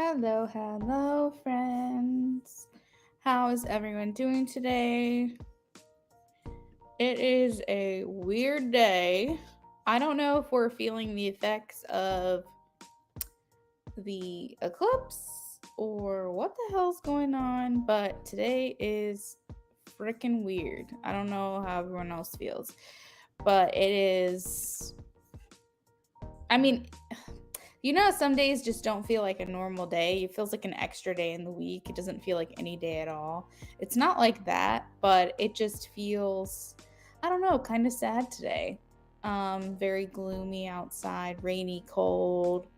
Hello, friends. How is everyone doing today? It is a weird day. I don't know if we're feeling the effects of the eclipse or what the hell's going on, but today is freaking weird. I don't know how everyone else feels, but it is. I mean, some days just don't feel like a normal day. It feels like an extra day in the week. It doesn't feel like any day at all. It's not like that, but it just feels, I don't know, kind of sad today. Very gloomy outside, rainy, cold.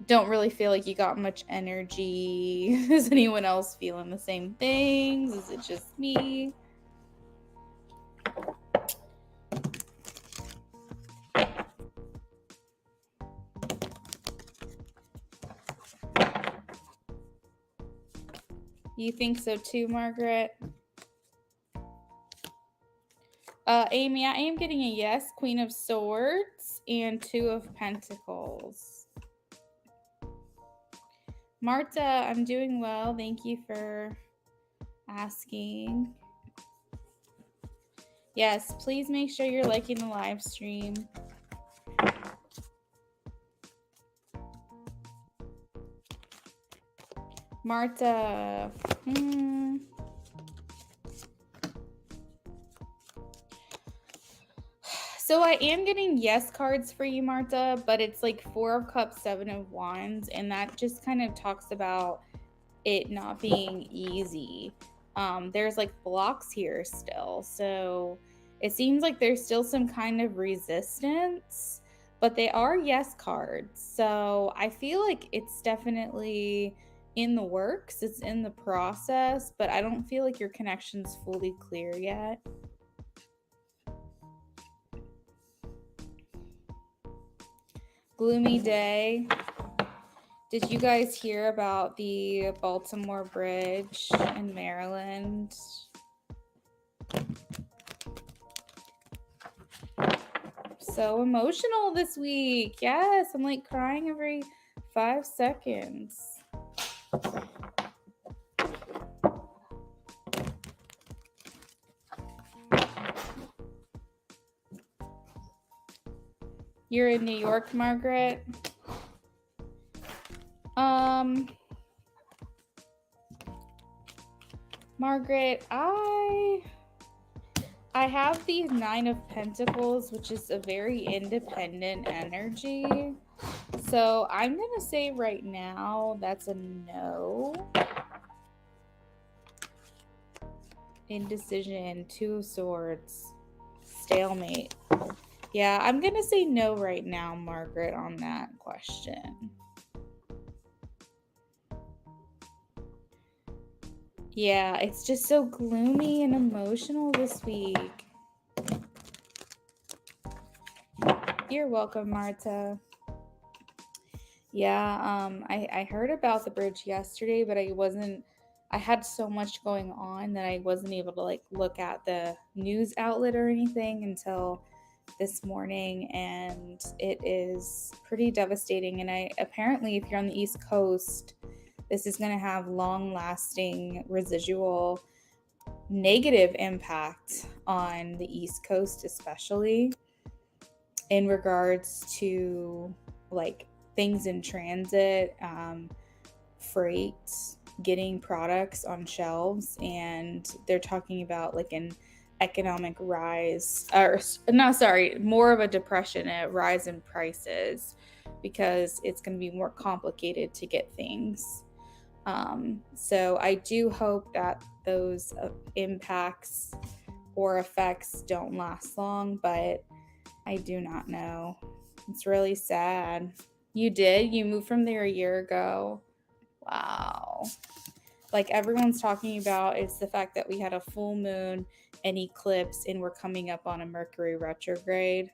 Don't really feel like you got much energy. Is anyone else feeling the same things? Is it just me? You think so too, Margaret? Amy, I am getting a yes, Queen of Swords and Two of Pentacles. Marta, I'm doing well. Thank you for asking. Yes, please make sure you're liking the live stream. Marta, So I am getting yes cards for you, Marta, but it's like Four of Cups, Seven of Wands, and that just kind of talks about it not being easy. There's like blocks here still, so it seems like there's still some kind of resistance, but they are yes cards. So I feel like it's definitely in the works, it's in the process, but I don't feel like your connection's fully clear yet. Gloomy day. Did you guys hear about the Baltimore Bridge in Maryland? So emotional this week. Yes, I'm like crying every 5 seconds. You're in New York, Margaret? Margaret, I have the Nine of Pentacles, which is a very independent energy. So I'm going to say right now that's a no. Indecision, Two of Swords, stalemate. Yeah, I'm going to say no right now, Margaret, on that question. Yeah, it's just so gloomy and emotional this week. You're welcome, Marta. Yeah, I heard about the bridge yesterday, but I had so much going on that I wasn't able to like look at the news outlet or anything until this morning, and it is pretty devastating. And apparently, if you're on the East Coast, this is going to have long-lasting residual negative impact on the East Coast, especially in regards to like things in transit, freight, getting products on shelves, and they're talking about like an economic rise, or no, sorry, more of a depression, a rise in prices, because it's going to be more complicated to get things. So I do hope that those impacts or effects don't last long, but I do not know. It's really sad. You did? You moved from there a year ago? Wow. Like everyone's talking about is the fact that we had a full moon, an eclipse, and we're coming up on a Mercury retrograde.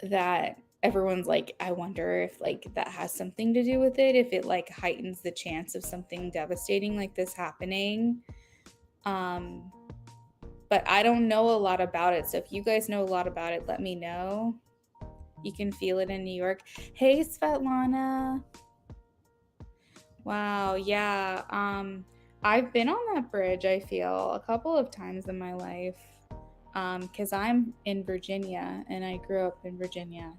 That everyone's like, I wonder if like that has something to do with it, if it like heightens the chance of something devastating like this happening. But I don't know a lot about it. So if you guys know a lot about it, let me know. You can feel it in New York. Hey, Svetlana. Wow, yeah. I've been on that bridge, I feel, a couple of times in my life. Because I'm in Virginia and I grew up in Virginia.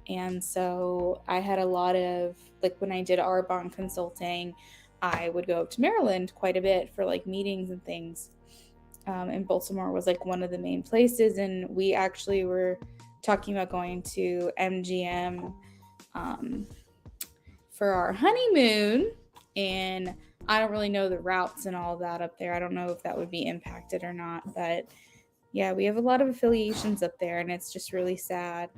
And so I had a lot of, like, when I did Arbonne consulting, I would go up to Maryland quite a bit for like meetings and things. And Baltimore was like one of the main places. And we actually were talking about going to MGM for our honeymoon. And I don't really know the routes and all that up there. I don't know if that would be impacted or not. But yeah, we have a lot of affiliations up there, and it's just really sad.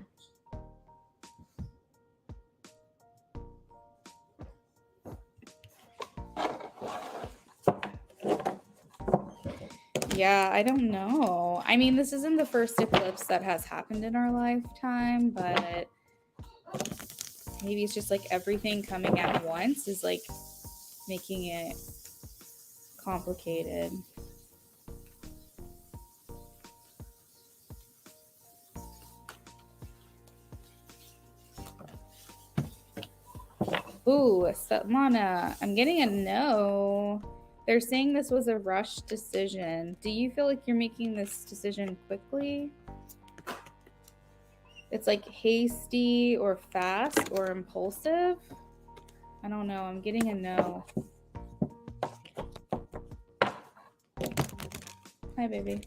Yeah, I don't know. I mean, this isn't the first eclipse that has happened in our lifetime, but maybe it's just like everything coming at once is like making it complicated. Ooh, Svetlana, I'm getting a no. They're saying this was a rushed decision. Do you feel like you're making this decision quickly? It's like hasty or fast or impulsive. I don't know. I'm getting a no. Hi, baby.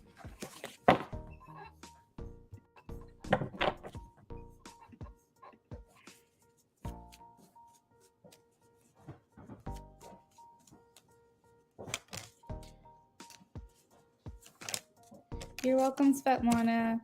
You're welcome, Svetlana.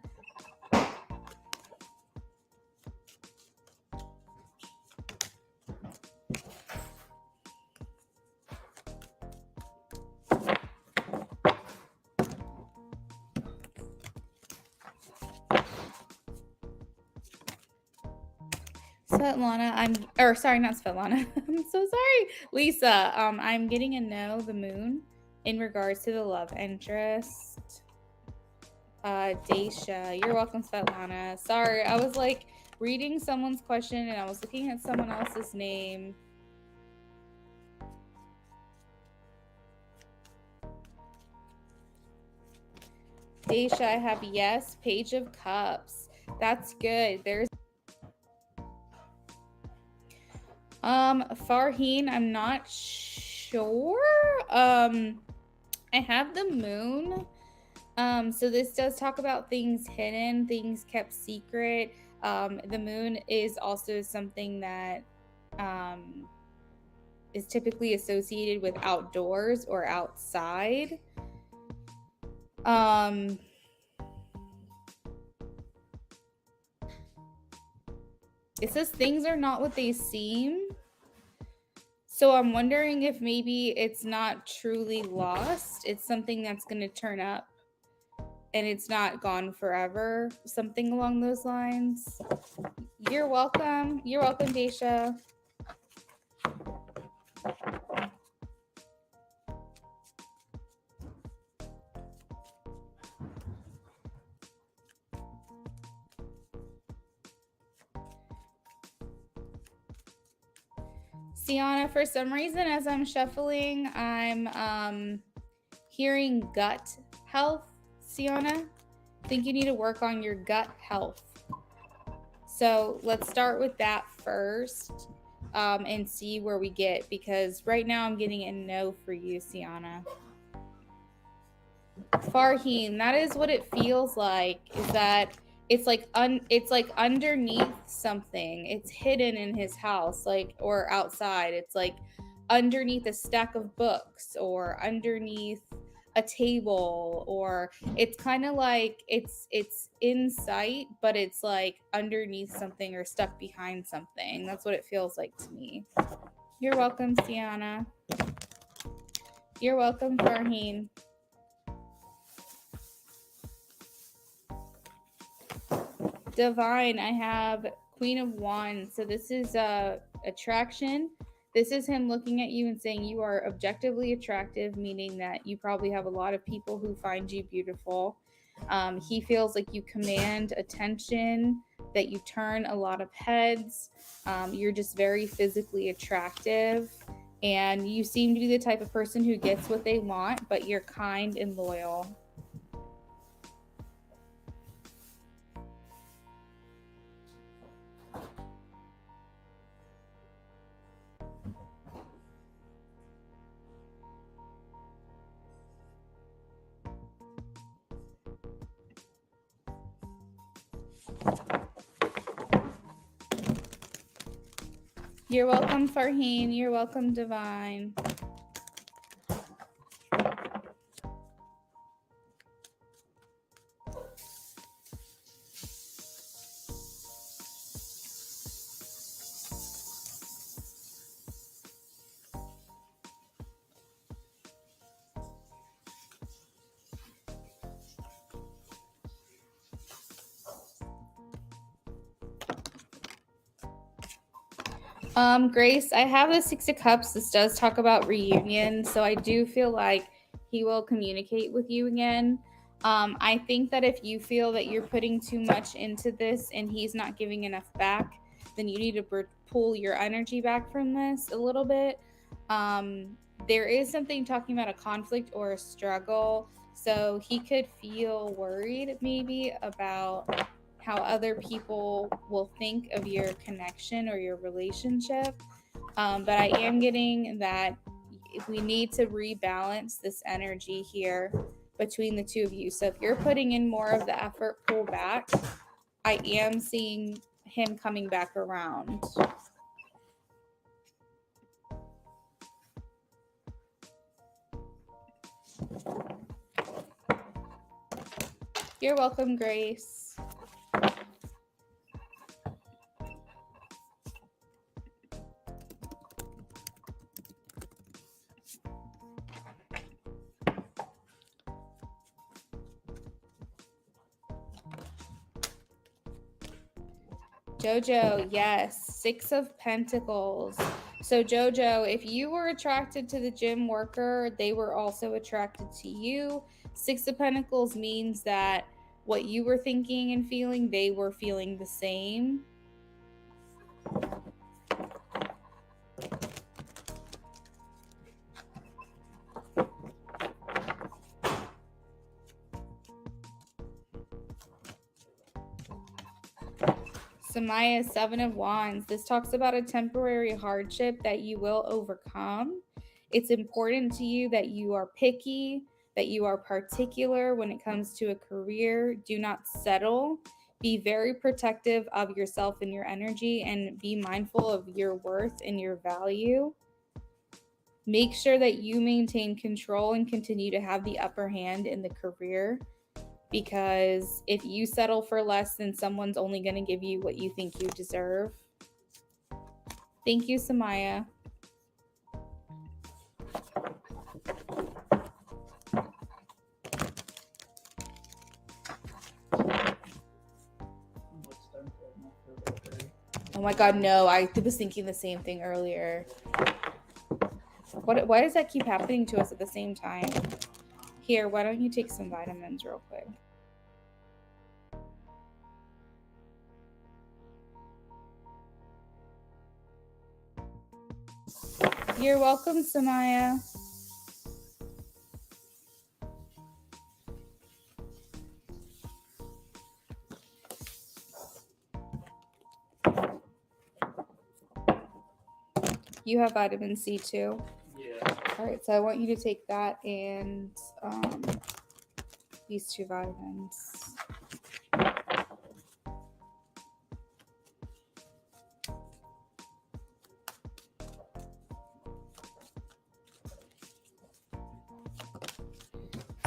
Svetlana, sorry, not Svetlana. I'm so sorry. Lisa, I'm getting a no, the moon, in regards to the love interest. Daisha, you're welcome, Svetlana. Sorry, I was like reading someone's question and I was looking at someone else's name. Daisha, I have yes, Page of Cups. That's good. There's Farheen, I'm not sure. I have the moon. So this does talk about things hidden, things kept secret. The moon is also something that is typically associated with outdoors or outside. It says things are not what they seem. So I'm wondering if maybe it's not truly lost. It's something that's going to turn up and it's not gone forever. Something along those lines. You're welcome. You're welcome, Daisha. Sienna, for some reason, as I'm shuffling, I'm hearing gut health. Sienna, I think you need to work on your gut health. So let's start with that first and see where we get, because right now I'm getting a no for you, Sienna. Farheen, that is what it feels like, is that it's like underneath something. It's hidden in his house, like, or outside. It's like underneath a stack of books or underneath a table, or it's kind of like it's in sight, but it's like underneath something or stuck behind something. That's what it feels like to me. You're welcome, Sienna. You're welcome, Farheen. Divine, I have Queen of Wands. So this is attraction. This is him looking at you and saying you are objectively attractive, meaning that you probably have a lot of people who find you beautiful. He feels like you command attention. that you turn a lot of heads. You're just very physically attractive, and you seem to be the type of person who gets what they want, but you're kind and loyal. You're welcome, Farheen. You're welcome, Divine. Grace, I have the Six of Cups. This does talk about reunion, so I do feel like he will communicate with you again. I think that if you feel that you're putting too much into this and he's not giving enough back, then you need to pull your energy back from this a little bit. There is something talking about a conflict or a struggle, so he could feel worried maybe about how other people will think of your connection or your relationship. But I am getting that we need to rebalance this energy here between the two of you. So if you're putting in more of the effort, pull back. I am seeing him coming back around. You're welcome, Grace. Jojo, yes, Six of Pentacles. So Jojo, if you were attracted to the gym worker, they were also attracted to you. Six of Pentacles means that what you were thinking and feeling, they were feeling the same. Samaya, Seven of Wands. This talks about a temporary hardship that you will overcome. It's important to you that you are picky, that you are particular when it comes to a career. Do not settle. Be very protective of yourself and your energy, and be mindful of your worth and your value. Make sure that you maintain control and continue to have the upper hand in the career, because if you settle for less, then someone's only going to give you what you think you deserve. Thank you, Samaya. Oh my God, no, I was thinking the same thing earlier. Why does that keep happening to us at the same time? Here, why don't you take some vitamins real quick? You're welcome, Samaya. You have vitamin C too? Yeah. All right, so I want you to take that and these two vitamins.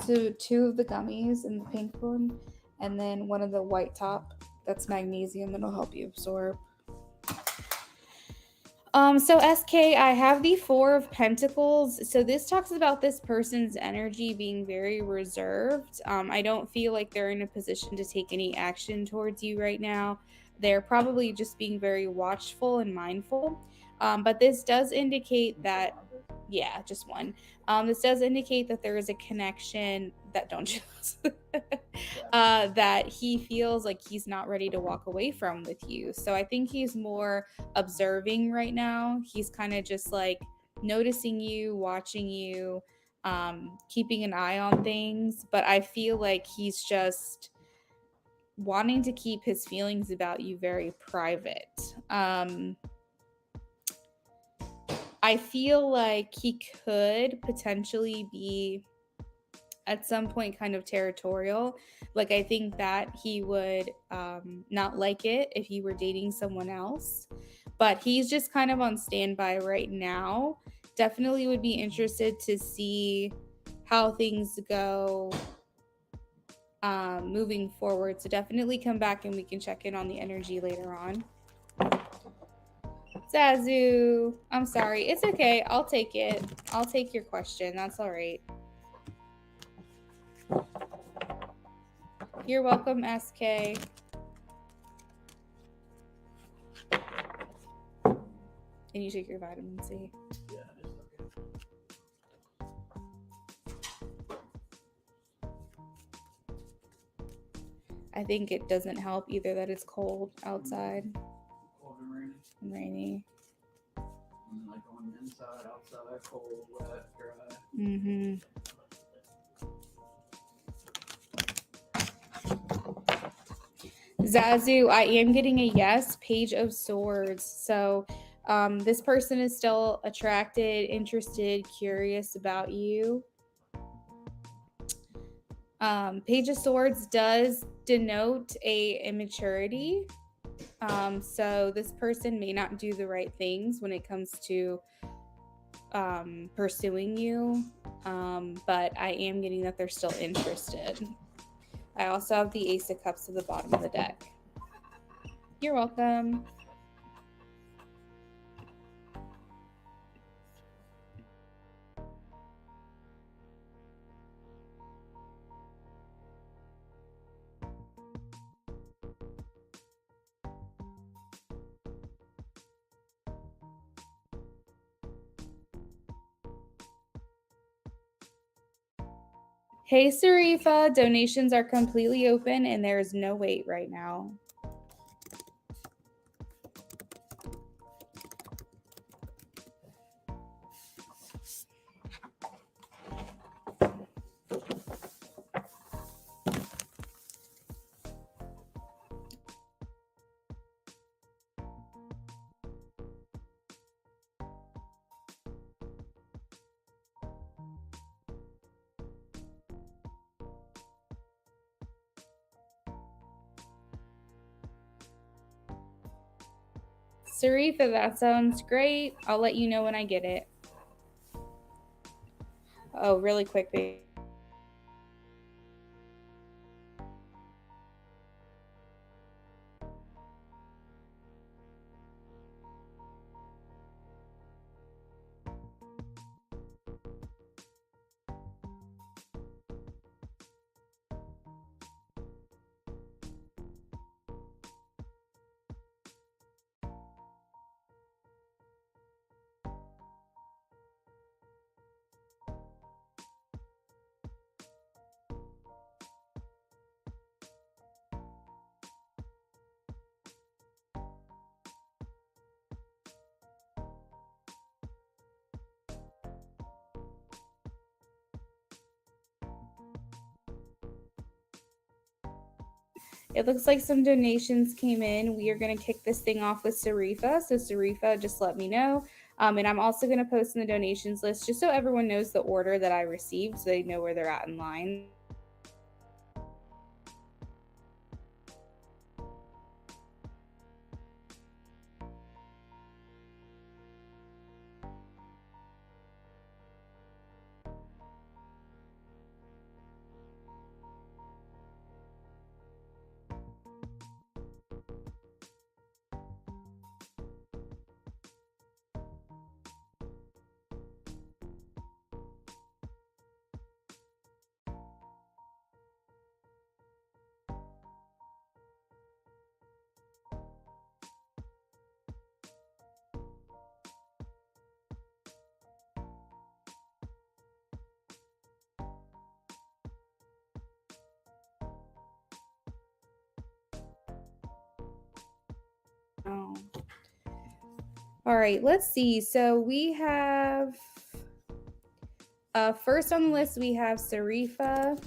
So 2 of the gummies and the pink one, and then one of the white top. That's magnesium. It'll help you absorb. So SK, I have the Four of Pentacles. So this talks about this person's energy being very reserved. I don't feel like they're in a position to take any action towards you right now. They're probably just being very watchful and mindful. But this does indicate that, yeah, just one. This does indicate that there is a connection that don't just that he feels like he's not ready to walk away from with you. So I think he's more observing right now. He's kind of just like noticing you, watching you, keeping an eye on things. But I feel like he's just wanting to keep his feelings about you very private. I feel like he could potentially be at some point kind of territorial. Like, I think that he would not like it if you were dating someone else, but he's just kind of on standby right now. Definitely would be interested to see how things go moving forward. So definitely come back and we can check in on the energy later on. Zazu, I'm sorry. It's okay. I'll take it. I'll take your question. That's all right. You're welcome, SK. And you take your vitamin C. Yeah, it's okay. I think it doesn't help either that it's cold outside Cold and rainy. and rainy. And like on the inside, outside, cold, wet, dry. Mm-hmm. Zazu, I am getting a yes, Page of Swords. So this person is still attracted, interested, curious about you. Page of Swords does denote a immaturity. So this person may not do the right things when it comes to pursuing you. But I am getting that they're still interested. I also have the Ace of Cups at the bottom of the deck. You're welcome. Hey, Sarifa, donations are completely open and there is no wait right now. Sarifa, that sounds great. I'll let you know when I get it. Oh, really quick, babe. It looks like some donations came in. We are going to kick this thing off with Sarifa. So, Sarifa, just let me know. And I'm also going to post in the donations list just so everyone knows the order that I received so they know where they're at in line. Oh. All right, let's see. So we have first on the list, we have Sarifa.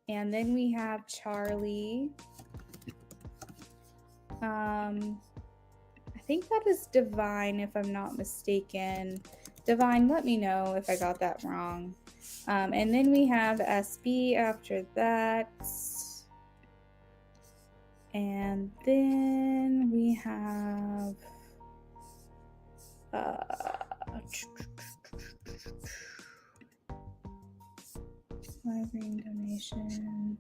And then we have Charlie. I think that is Divine, if I'm not mistaken. Divine, let me know if I got that wrong. And then we have SB after that. And then we have library donation.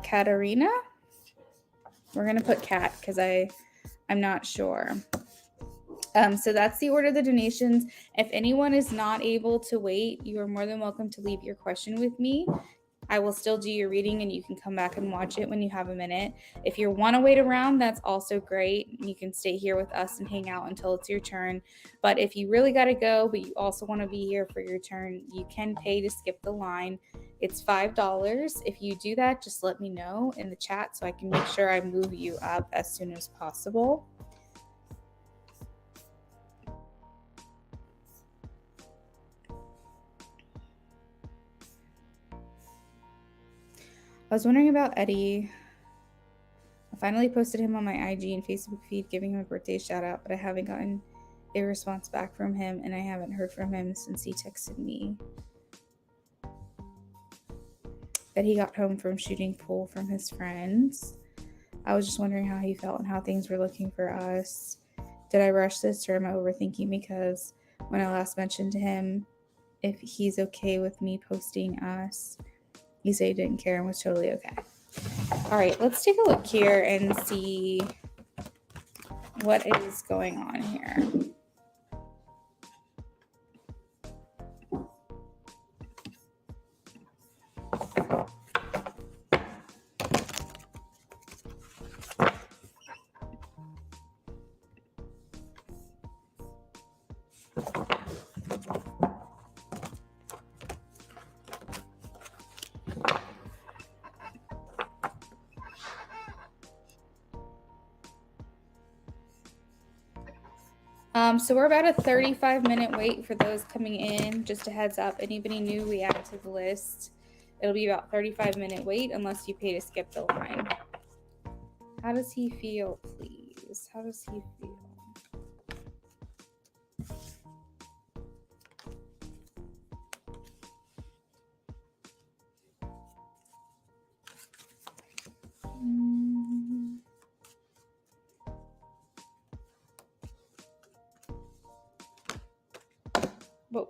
Katarina. We're gonna put Kat because I'm not sure. So that's the order of the donations. If anyone is not able to wait, you are more than welcome to leave your question with me. I will still do your reading and you can come back and watch it when you have a minute. If you want to wait around, that's also great. You can stay here with us and hang out until it's your turn. But if you really got to go, but you also want to be here for your turn, you can pay to skip the line. It's $5. If you do that, just let me know in the chat so I can make sure I move you up as soon as possible. I was wondering about Eddie. I finally posted him on my IG and Facebook feed, giving him a birthday shout out, but I haven't gotten a response back from him, and I haven't heard from him since he texted me that he got home from shooting pool from his friends. I was just wondering how he felt and how things were looking for us. Did I rush this or am I overthinking? Because when I last mentioned to him if he's okay with me posting us, he said he didn't care and was totally okay. All right, let's take a look here and see what is going on here. So we're about a 35-minute wait for those coming in. Just a heads up, anybody new we add to the list. It'll be about 35-minute wait unless you pay to skip the line. How does he feel, please? How does he feel? Whoa.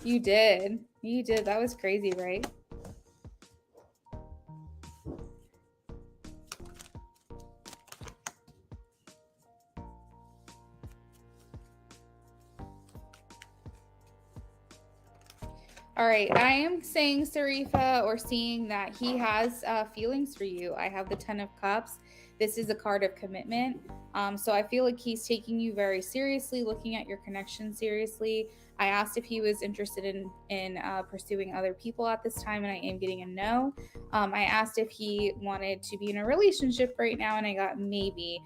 You did. You did. That was crazy, right? All right, I am saying Sarifa or seeing that he has feelings for you. I have the 10 of Cups. This is a card of commitment. So I feel like he's taking you very seriously, looking at your connection seriously. I asked if he was interested in pursuing other people at this time, and I am getting a no. I asked if he wanted to be in a relationship right now, and I got maybe.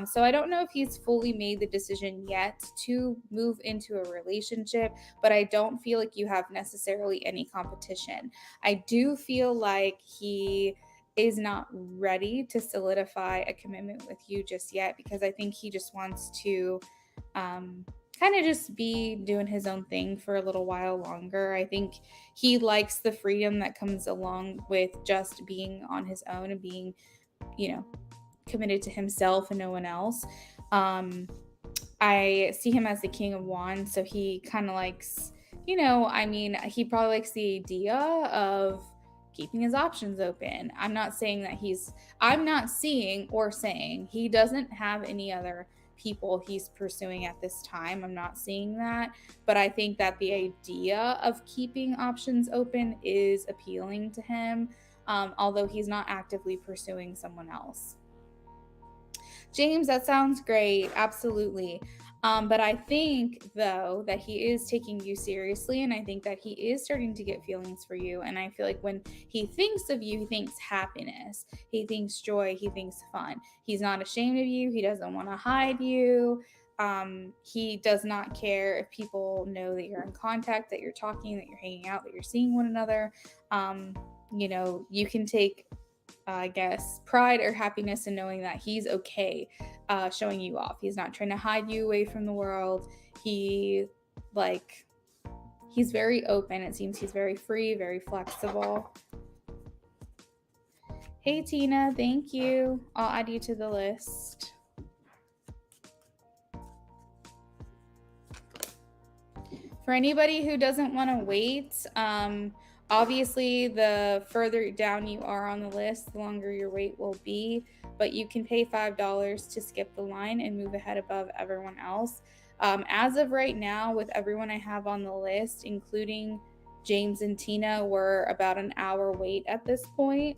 So I don't know if he's fully made the decision yet to move into a relationship, but I don't feel like you have necessarily any competition. I do feel like he is not ready to solidify a commitment with you just yet because I think he just wants to kind of just be doing his own thing for a little while longer. I think he likes the freedom that comes along with just being on his own and being, committed to himself and no one else. I see him as the King of Wands, so he kind of likes, he probably likes the idea of keeping his options open. I'm not seeing or saying he doesn't have any other people he's pursuing at this time. I'm not seeing that, but I think that the idea of keeping options open is appealing to him. although he's not actively pursuing someone else. James, that sounds great. Absolutely. But I think, though, that he is taking you seriously, and I think that he is starting to get feelings for you. And I feel like when he thinks of you, he thinks happiness, he thinks joy, he thinks fun. He's not ashamed of you, he doesn't want to hide you. He does not care if people know that you're in contact, that you're talking, that you're hanging out, that you're seeing one another. You can take I guess, pride or happiness in knowing that he's okay showing you off. He's not trying to hide you away from the world. He's very open. It seems he's very free, very flexible. Hey, Tina, thank you. I'll add you to the list. For anybody who doesn't want to wait, obviously, the further down you are on the list, the longer your wait will be, but you can pay $5 to skip the line and move ahead above everyone else. As of right now, with everyone I have on the list, including James and Tina, we're about an hour wait at this point.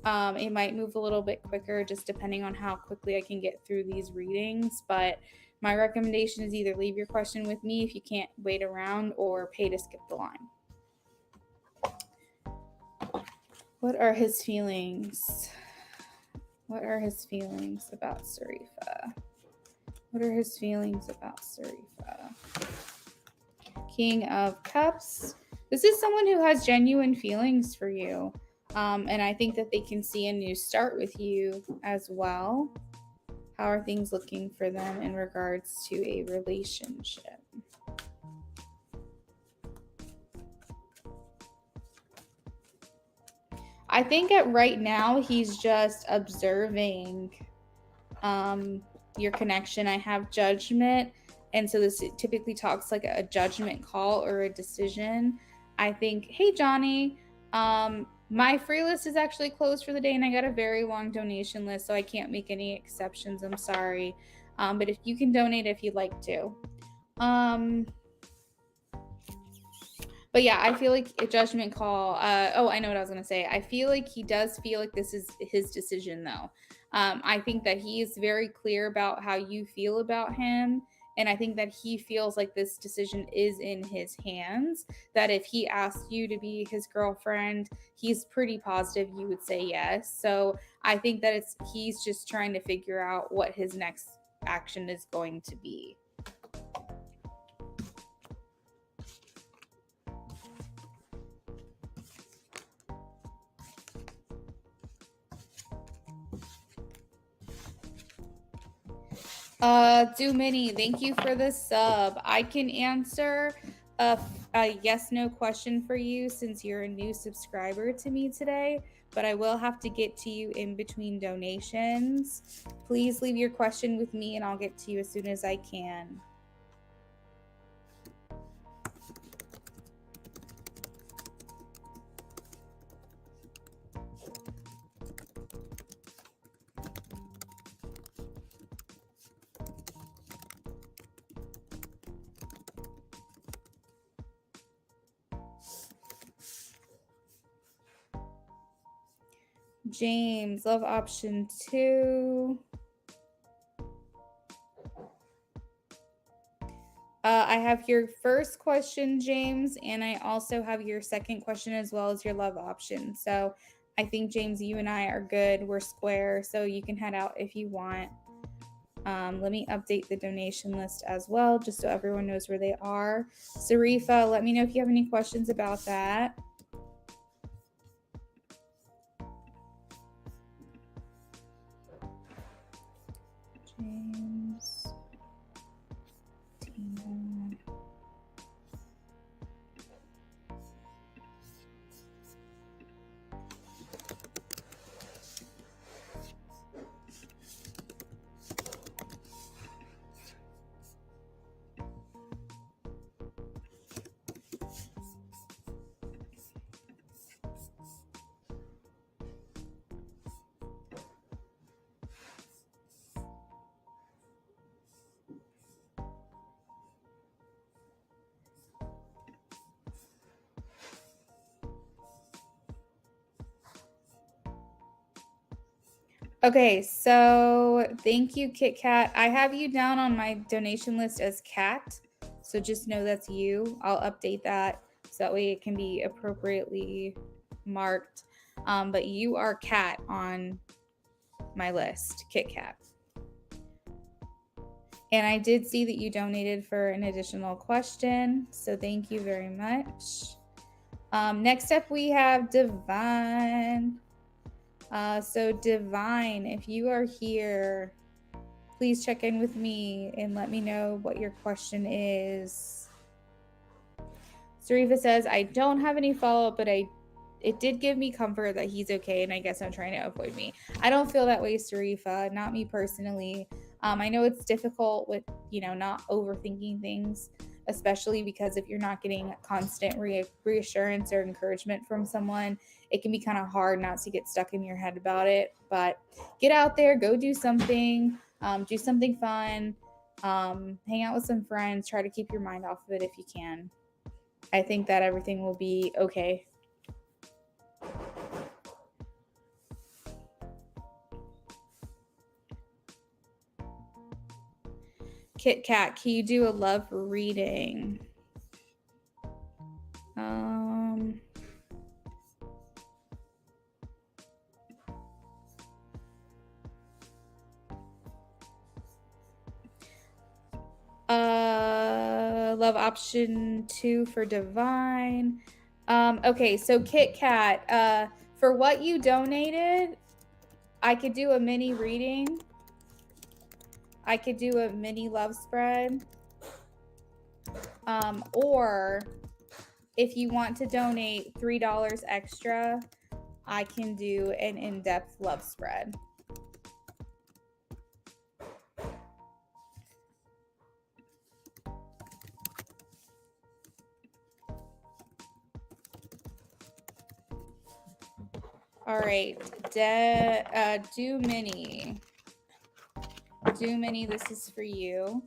It might move a little bit quicker just depending on how quickly I can get through these readings, but my recommendation is either leave your question with me if you can't wait around or pay to skip the line. What are his feelings? What are his feelings about Sarifa? What are his feelings about Sarifa? King of Cups. This is someone who has genuine feelings for you. And I think that they can see a new start with you as well. How are things looking for them in regards to a relationship? I think right now he's just observing your connection. I have Judgment, and so this typically talks like a judgment call or a decision. I think, hey Johnny, my free list is actually closed for the day, and I got a very long donation list, so I can't make any exceptions. I'm sorry, but if you can donate if you'd like to. But yeah, I feel like a judgment call. I know what I was going to say. I feel like he does feel like this is his decision, though. I think that he is very clear about how you feel about him. And I think that he feels like this decision is in his hands. That if he asked you to be his girlfriend, he's pretty positive you would say yes. So I think that he's just trying to figure out what his next action is going to be. Mini, thank you for the sub. I can answer a yes no question for you since you're a new subscriber to me today, but I will have to get to you in between donations. Please leave your question with me and I'll get to you as soon as I can. James, love option 2. I have your first question, James, and I also have your second question as well as your love option. So I think, James, you and I are good. We're square, so you can head out if you want. Let me update the donation list as well, just so everyone knows where they are. Sarifa, let me know if you have any questions about that. James. Tina. Okay, so thank you, Kit Kat. I have you down on my donation list as Cat, so just know that's you. I'll update that so that way it can be appropriately marked. But you are Cat on my list, Kit Kat. And I did see that you donated for an additional question, so thank you very much. Next up, we have Divine. So Divine, if you are here, please check in with me and let me know what your question is. Sarifa says, I don't have any follow-up, but it did give me comfort that he's okay, and I guess I'm trying to avoid me. I don't feel that way, Sarifa, not me personally. I know it's difficult with, not overthinking things, especially because if you're not getting constant reassurance or encouragement from someone, it can be kind of hard not to get stuck in your head about it. But get out there, go do something fun, hang out with some friends, try to keep your mind off of it if you can. I think that everything will be okay. Kit Kat, can you do a love reading? Love option 2 for Divine. Okay, so Kit Kat, for what you donated, I could do a mini reading. I could do a mini love spread. Or if you want to donate $3 extra, I can do an in-depth love spread. All right, do mini. Do mini, this is for you.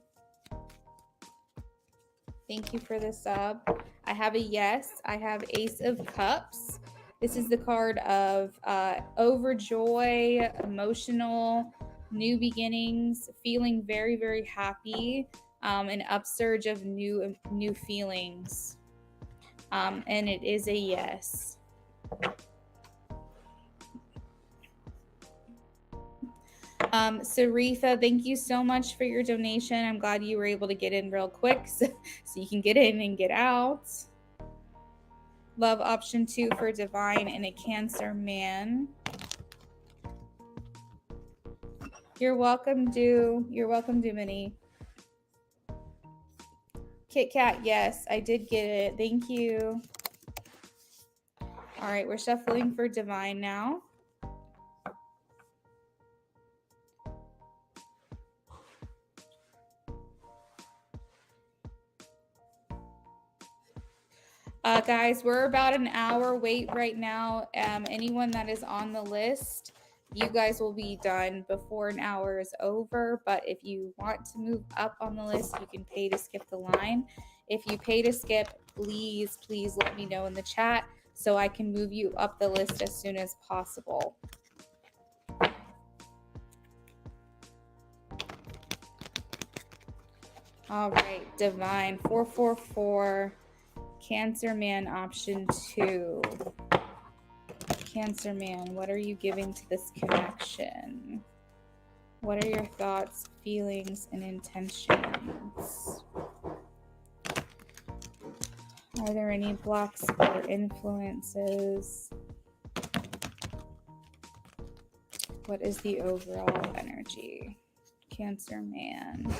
Thank you for the sub. I have a yes. I have Ace of Cups. This is the card of overjoy, emotional, new beginnings, feeling very, very happy, an upsurge of new feelings. And it is a yes. Sarifa, thank you so much for your donation. I'm glad you were able to get in real quick so you can get in and get out. Love option 2 for Divine and a Cancer man. You're welcome, You're welcome, Minnie. Kit Kat, yes, I did get it. Thank you. All right, we're shuffling for Divine now. Guys, we're about an hour wait right now. Anyone that is on the list, you guys will be done before an hour is over. But if you want to move up on the list, you can pay to skip the line. If you pay to skip, please let me know in the chat so I can move you up the list as soon as possible. All right, Divine 444, Cancer Man option 2. Cancer Man, what are you giving to this connection? What are your thoughts, feelings, and intentions? Are there any blocks or influences? What is the overall energy? Cancer Man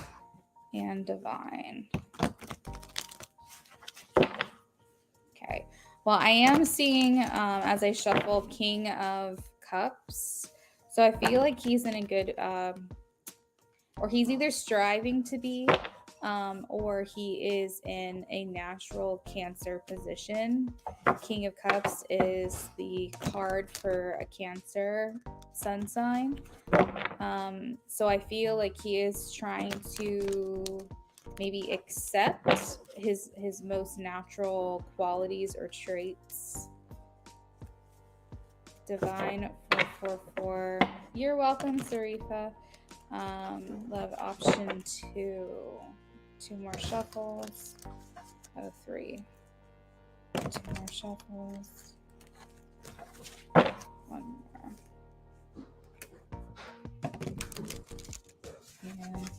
and Divine. Okay. Well, I am seeing, as I shuffle, King of Cups. So I feel like he's in a good, or he's either striving to be, or he is in a natural Cancer position. King of Cups is the card for a Cancer sun sign. So I feel like he is trying to maybe accept his most natural qualities or traits. Divine 444. You're welcome, Sarifa. Love option 2. 2 more shuffles. Out of 3. 2 more shuffles. 1 more. And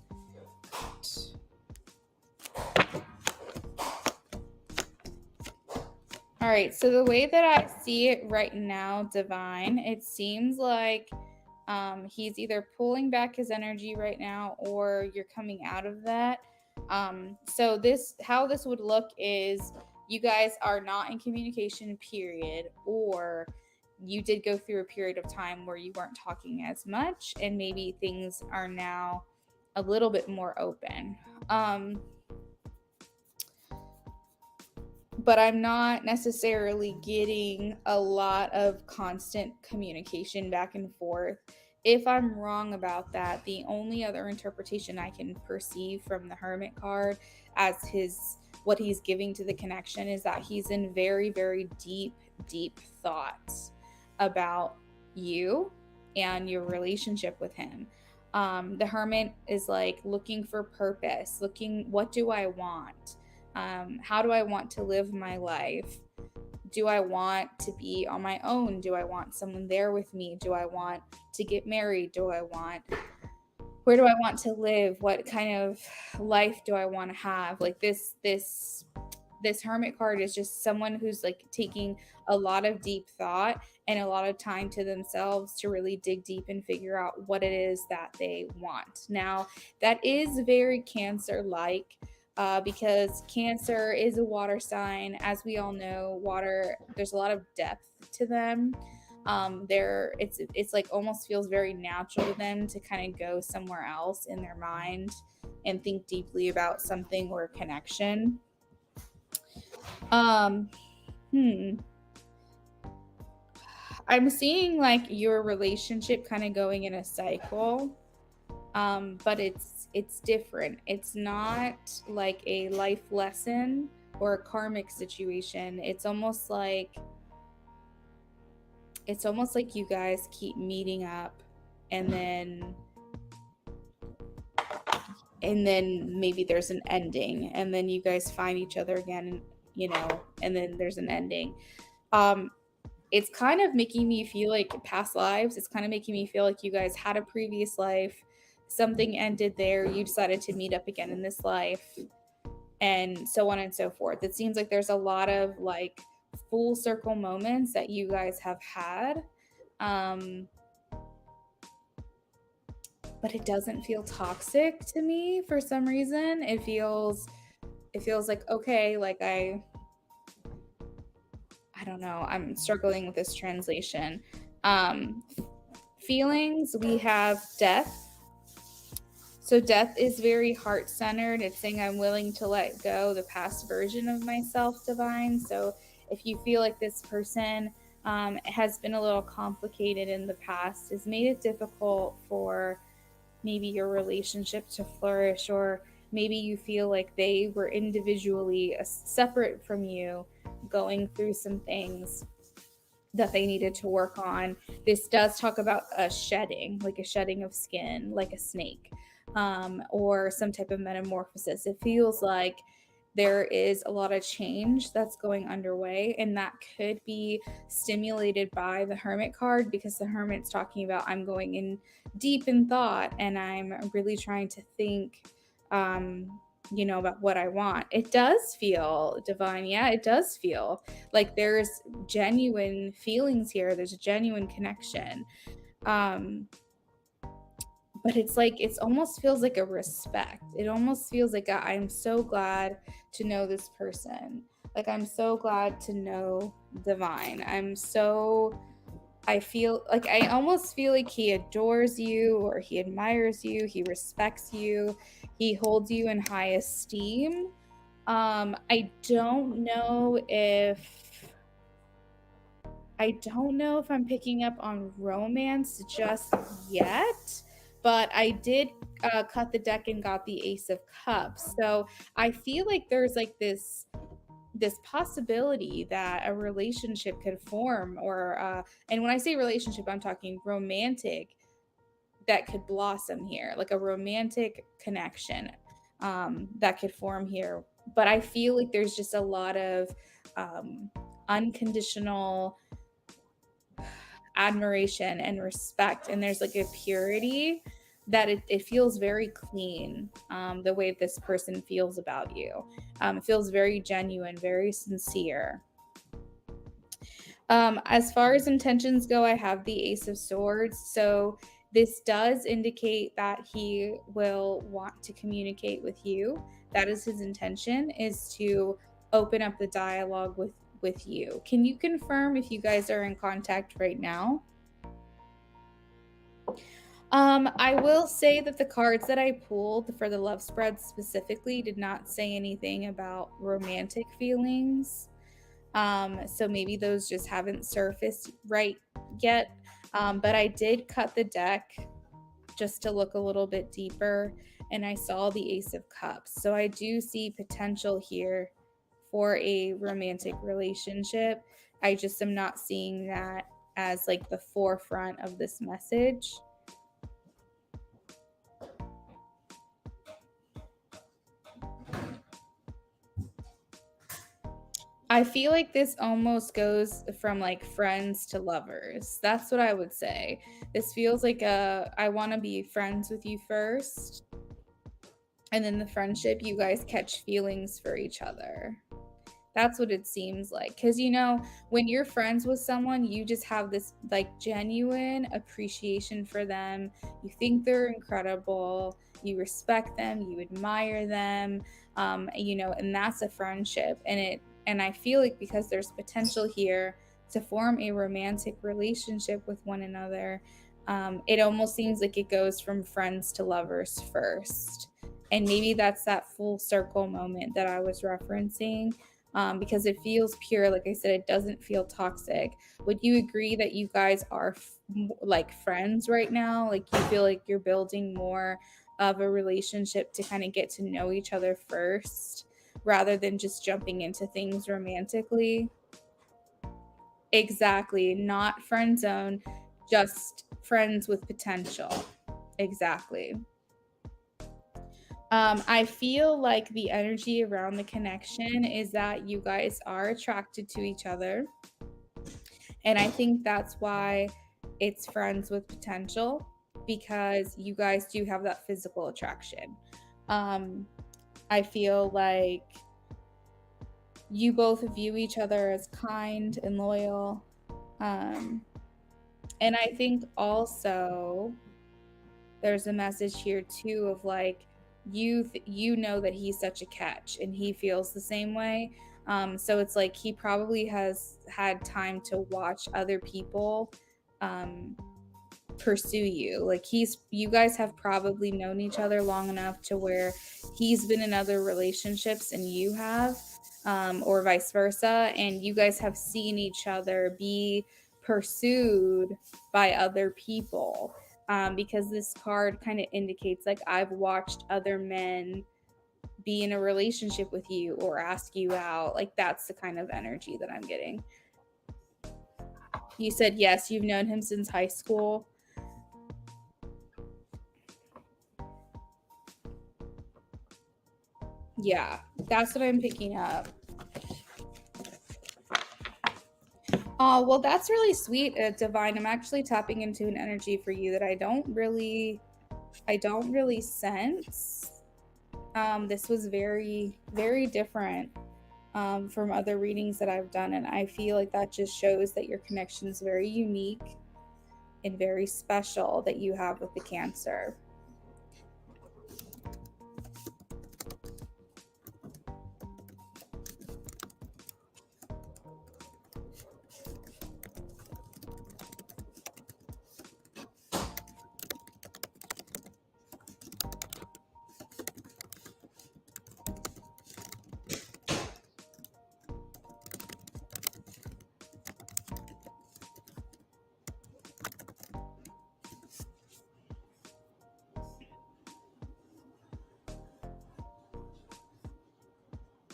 all right, so the way that I see it right now, Divine, it seems like he's either pulling back his energy right now or you're coming out of that. So how this would look is you guys are not in communication, period, or you did go through a period of time where you weren't talking as much and maybe things are now a little bit more open. But I'm not necessarily getting a lot of constant communication back and forth. If I'm wrong about that, the only other interpretation I can perceive from the Hermit card as what he's giving to the connection is that he's in very, very deep thoughts about you and your relationship with him. The Hermit is like looking for purpose, what do I want? How do I want to live my life? Do I want to be on my own? Do I want someone there with me? Do I want to get married? Where do I want to live? What kind of life do I want to have? Like this Hermit card is just someone who's like taking a lot of deep thought and a lot of time to themselves to really dig deep and figure out what it is that they want. Now, that is very Cancer like. Because Cancer is a water sign. As we all know, water, there's a lot of depth to them. It's like almost feels very natural to them to kind of go somewhere else in their mind and think deeply about something or a connection. Um, I'm seeing like your relationship kind of going in a cycle. But it's different. It's not like a life lesson or a karmic situation. It's almost like you guys keep meeting up and then maybe there's an ending and then you guys find each other again, and then there's an ending. It's kind of making me feel like past lives. It's kind of making me feel like you guys had a previous life, something ended there, you decided to meet up again in this life, and so on and so forth. It seems like there's a lot of like full circle moments that you guys have had. But it doesn't feel toxic to me for some reason. It feels like, okay, like I don't know. I'm struggling with this translation. Feelings, we have death. So death is very heart-centered. It's saying I'm willing to let go the past version of myself, Divine. So if you feel like this person has been a little complicated in the past, has made it difficult for maybe your relationship to flourish, or maybe you feel like they were individually separate from you, going through some things that they needed to work on. This does talk about a shedding, like a shedding of skin, like a snake, or some type of metamorphosis. It feels like there is a lot of change that's going underway, and that could be stimulated by the Hermit card, because the Hermit's talking about I'm going in deep in thought and I'm really trying to think about what I want. It does feel divine. Yeah, it does feel like there's genuine feelings here. There's a genuine connection. But it's like, it almost feels like a respect. It almost feels like I'm so glad to know this person. Like, I'm so glad to know Divine. I almost feel like he adores you, or he admires you, he respects you, he holds you in high esteem. I don't know if I'm picking up on romance just yet, but I did cut the deck and got the Ace of Cups. So I feel like there's like this this possibility that a relationship could form, or and when I say relationship, I'm talking romantic, that could blossom here, like a romantic connection that could form here. But I feel like there's just a lot of unconditional admiration and respect, and there's like a purity that it feels very clean, the way this person feels about you. It feels very genuine, very sincere. As far as intentions go, I have the Ace of Swords. So this does indicate that he will want to communicate with you. That is his intention, is to open up the dialogue with you. Can you confirm if you guys are in contact right now? I will say that the cards that I pulled for the love spread specifically did not say anything about romantic feelings. So maybe those just haven't surfaced right yet. But I did cut the deck just to look a little bit deeper, and I saw the Ace of Cups. So I do see potential here for a romantic relationship. I just am not seeing that as like the forefront of this message. I feel like this almost goes from like friends to lovers. That's what I would say. This feels like I want to be friends with you first, and then the friendship, you guys catch feelings for each other. That's what it seems like. Because, when you're friends with someone, you just have this like genuine appreciation for them. You think they're incredible. You respect them. You admire them. And that's a friendship. And I feel like because there's potential here to form a romantic relationship with one another, it almost seems like it goes from friends to lovers first. And maybe that's that full circle moment that I was referencing, because it feels pure. Like I said, it doesn't feel toxic. Would you agree that you guys are like friends right now? Like you feel like you're building more of a relationship to kind of get to know each other first rather than just jumping into things romantically? Exactly. Not friend zone, just friends with potential. Exactly. I feel like the energy around the connection is that you guys are attracted to each other. And I think that's why it's friends with potential, because you guys do have that physical attraction. Um, I feel like you both view each other as kind and loyal. Um, and I think also there's a message here too of like you know that he's such a catch and he feels the same way. So it's like he probably has had time to watch other people um, pursue you. Like you guys have probably known each other long enough to where he's been in other relationships and you have, or vice versa, and you guys have seen each other be pursued by other people. Because this card kind of indicates like I've watched other men be in a relationship with you or ask you out. Like that's the kind of energy that I'm getting. You said yes, you've known him since high school. Yeah, that's what I'm picking up. Oh, well, that's really sweet, Divine. I'm actually tapping into an energy for you that I don't really sense. This was very, very different from other readings that I've done, and I feel like that just shows that your connection is very unique and very special that you have with the Cancer.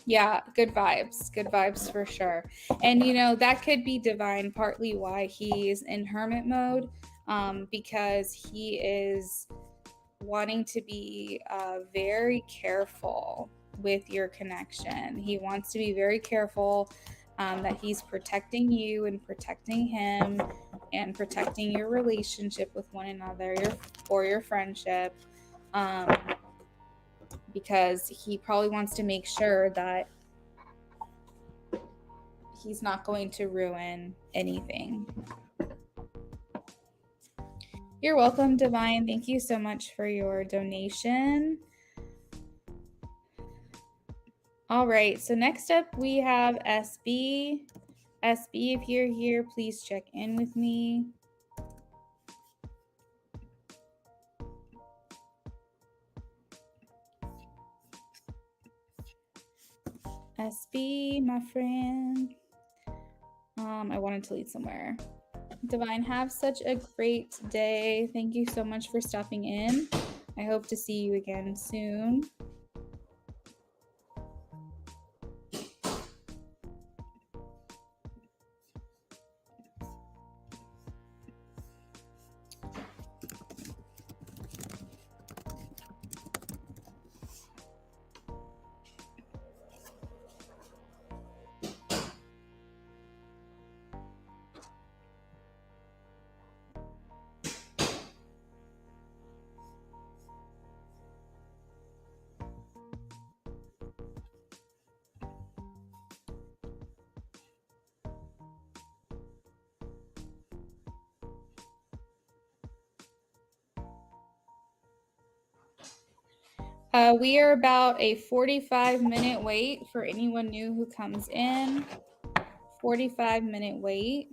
Yeah, good vibes for sure. And you know, that could be divine partly why he's in hermit mode, because he is wanting to be very careful with your connection. He wants to be very careful that he's protecting you and protecting him and protecting your relationship with one another, your friendship. Um, because he probably wants to make sure that he's not going to ruin anything. You're welcome, Divine. Thank you so much for your donation. All right, so next up we have SB. SB, if you're here, please check in with me. SB, my friend. I wanted to lead somewhere. Divine, have such a great day. Thank you so much for stopping in. I hope to see you again soon. We are about a 45-minute wait for anyone new who comes in. 45-minute wait.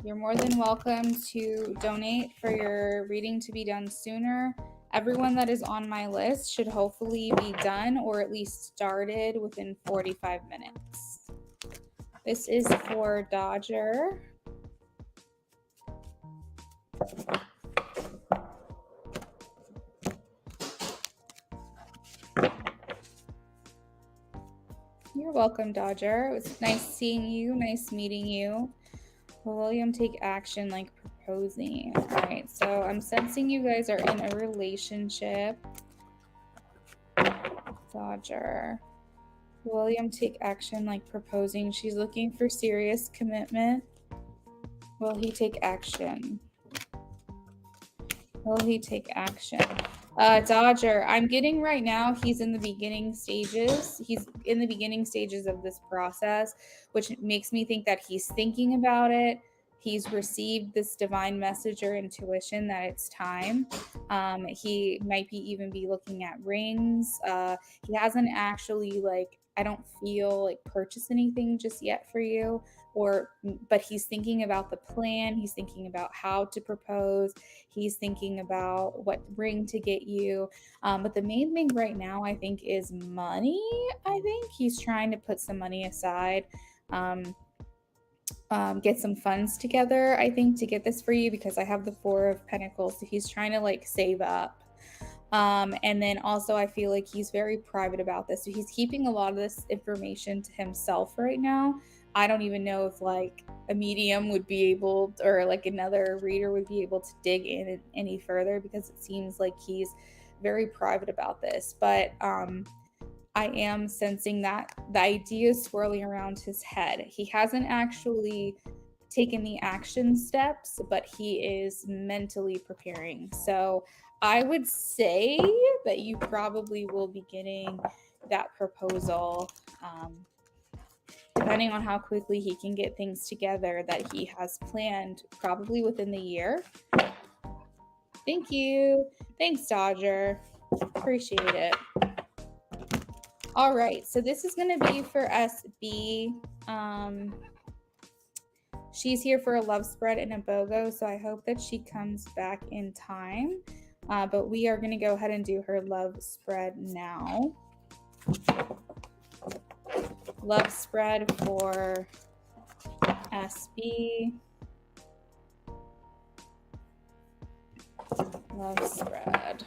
You're more than welcome to donate for your reading to be done sooner. Everyone that is on my list should hopefully be done or at least started within 45 minutes. This is for Dodger. You're welcome, Dodger. It was nice seeing you, nice meeting you. Will William take action like proposing? All right, so I'm sensing you guys are in a relationship. Dodger. William take action like proposing? She's looking for serious commitment. Will he take action? Will he take action? Dodger, I'm getting right now, he's in the beginning stages. He's in the beginning stages of this process, which makes me think that he's thinking about it. He's received this divine message or intuition that it's time. He might even be looking at rings. He hasn't actually, like, I don't feel like purchase anything just yet for you, but he's thinking about the plan. He's thinking about how to propose. He's thinking about what ring to get you. But the main thing right now, I think, is money. I think he's trying to put some money aside, get some funds together, I think, to get this for you, because I have the Four of Pentacles. So he's trying to like save up. And then also I feel like he's very private about this. So he's keeping a lot of this information to himself right now. I don't even know if like a medium would be able, or like another reader would be able to dig in any further, because it seems like he's very private about this. But I am sensing that the idea is swirling around his head. He hasn't actually taken the action steps, but he is mentally preparing. So I would say that you probably will be getting that proposal, depending on how quickly he can get things together that he has planned, probably within the year. Thank you. Thanks, Dodger. Appreciate it. All right, so this is going to be for SB. She's here for a love spread and a BOGO, so I hope that she comes back in time. But we are going to go ahead and do her love spread now. Love spread for SB. Love spread.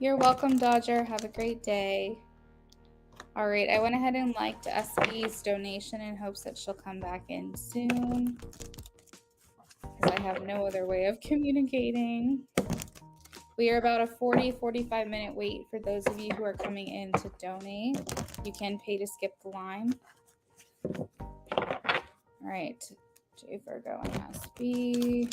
You're welcome, Dodger. Have a great day. All right, I went ahead and liked SB's donation in hopes that she'll come back in soon, because I have no other way of communicating. We are about a 45 minute wait for those of you who are coming in to donate. You can pay to skip the line. All right, J Virgo and SB.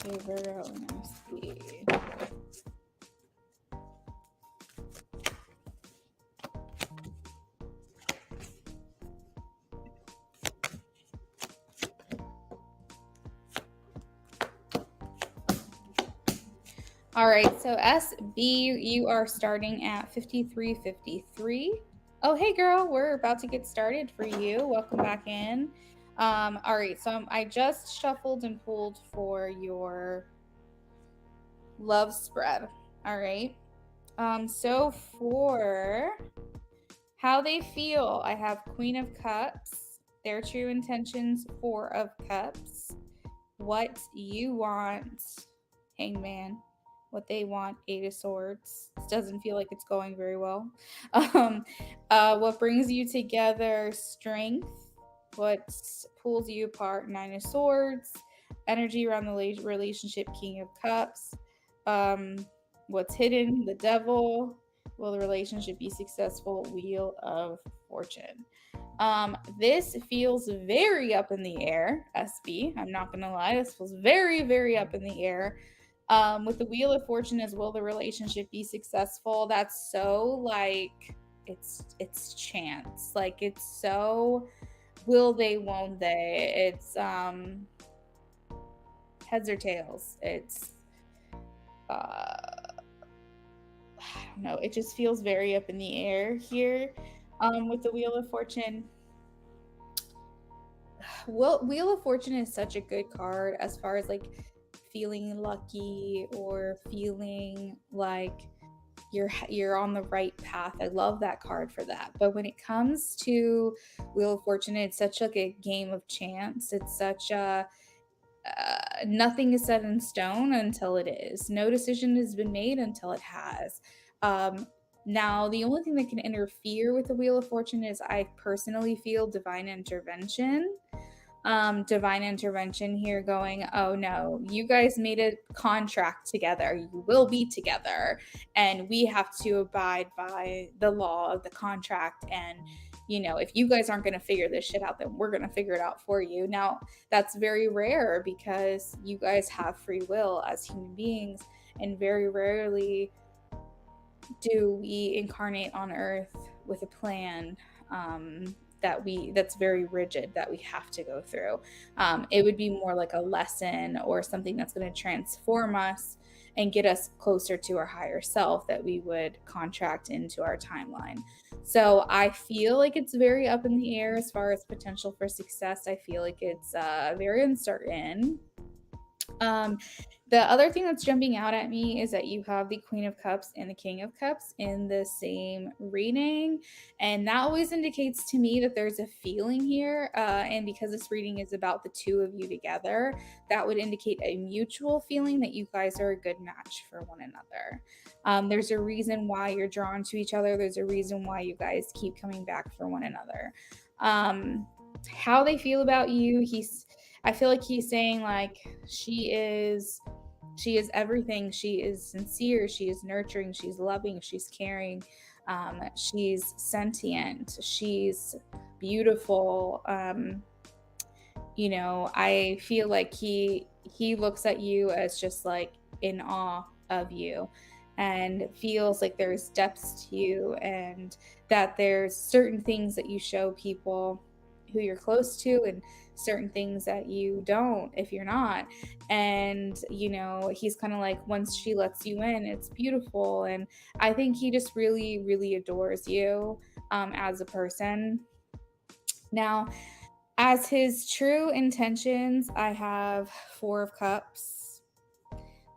J Virgo and SB. All right, so SB, you are starting at 53.53. Oh, hey girl, we're about to get started for you. Welcome back in. All right, so I just shuffled and pulled for your love spread. All right. So for how they feel, I have Queen of Cups, their true intentions, Four of Cups, what you want, Hangman, what they want, Eight of Swords. This doesn't feel like it's going very well. What brings you together, Strength, what pulls you apart, Nine of Swords, energy around the relationship, King of Cups, what's hidden, the Devil, will the relationship be successful, Wheel of Fortune. This feels very up in the air, SB. I'm not gonna lie, this feels very, very up in the air. With the Wheel of Fortune as will the relationship be successful? That's so like it's chance. Like it's so will they, won't they? It's heads or tails. It's I don't know. It just feels very up in the air here. With the Wheel of Fortune, Wheel of Fortune is such a good card as far as like feeling lucky or feeling like you're on the right path. I love that card for that. But when it comes to Wheel of Fortune, it's such like a game of chance. It's such a nothing is set in stone until it is. No decision has been made until it has. Now, the only thing that can interfere with the Wheel of Fortune is I personally feel divine intervention. Divine intervention here going, oh no, you guys made a contract together. You will be together. And we have to abide by the law of the contract. And, you know, if you guys aren't going to figure this shit out, then we're going to figure it out for you. Now, that's very rare because you guys have free will as human beings. And very rarely do we incarnate on earth with a plan that's very rigid that we have to go through. It would be more like a lesson or something that's going to transform us and get us closer to our higher self that we would contract into our timeline. So I feel like it's very up in the air as far as potential for success. I feel like it's very uncertain. The other thing that's jumping out at me is that you have the Queen of Cups and the King of Cups in the same reading. And that always indicates to me that there's a feeling here. And because this reading is about the two of you together, that would indicate a mutual feeling that you guys are a good match for one another. There's a reason why you're drawn to each other. There's a reason why you guys keep coming back for one another. How they feel about you, I feel like he's saying like she is everything. She is sincere, she is nurturing, she's loving, she's caring, she's sentient, she's beautiful. You know, I feel like he looks at you as just like in awe of you and feels like there's depths to you and that there's certain things that you show people who you're close to and certain things that you don't if you're not. And you know, he's kind of like, once she lets you in, it's beautiful. And I think he just really, really adores you as a person. Now, as his true intentions, I have Four of Cups.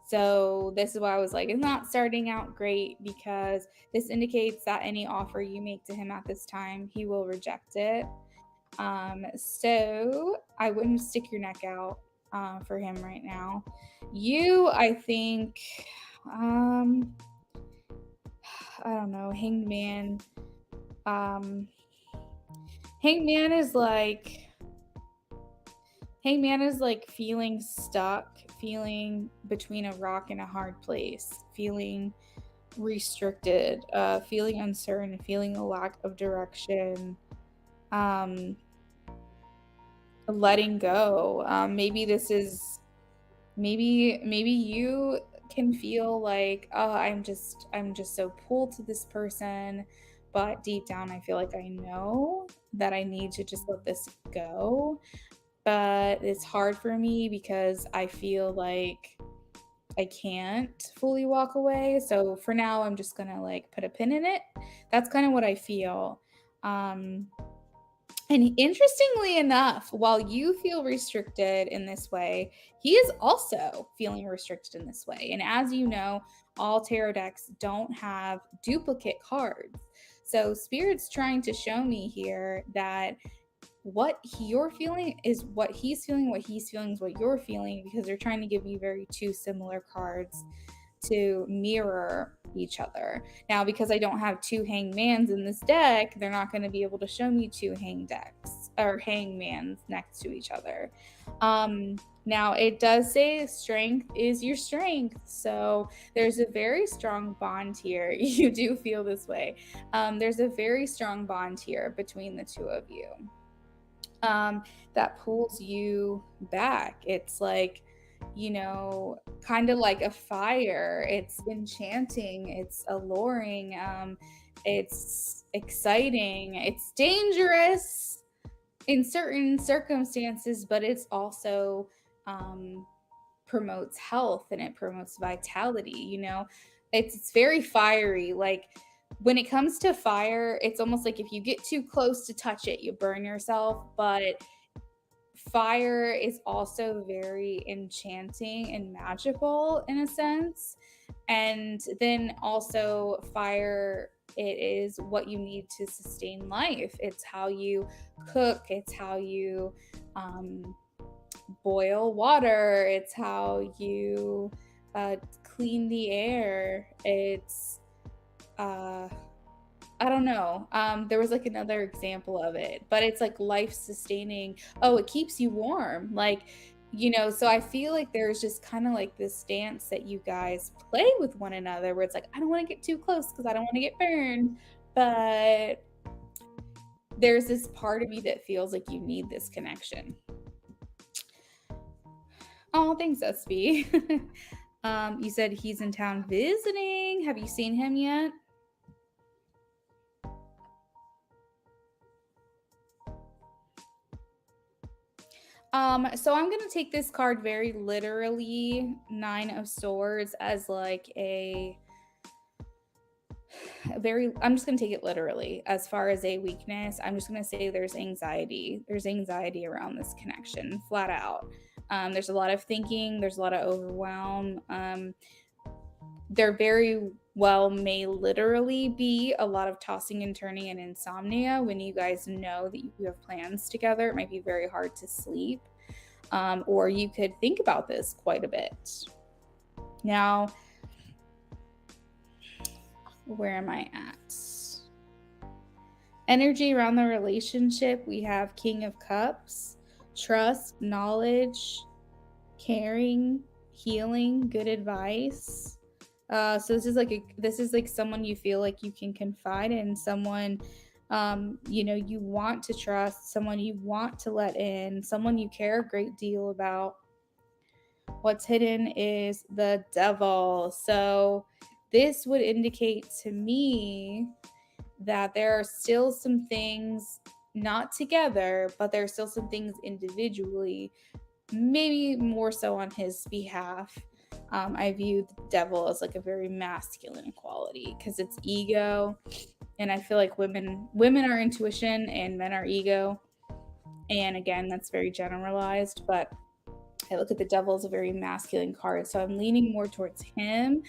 So this is why I was like, it's not starting out great because this indicates that any offer you make to him at this time, he will reject it. So I wouldn't stick your neck out for him right now. You, I think, um, I don't know, Hanged Man. Um, Hanged Man is like Hangman is like feeling stuck, feeling between a rock and a hard place, feeling restricted, feeling uncertain, feeling a lack of direction, um, letting go. Maybe this is maybe you can feel like, oh, I'm just so pulled to this person, but deep down I feel like I know that I need to just let this go. But it's hard for me because I feel like I can't fully walk away. So for now, I'm just gonna like put a pin in it. That's kind of what I feel. Um, and interestingly enough, while you feel restricted in this way, he is also feeling restricted in this way. And as you know, all tarot decks don't have duplicate cards. So Spirit's trying to show me here that you're feeling is what he's feeling is what you're feeling, because they're trying to give you very two similar cards to mirror each other. Now, because I don't have two hangmans in this deck, they're not going to be able to show me two hang decks or hangmans next to each other. Now, it does say strength is your strength. So there's a very strong bond here. You do feel this way. There's a very strong bond here between the two of you, that pulls you back. It's like, kind of like a fire. It's enchanting, it's alluring, it's exciting, it's dangerous in certain circumstances, but it's also promotes health and it promotes vitality. It's very fiery. Like, when it comes to fire, it's almost like if you get too close to touch it, you burn yourself. But fire is also very enchanting and magical in a sense. And then also, fire, it is what you need to sustain life. It's how you cook, it's how you boil water, it's how you clean the air. It's uh I don't know. There was like another example of it, but it's like life sustaining. Oh, it keeps you warm. Like, so I feel like there's just kind of like this dance that you guys play with one another where it's like, I don't want to get too close because I don't want to get burned. But there's this part of you that feels like you need this connection. Oh, thanks, SB. You said he's in town visiting. Have you seen him yet? So I'm gonna take this card very literally, Nine of Swords, as like I'm just gonna take it literally as far as a weakness. I'm just gonna say there's anxiety. There's anxiety around this connection, flat out. There's a lot of thinking, there's a lot of overwhelm. There very well may literally be a lot of tossing and turning and insomnia when you guys know that you have plans together. It might be very hard to sleep. Or you could think about this quite a bit. Now, where am I at? Energy around the relationship, we have King of Cups, trust, knowledge, caring, healing, good advice. So this is like someone you feel like you can confide in, someone you want to trust, someone you want to let in, someone you care a great deal about. What's hidden is the devil. So this would indicate to me that there are still some things not together, but there are still some things individually, maybe more so on his behalf. I view the devil as like a very masculine quality because it's ego, and I feel like women are intuition and men are ego. And again, that's very generalized, but I look at the Devil as a very masculine card. So I'm leaning more towards him.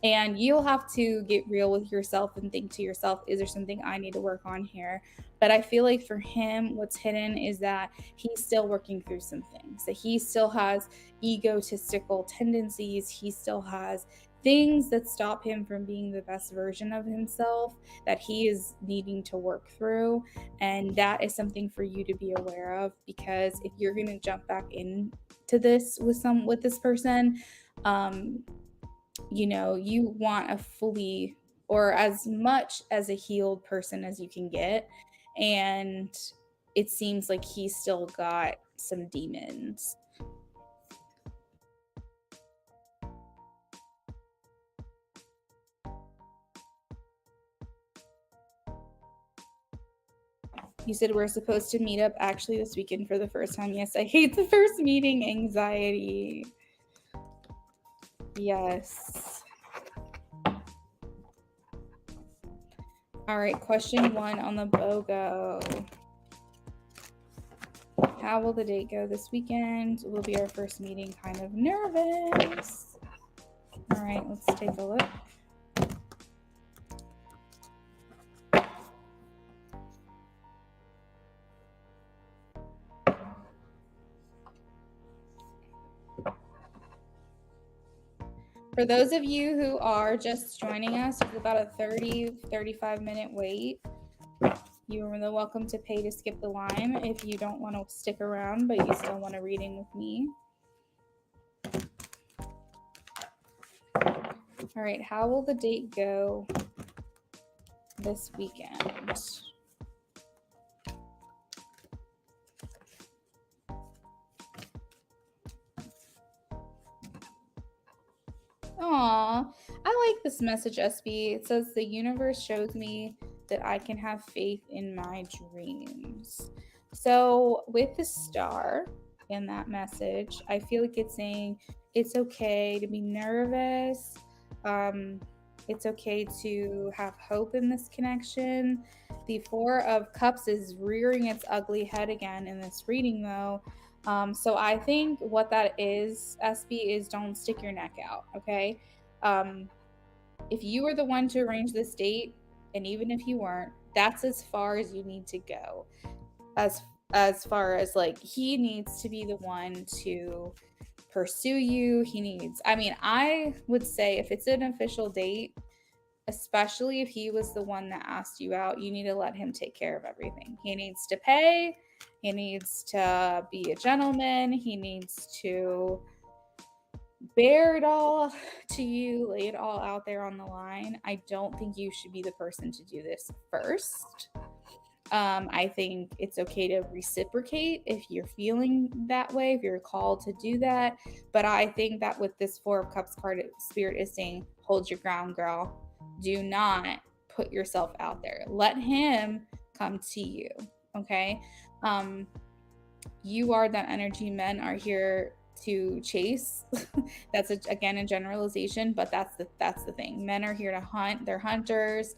And you'll have to get real with yourself and think to yourself, is there something I need to work on here? But I feel like for him, what's hidden is that he's still working through some things, that he still has egotistical tendencies. He still has things that stop him from being the best version of himself that he is needing to work through. And that is something for you to be aware of, because if you're going to jump back into this with this person, you want a fully, or as much as a healed person as you can get. And it seems like he's still got some demons. You said we're supposed to meet up actually this weekend for the first time. Yes, I hate the first meeting anxiety. Yes. All right, question 1 on the BOGO. How will the date go this weekend? Will be our first meeting. Kind of nervous. All right, let's take a look. For those of you who are just joining us, it's about a 35 minute wait. You are welcome to pay to skip the line if you don't want to stick around, but you still want a reading with me. All right, how will the date go this weekend? Aw, I like this message, SB. It says the universe shows me that I can have faith in my dreams. So with the star in that message, I feel like it's saying it's okay to be nervous. It's okay to have hope in this connection. The Four of Cups is rearing its ugly head again in this reading, though. So I think what that is, SB, is don't stick your neck out, okay? If you were the one to arrange this date, and even if you weren't, that's as far as you need to go. As far as like, he needs to be the one to pursue you. I would say if it's an official date, especially if he was the one that asked you out, you need to let him take care of everything. He needs to pay, he needs to be a gentleman, he needs to bear it all to you, lay it all out there on the line. I don't think you should be the person to do this first. I think it's okay to reciprocate if you're feeling that way, if you're called to do that. But I think that with this Four of Cups card, Spirit is saying, hold your ground, girl. Do not put yourself out there. Let him come to you. Okay. You are that energy. Men are here to chase. That's again a generalization, but that's the thing. Men are here to hunt. They're hunters.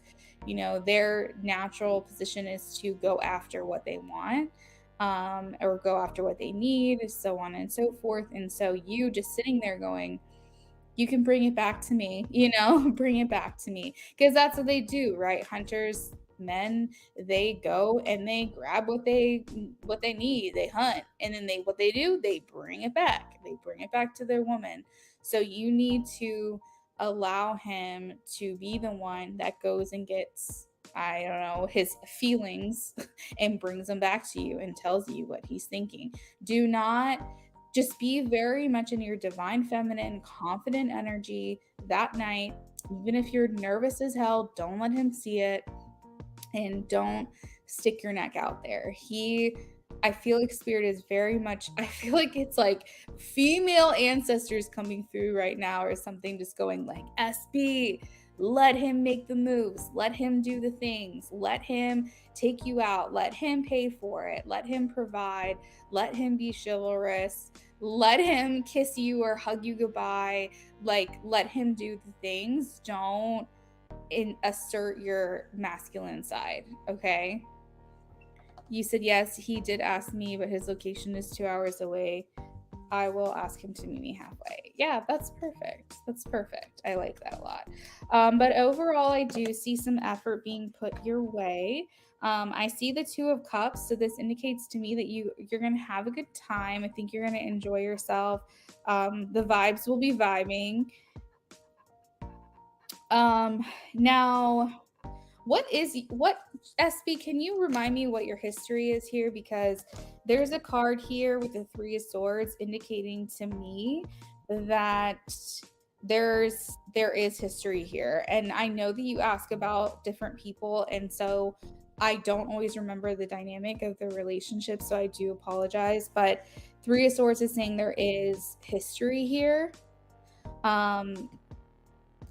Their natural position is to go after what they want, or go after what they need, so on and so forth. And so you just sitting there going, you can bring it back to me, bring it back to me, because that's what they do, right? Hunters, men, they go and they grab what they need, they hunt, and then what they do, they bring it back, to their woman. So you need to allow him to be the one that goes and gets, I don't know, his feelings and brings them back to you and tells you what he's thinking. Do not, just be very much in your divine feminine, confident energy that night. Even if you're nervous as hell, don't let him see it, and don't stick your neck out there. I feel like Spirit is very much, I feel like it's like female ancestors coming through right now or something, just going like, SB, let him make the moves, let him do the things, let him take you out, let him pay for it, let him provide, let him be chivalrous, let him kiss you or hug you goodbye, like let him do the things. Don't assert your masculine side, okay? You said yes, he did ask me, but his location is 2 hours away. I will ask him to meet me halfway. Yeah, that's perfect. That's perfect. I like that a lot. But overall, I do see some effort being put your way. I see the Two of Cups, so this indicates to me that you're gonna have a good time. I think you're gonna enjoy yourself. The vibes will be vibing. Now, what SB, can you remind me what your history is here? Because there's a card here with the Three of Swords indicating to me that there is history here. And I know that you ask about different people, and so I don't always remember the dynamic of the relationship, so I do apologize. But Three of Swords is saying there is history here. Um,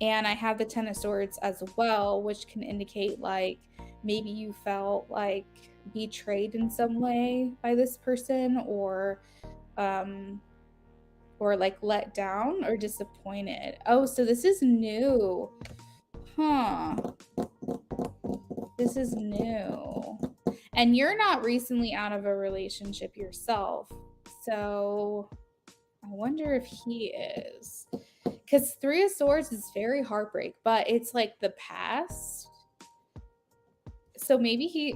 and I have the Ten of Swords as well, which can indicate like maybe you felt like betrayed in some way by this person, um or like let down or disappointed. Oh, so this is new. Huh. This is new. And you're not recently out of a relationship yourself. So I wonder if he is. Because Three of Swords is very heartbreak, but it's like the past. So maybe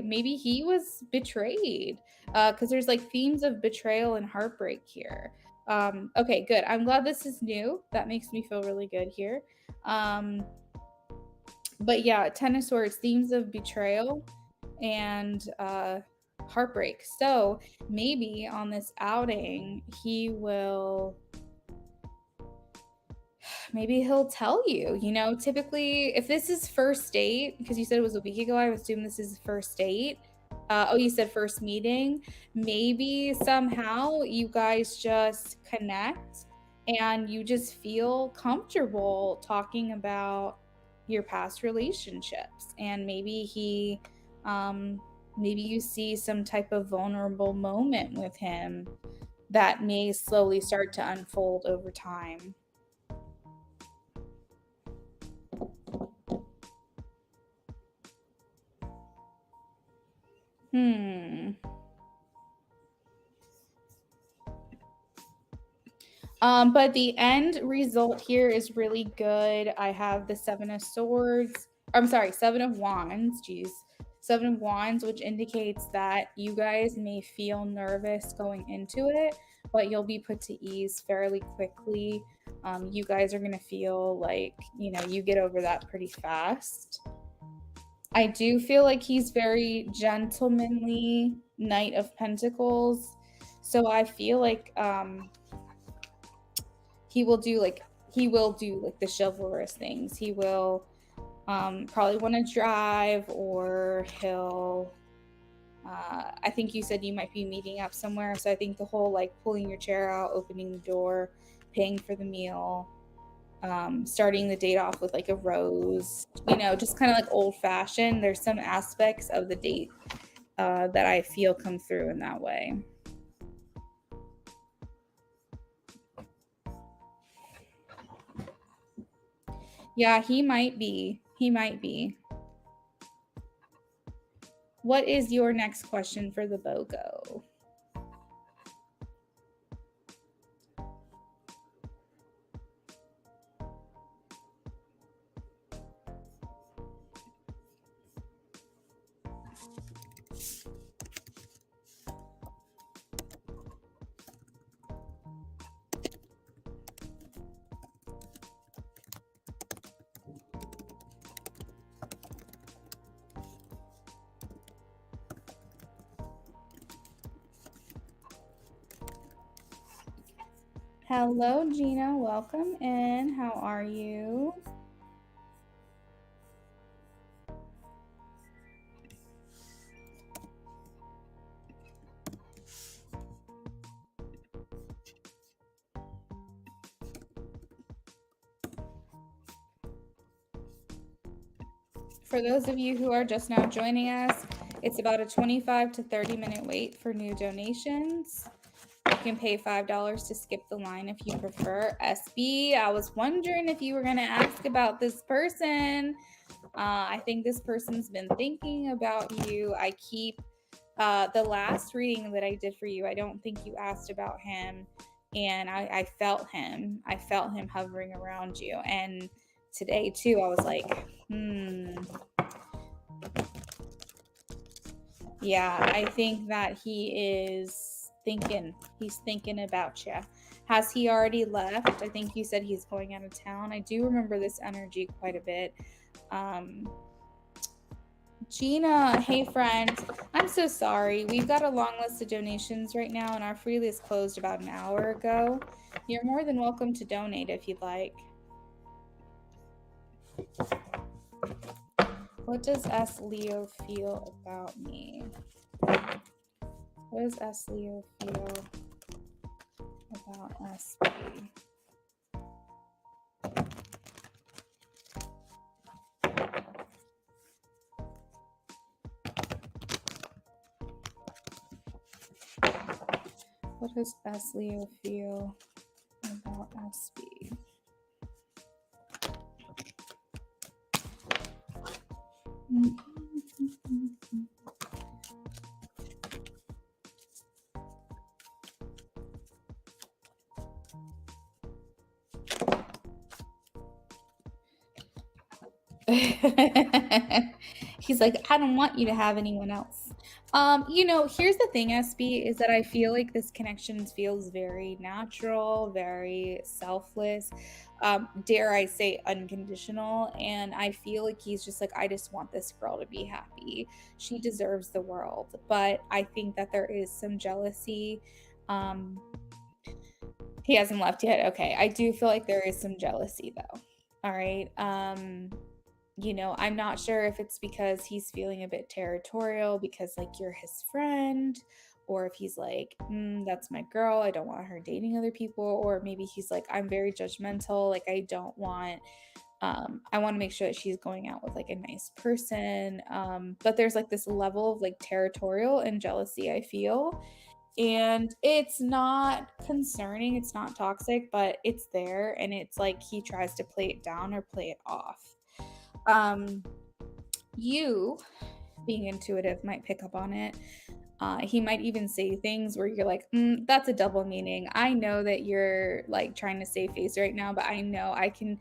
maybe he was betrayed. Because there's like themes of betrayal and heartbreak here. Okay, good. I'm glad this is new. That makes me feel really good here. Um, but yeah, Ten of Swords, themes of betrayal and heartbreak. So maybe on this outing, maybe he'll tell you. Typically, if this is first date, because you said it was a week ago, I assume this is first date. Oh, you said first meeting. Maybe somehow you guys just connect and you just feel comfortable talking about your past relationships. And maybe you see some type of vulnerable moment with him that may slowly start to unfold over time. Hmm. But the end result here is really good. I have the Seven of Swords. I'm sorry, Seven of Wands. Geez. Seven of Wands, which indicates that you guys may feel nervous going into it, but you'll be put to ease fairly quickly. You guys are going to feel like, you get over that pretty fast. I do feel like he's very gentlemanly, Knight of Pentacles. So I feel like he will do like the chivalrous things. He will probably want to drive, or he'll I think you said you might be meeting up somewhere, so I think the whole like pulling your chair out, opening the door, paying for the meal, starting the date off with like a rose, just kind of like old fashioned. There's some aspects of the date that I feel come through in that way. Yeah, he might be. He might be. What is your next question for the BOGO? Hello, Gina. Welcome in. How are you? For those of you who are just now joining us, it's about a 25 to 30-minute wait for new donations. You can pay $5 to skip the line if you prefer. SB, I was wondering if you were going to ask about this person. I think this person's been thinking about you. I keep The last reading that I did for you, I don't think you asked about him, and I felt him. I felt him hovering around you. And today too, I was like, yeah, I think that he is thinking. He's thinking about you. Has he already left? I think you said he's going out of town. I do remember this energy quite a bit. Gina, hey friend, I'm so sorry. We've got a long list of donations right now, and our free list closed about an hour ago. You're more than welcome to donate if you'd like. What does S. Leo feel about me? What does S. Leo feel about SB? What does S. Leo feel about SB? He's like, I don't want you to have anyone else. Here's the thing, SB, is that I feel like this connection feels very natural, very selfless, dare I say unconditional. And I feel like he's just like, I just want this girl to be happy. She deserves the world. But I think that there is some jealousy. He hasn't left yet. Okay. I do feel like there is some jealousy though. All right. I'm not sure if it's because he's feeling a bit territorial because like you're his friend, or if he's like, that's my girl, I don't want her dating other people, or maybe he's like, I'm very judgmental, like I don't want I want to make sure that she's going out with like a nice person. But there's like this level of like territorial and jealousy I feel. And it's not concerning, it's not toxic, but it's there, and it's like he tries to play it down or play it off. You being intuitive might pick up on it. He might even say things where you're like, that's a double meaning. I know that you're like trying to save face right now, but I know I can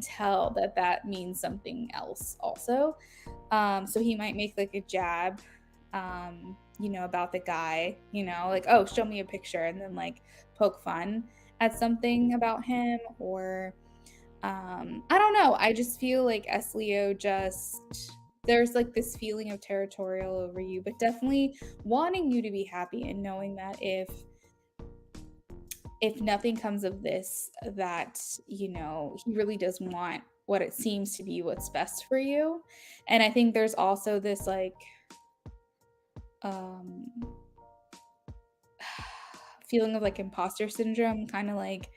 tell that that means something else also. So he might make like a jab, about the guy, like, oh, show me a picture, and then like poke fun at something about him, or I don't know. I just feel like S. Leo just there's like this feeling of territorial over you, but definitely wanting you to be happy and knowing that if nothing comes of this, that he really does want what it seems to be what's best for you. And I think there's also this like um feeling of like imposter syndrome, kind of like,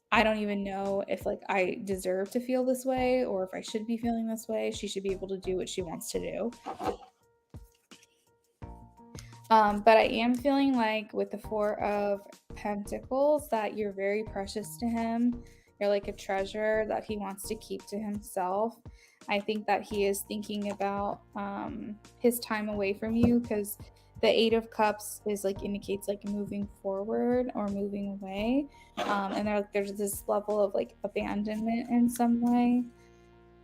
I don't even know if like I deserve to feel this way or if I should be feeling this way. She should be able to do what she wants to do. But I am feeling like with the Four of Pentacles that you're very precious to him. You're like a treasure that he wants to keep to himself. I think that he is thinking about his time away from you, because the Eight of Cups is like indicates like moving forward or moving away. And there's this level of like abandonment in some way.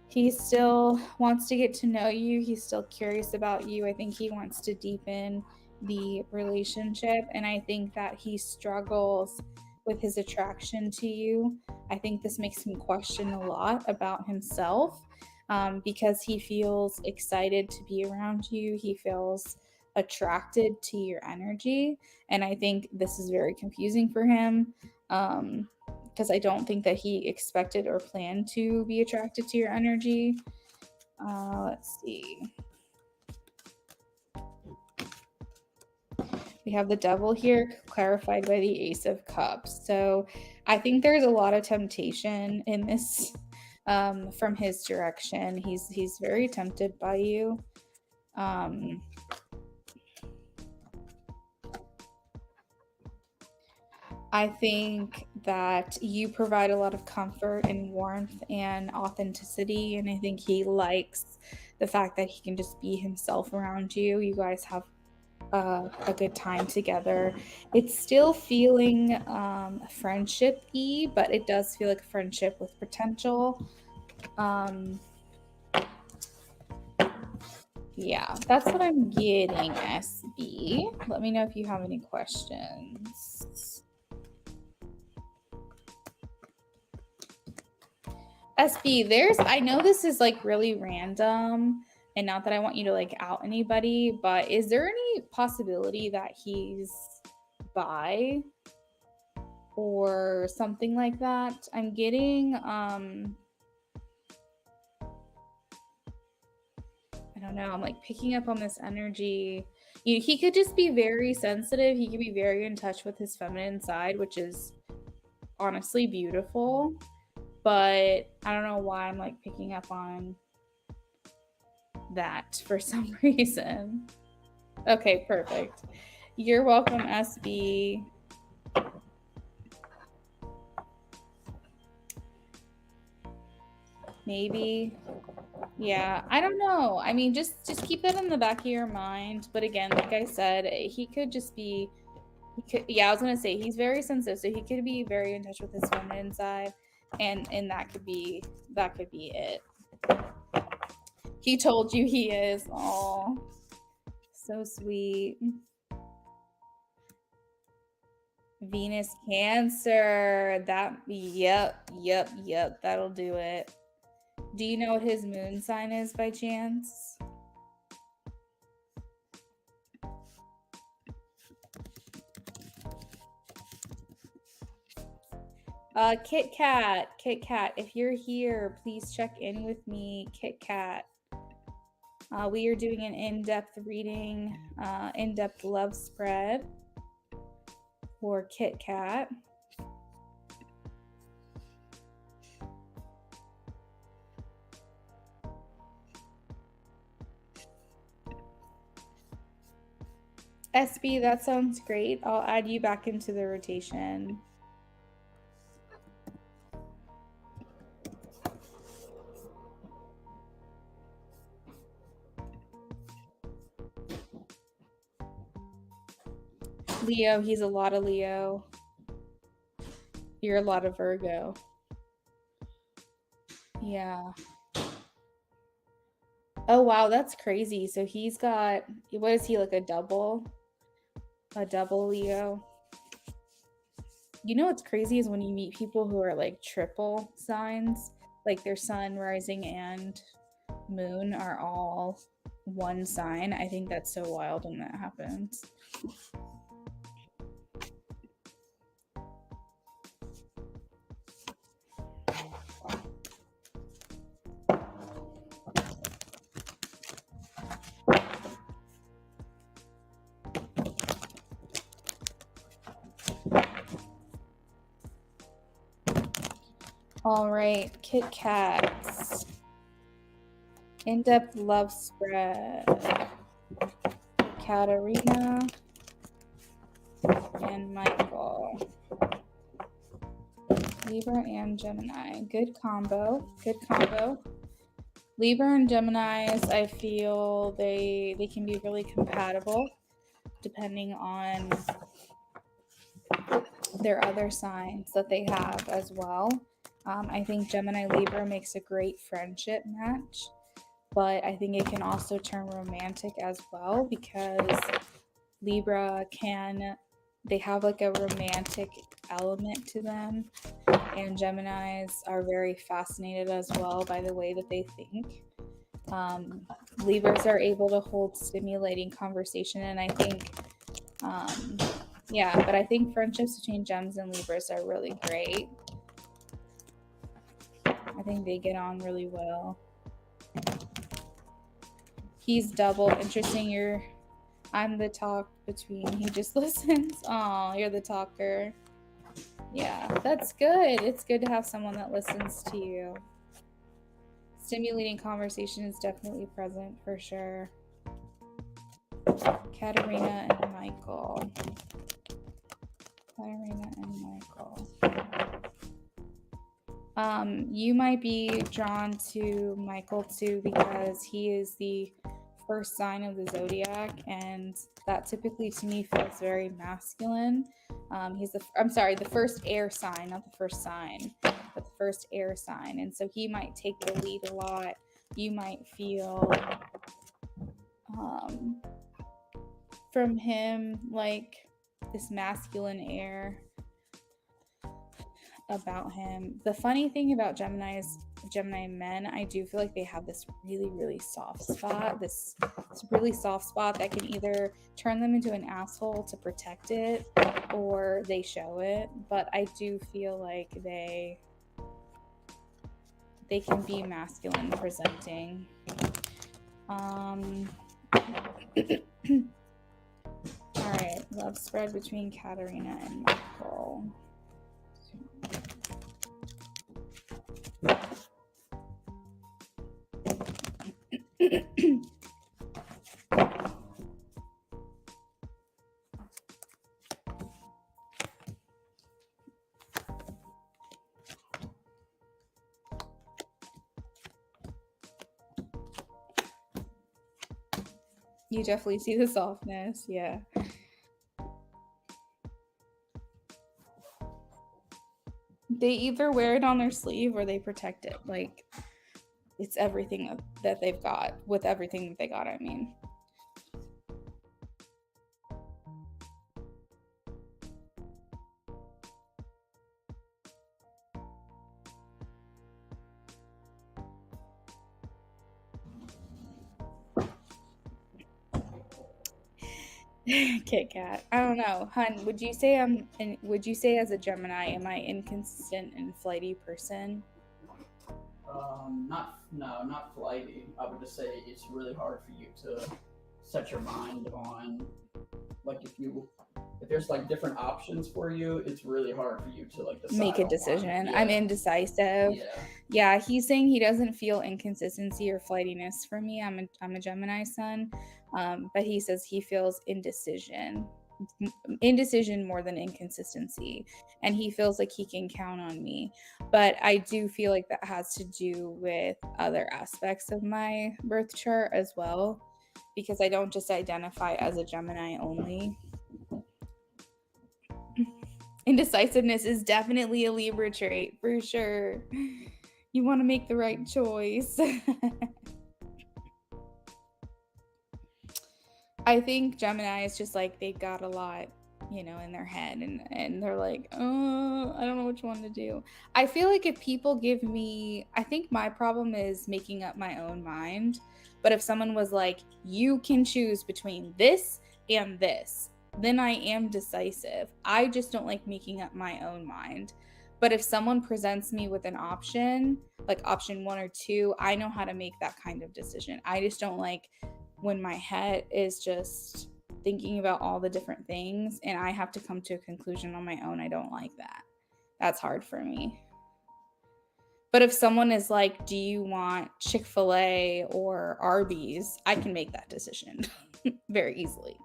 He still wants to get to know you. He's still curious about you. I think he wants to deepen the relationship. And I think that he struggles with his attraction to you. I think this makes him question a lot about himself, because he feels excited to be around you. He feels attracted to your energy. And I think this is very confusing for him. Because I don't think that he expected or planned to be attracted to your energy. Let's see. We have the Devil here, clarified by the Ace of Cups. So I think there's a lot of temptation in this from his direction. He's very tempted by you. I think that you provide a lot of comfort and warmth and authenticity, and I think he likes the fact that he can just be himself around you. You guys have a good time together. It's still feeling friendship-y, but it does feel like a friendship with potential. Yeah, that's what I'm getting, SB. Let me know if you have any questions. SB, I know this is like really random, and not that I want you to like out anybody, but is there any possibility that he's bi or something like that? I'm getting I don't know, I'm like picking up on this energy. He could just be very sensitive. He could be very in touch with his feminine side, which is honestly beautiful. But I don't know why I'm like picking up on that for some reason. Okay, perfect. You're welcome, SB. Maybe. Yeah, I don't know. I mean, just keep that in the back of your mind. But again, like I said, he could just be yeah, I was gonna say he's very sensitive, so he could be very in touch with his feminine side, and that could be it. He told you he is. Oh, so sweet. Venus Cancer. Yep. That'll do it. Do you know what his moon sign is by chance? Kit Kat, if you're here, please check in with me, Kit Kat. We are doing an in-depth reading, in-depth love spread for Kit Kat. SB, that sounds great. I'll add you back into the rotation. Leo, he's a lot of Leo. You're a lot of Virgo. Yeah. Oh, wow, that's crazy. So he's got, what is he, like a double? A double Leo? You know what's crazy is when you meet people who are like triple signs, like their sun, rising, and moon are all one sign. I think that's so wild when that happens. All right, Kit Kats. In-depth love spread. Katarina and Michael. Libra and Gemini. Good combo. Libra and Geminis, I feel they can be really compatible depending on their other signs that they have as well. I think Gemini Libra makes a great friendship match, but I think it can also turn romantic as well because Libra they have like a romantic element to them, and Geminis are very fascinated as well by the way that they think. Libras are able to hold stimulating conversation, and I think yeah, but I think friendships between Gems and Libras are really great. I think they get on really well. He's double. Interesting. I'm the talk between. He just listens. Oh, you're the talker. Yeah, that's good. It's good to have someone that listens to you. Stimulating conversation is definitely present for sure. Katarina and Michael. You might be drawn to Michael too because he is the first sign of the zodiac, and that typically to me feels very masculine. The first air sign, not the first sign, but the first air sign. And so he might take the lead a lot. You might feel from him like this masculine air about him. The funny thing about Gemini men, I do feel like they have this really, really soft spot, this really soft spot that can either turn them into an asshole to protect it or they show it. But I do feel like they can be masculine presenting. All right, love spread between Katerina and Michael. You definitely see the softness, yeah. They either wear it on their sleeve or they protect it. Like, it's everything that they've got, with everything that they got, I mean. Kit Kat. I don't know, hun. Would you say as a Gemini, am I inconsistent and flighty person? Not flighty. I would just say it's really hard for you to set your mind on, like, if there's like different options for you, it's really hard for you to like decide Make a on decision. one. I'm indecisive. Yeah, he's saying he doesn't feel inconsistency or flightiness for me. I'm a Gemini sun, but he says he feels indecision more than inconsistency, and he feels like he can count on me. But I do feel like that has to do with other aspects of my birth chart as well, because I don't just identify as a Gemini only. Indecisiveness is definitely a Libra trait, for sure. You want to make the right choice. I think Gemini is just like, they've got a lot, in their head, and they're like, oh, I don't know which one to do. I feel like if people give me, I think my problem is making up my own mind. But if someone was like, you can choose between this and this, then I am decisive. I just don't like making up my own mind. But if someone presents me with an option, like option 1 or 2, I know how to make that kind of decision. I just don't like when my head is just thinking about all the different things and I have to come to a conclusion on my own. I don't like that. That's hard for me. But if someone is like, do you want Chick-fil-A or Arby's, I can make that decision very easily.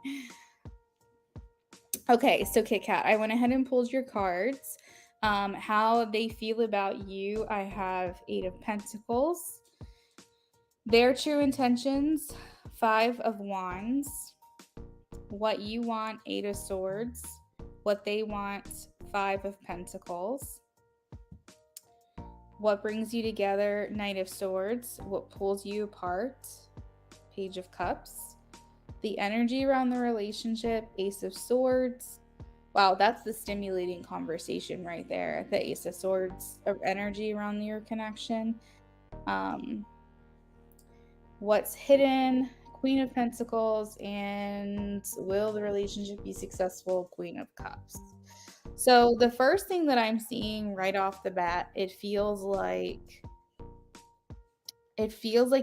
Okay, so Kit Kat, I went ahead and pulled your cards. How they feel about you, I have 8 of Pentacles. Their true intentions, 5 of Wands. What you want, 8 of Swords. What they want, 5 of Pentacles. What brings you together, Knight of Swords. What pulls you apart, Page of Cups. The energy around the relationship, Ace of Swords. Wow, that's the stimulating conversation right there. The Ace of Swords of energy around your connection. What's hidden, Queen of Pentacles, and will the relationship be successful, Queen of Cups. So the first thing that I'm seeing right off the bat, it feels like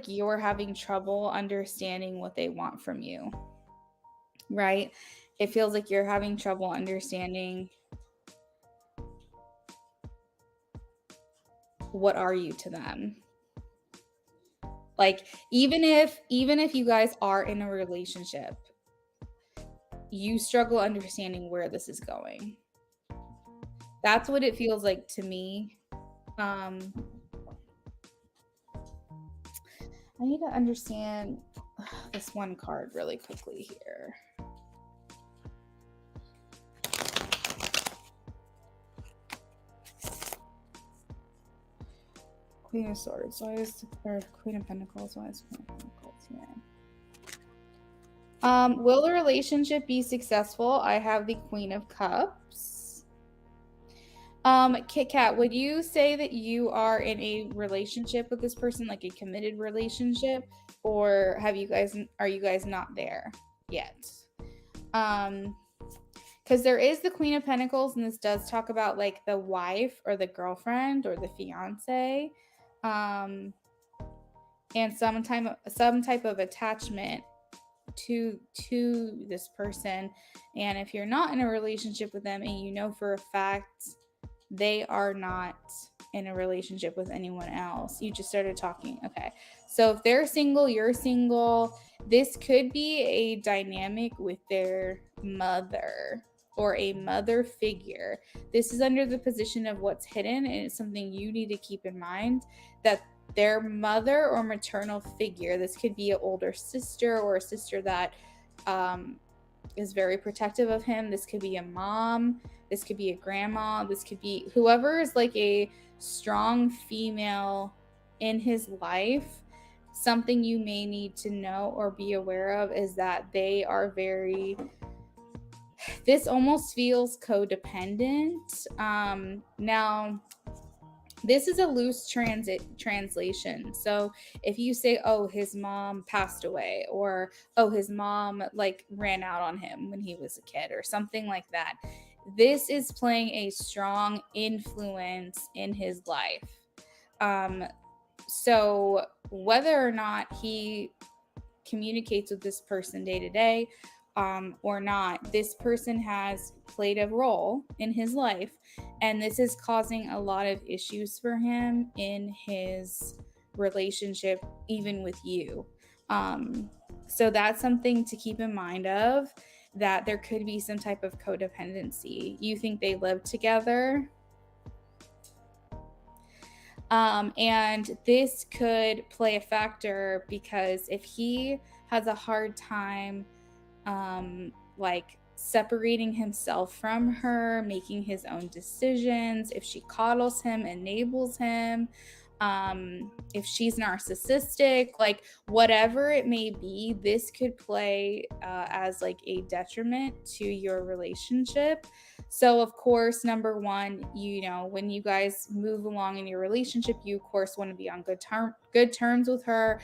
you're having trouble understanding what they want from you, right? It feels like you're having trouble understanding what are you to them. Like, even if you guys are in a relationship, you struggle understanding where this is going. That's what it feels like to me. I need to understand this one card really quickly here. Queen of Swords. Why is or Queen of Pentacles? Why is Queen of Pentacles here? Will the relationship be successful? I have the Queen of Cups. Kit Kat, would you say that you are in a relationship with this person, like a committed relationship, or are you guys not there yet? Because there is the Queen of Pentacles, and this does talk about like the wife or the girlfriend or the fiance, and some type of attachment to this person. And if you're not in a relationship with them and you know for a fact they are not in a relationship with anyone else, you just started talking. Okay, so if they're single, you're single, this could be a dynamic with their mother or a mother figure. This is under the position of what's hidden, and it's something you need to keep in mind, that their mother or maternal figure, this could be an older sister or a sister that is very protective of him. This could be a mom, this could be a grandma, this could be whoever is like a strong female in his life. Something you may need to know or be aware of is that they are very, this almost feels codependent. Now this is a loose translation. So if you say, oh, his mom passed away, or oh, his mom like ran out on him when he was a kid, or something like that, this is playing a strong influence in his life. So whether or not he communicates with this person day to day, or not, this person has played a role in his life, and this is causing a lot of issues for him in his relationship, even with you. So that's something to keep in mind of, that there could be some type of codependency. You think they live together? And this could play a factor, because if he has a hard time like separating himself from her, making his own decisions, if she coddles him, enables him, if she's narcissistic, like whatever it may be, this could play as like a detriment to your relationship. So of course, number one, you know, when you guys move along in your relationship, you of course want to be on good terms with her.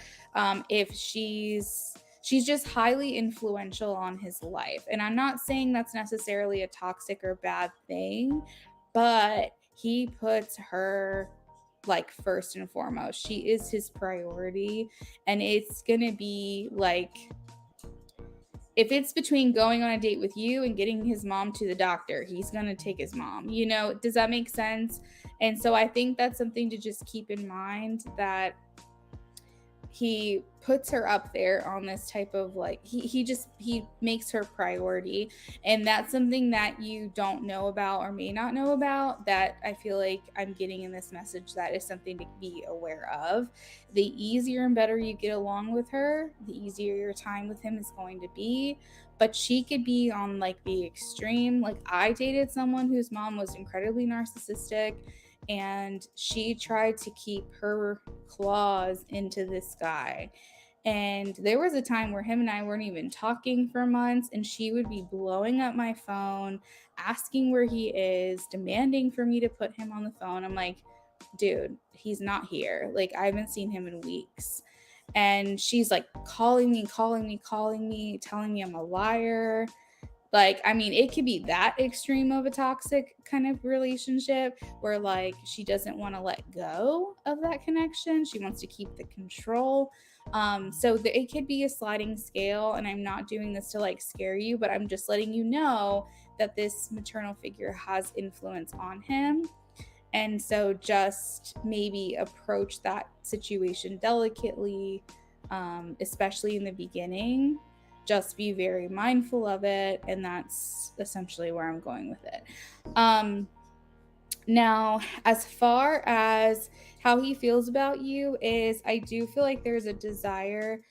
If she's just highly influential on his life, and I'm not saying that's necessarily a toxic or bad thing, but he puts her like first and foremost. She is his priority, and it's gonna be like, if it's between going on a date with you and getting his mom to the doctor, he's going to take his mom. You know, does that make sense? And so I think that's something to just keep in mind, that he puts her up there on this type of like, he makes her priority. And that's something that you don't know about or may not know about, that I feel like I'm getting in this message, that is something to be aware of. The easier and better you get along with her, the easier your time with him is going to be. But she could be on like the extreme. Like, I dated someone whose mom was incredibly narcissistic, and she tried to keep her claws into this guy. And there was a time where him and I weren't even talking for months, and she would be blowing up my phone, asking where he is, demanding for me to put him on the phone. I'm like, dude, he's not here. Like, I haven't seen him in weeks. And she's like calling me, telling me I'm a liar. Like, I mean, it could be that extreme of a toxic kind of relationship, where like she doesn't want to let go of that connection. She wants to keep the control. So it could be a sliding scale, and I'm not doing this to like scare you, but I'm just letting you know that this maternal figure has influence on him. And so just maybe approach that situation delicately, especially in the beginning. Just be very mindful of it. And that's essentially where I'm going with it. Now, as far as how he feels about you, is I do feel like there's a desire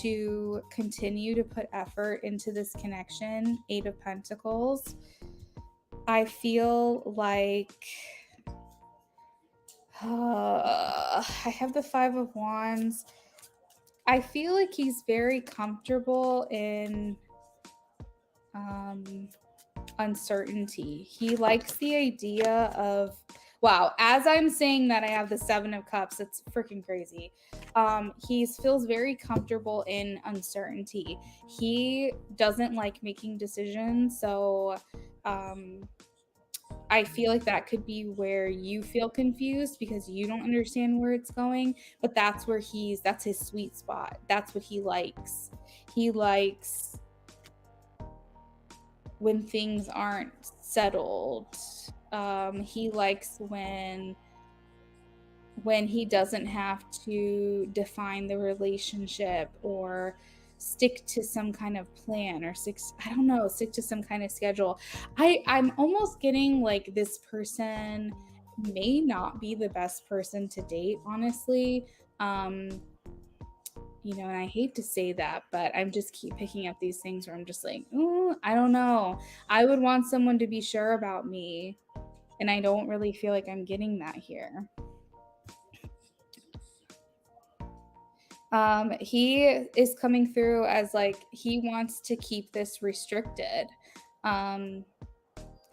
to continue to put effort into this connection. Eight of Pentacles. I feel like I have the Five of Wands. I feel like he's very comfortable in uncertainty. He likes the idea of, wow, as I'm saying that, I have the Seven of Cups. It's freaking crazy. He feels very comfortable in uncertainty. He doesn't like making decisions. So I feel like that could be where you feel confused because you don't understand where it's going, but that's where that's his sweet spot. That's what he likes. He likes when things aren't settled. He likes when he doesn't have to define the relationship or stick to some kind of plan or stick to some kind of schedule. I'm almost getting like this person may not be the best person to date, honestly. And I hate to say that, but I'm just keep picking up these things where I'm just like, "Ooh, I don't know. I would want someone to be sure about me, and I don't really feel like I'm getting that here." He is coming through as like he wants to keep this restricted. Um,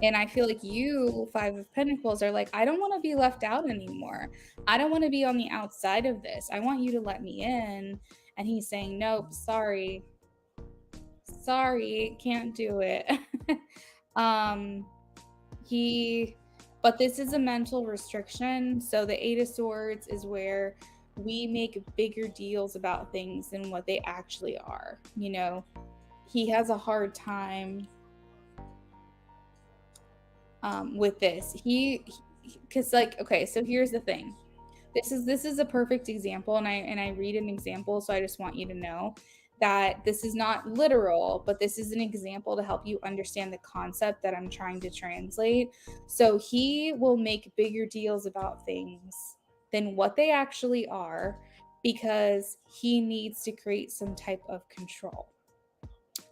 and I feel like you, Five of Pentacles, are like, I don't want to be left out anymore. I don't want to be on the outside of this. I want you to let me in. And he's saying, nope, sorry. Sorry, can't do it. um, but this is a mental restriction. So the Eight of Swords is where we make bigger deals about things than what they actually are. He has a hard time with this. Because like, okay, so here's the thing. This is a perfect example, and I read an example, so I just want you to know that this is not literal, but this is an example to help you understand the concept that I'm trying to translate. So he will make bigger deals about things than what they actually are because he needs to create some type of control.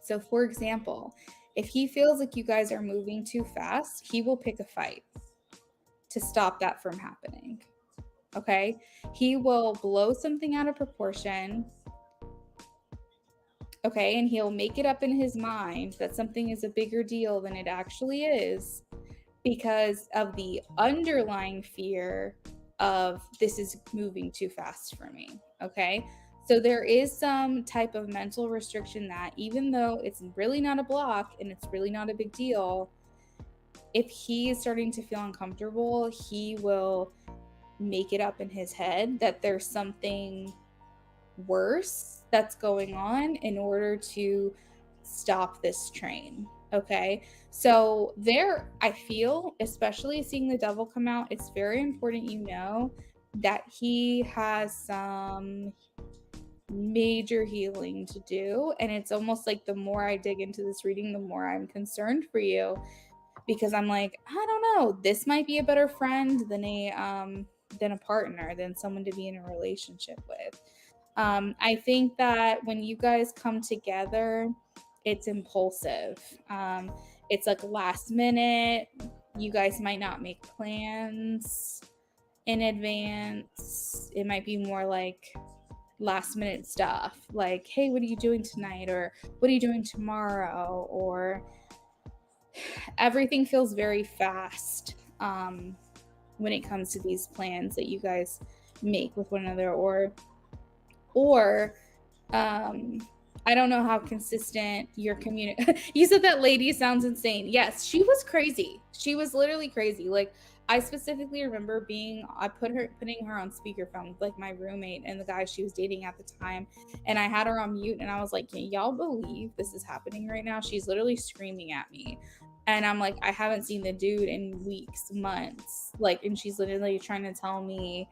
So, for example, if he feels like you guys are moving too fast, he will pick a fight to stop that from happening. Okay? He will blow something out of proportion. Okay? And he'll make it up in his mind that something is a bigger deal than it actually is because of the underlying fear of this is moving too fast for me. Okay? So there is some type of mental restriction that even though it's really not a block and it's really not a big deal, if he is starting to feel uncomfortable, he will make it up in his head that there's something worse that's going on in order to stop this train. Okay. So I feel, especially seeing the devil come out, it's very important that he has some major healing to do. And it's almost like the more I dig into this reading, the more I'm concerned for you because I'm like, I don't know, this might be a better friend than a partner, than someone to be in a relationship with. I think that when you guys come together, it's impulsive. It's like last minute. You guys might not make plans in advance. It might be more like last minute stuff like, hey, what are you doing tonight? Or what are you doing tomorrow? Or everything feels very fast when it comes to these plans that you guys make with one another, or I don't know how consistent your community. You said that lady sounds insane. Yes, she was crazy. She was literally crazy. Like, I specifically remember putting her on speakerphone with like my roommate and the guy she was dating at the time, and I had her on mute, and I was like, "Can y'all believe this is happening right now?" She's literally screaming at me, and I'm like, "I haven't seen the dude in weeks, months." Like, and she's literally trying to tell me,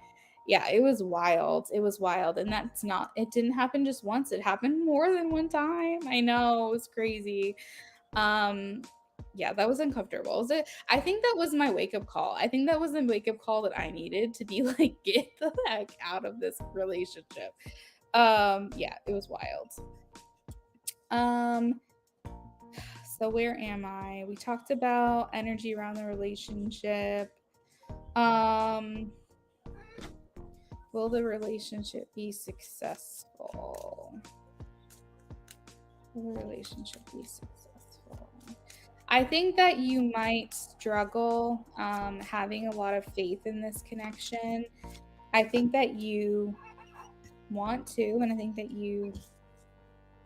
yeah, it was wild. It was wild. And it didn't happen just once. It happened more than one time. I know, it was crazy. Um, yeah, that was uncomfortable. I think that was my wake up call. I think that was the wake up call that I needed to be like, get the heck out of this relationship. Yeah, it was wild. Um, so where am I? We talked about energy around the relationship. Um, will the relationship be successful? Will the relationship be successful? I think that you might struggle having a lot of faith in this connection. I think that you want to, and I think that you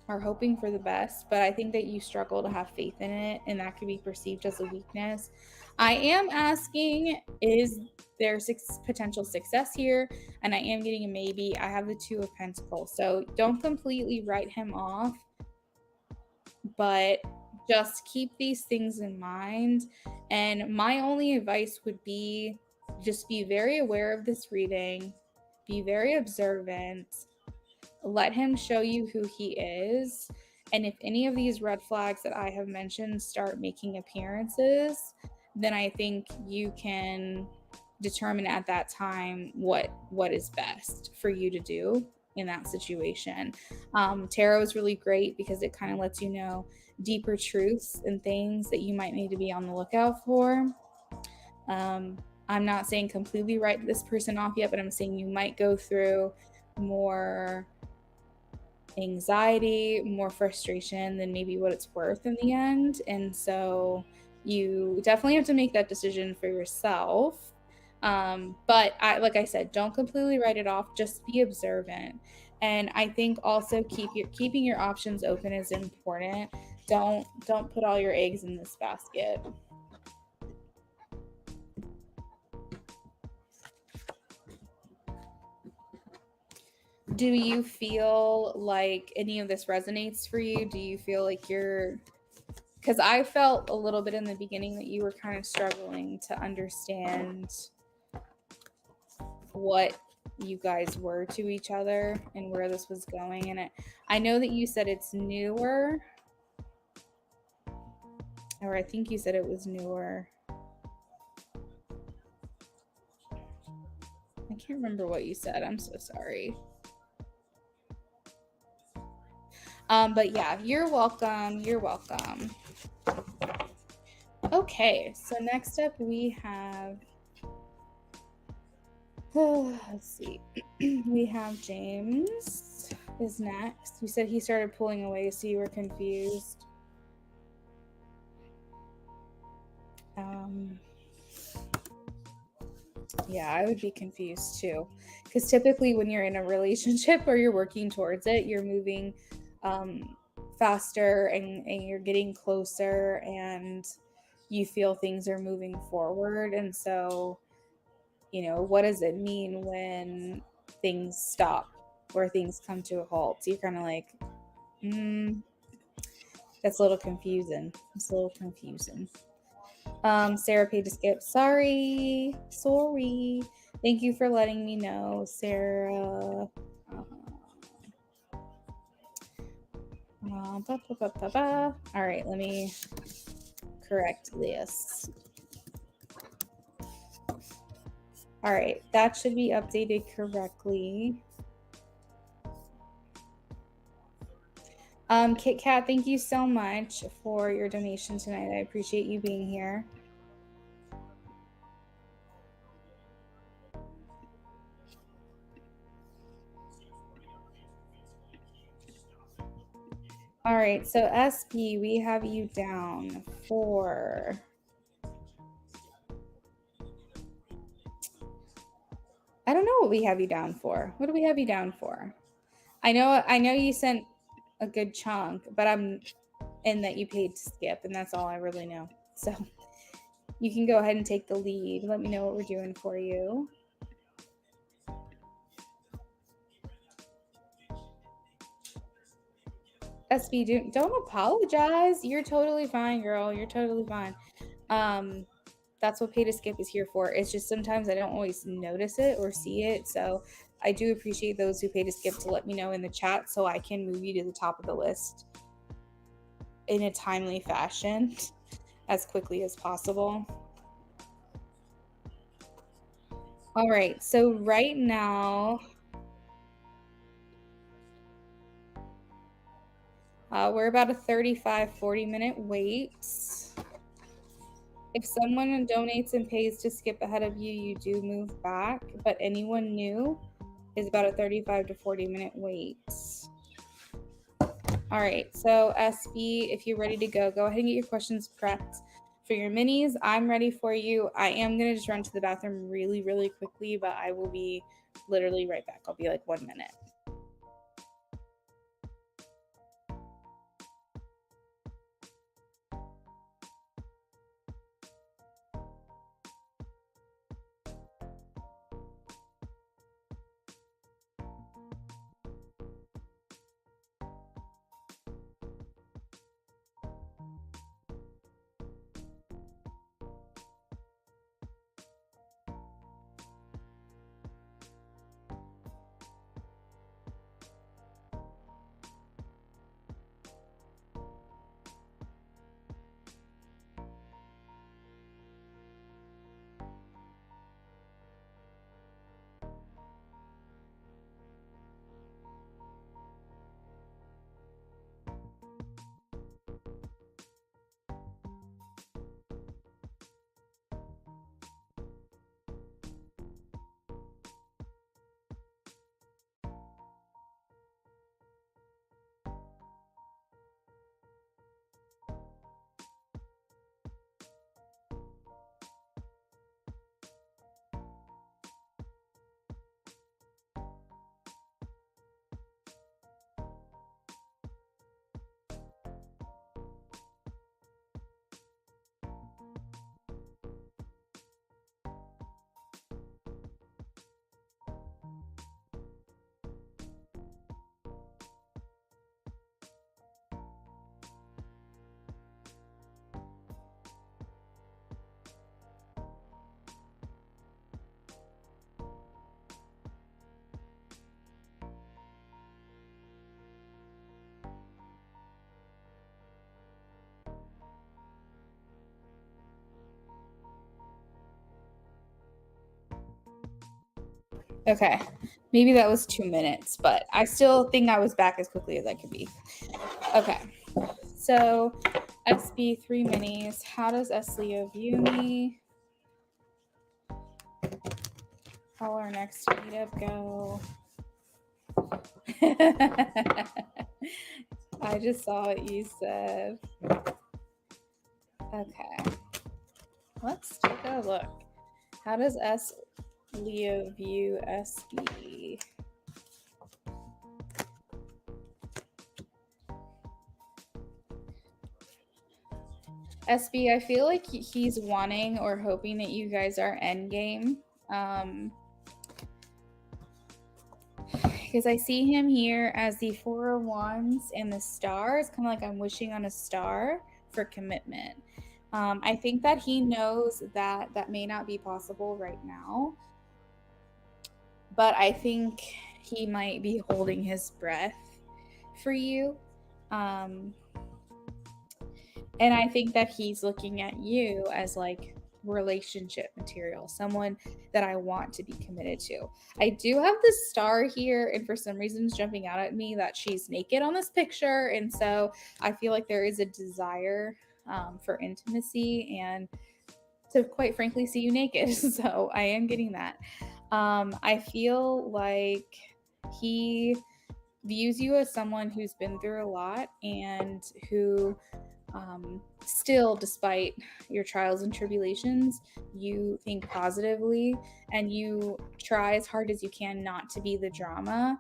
are hoping for the best, but I think that you struggle to have faith in it, and that could be perceived as a weakness. I am asking, is there potential success here? And I am getting a maybe. I have the Two of Pentacles. So don't completely write him off, but just keep these things in mind. And my only advice would be just be very aware of this reading, be very observant, let him show you who he is. And if any of these red flags that I have mentioned start making appearances, then I think you can determine at that time what is best for you to do in that situation. Tarot is really great because it kind of lets you know deeper truths and things that you might need to be on the lookout for. I'm not saying completely write this person off yet, but I'm saying you might go through more anxiety, more frustration than maybe what it's worth in the end. And so you definitely have to make that decision for yourself. But like I said, don't completely write it off. Just be observant. And I think also keeping your options open is important. Don't put all your eggs in this basket. Do you feel like any of this resonates for you? Do you feel like because I felt a little bit in the beginning that you were kind of struggling to understand what you guys were to each other and where this was going. And I know that you said it's newer, or I think you said it was newer. I can't remember what you said. I'm so sorry. But yeah, you're welcome. You're welcome. Okay, so next up we have, let's see, we have James is next. You said he started pulling away, so you were confused. Yeah, I would be confused too. Because typically, when you're in a relationship or you're working towards it, you're moving faster and you're getting closer and you feel things are moving forward. And so, what does it mean when things stop or things come to a halt? So you're kind of like, that's a little confusing. It's a little confusing. Sarah paid to skip. Sorry. Thank you for letting me know, Sarah. All right, let me correct this. All right, that should be updated correctly. Kit Kat, thank you so much for your donation tonight. I appreciate you being here. All right, so SB, we have you down for... I don't know what we have you down for. What do we have you down for? I know you sent a good chunk, but I'm in that you paid to skip, and that's all I really know. So you can go ahead and take the lead. Let me know what we're doing for you. SB, don't apologize. You're totally fine, girl. You're totally fine. That's what pay to skip is here for. It's just sometimes I don't always notice it or see it. So I do appreciate those who pay to skip to let me know in the chat so I can move you to the top of the list in a timely fashion as quickly as possible. All right, so right now We're about a 35-40 minute wait. If someone donates and pays to skip ahead of you, you do move back, but anyone new is about a 35 to 40 minute wait. All right, so SB, if you're ready to go ahead and get your questions prepped for your minis. I'm ready for you. I am going to just run to the bathroom really, really quickly, but I will be literally right back. I'll be like 1 minute. Okay, maybe that was 2 minutes, but I still think I was back as quickly as I could be. Okay, so SB 3 minis. How does S. Leo view me? How will our next meetup go? I just saw what you said. Okay, let's take a look. How does S. Leo view SB? SB, I feel like he's wanting or hoping that you guys are endgame. Because I see him here as the Four of Wands and the star. It's kind of like I'm wishing on a star for commitment. I think that he knows that that may not be possible right now, but I think he might be holding his breath for you. And I think that he's looking at you as like relationship material, someone that I want to be committed to. I do have this star here, and for some reason it's jumping out at me that she's naked on this picture. And so I feel like there is a desire for intimacy and to quite frankly see you naked. So I am getting that. I feel like he views you as someone who's been through a lot and who still, despite your trials and tribulations, you think positively and you try as hard as you can not to be the drama.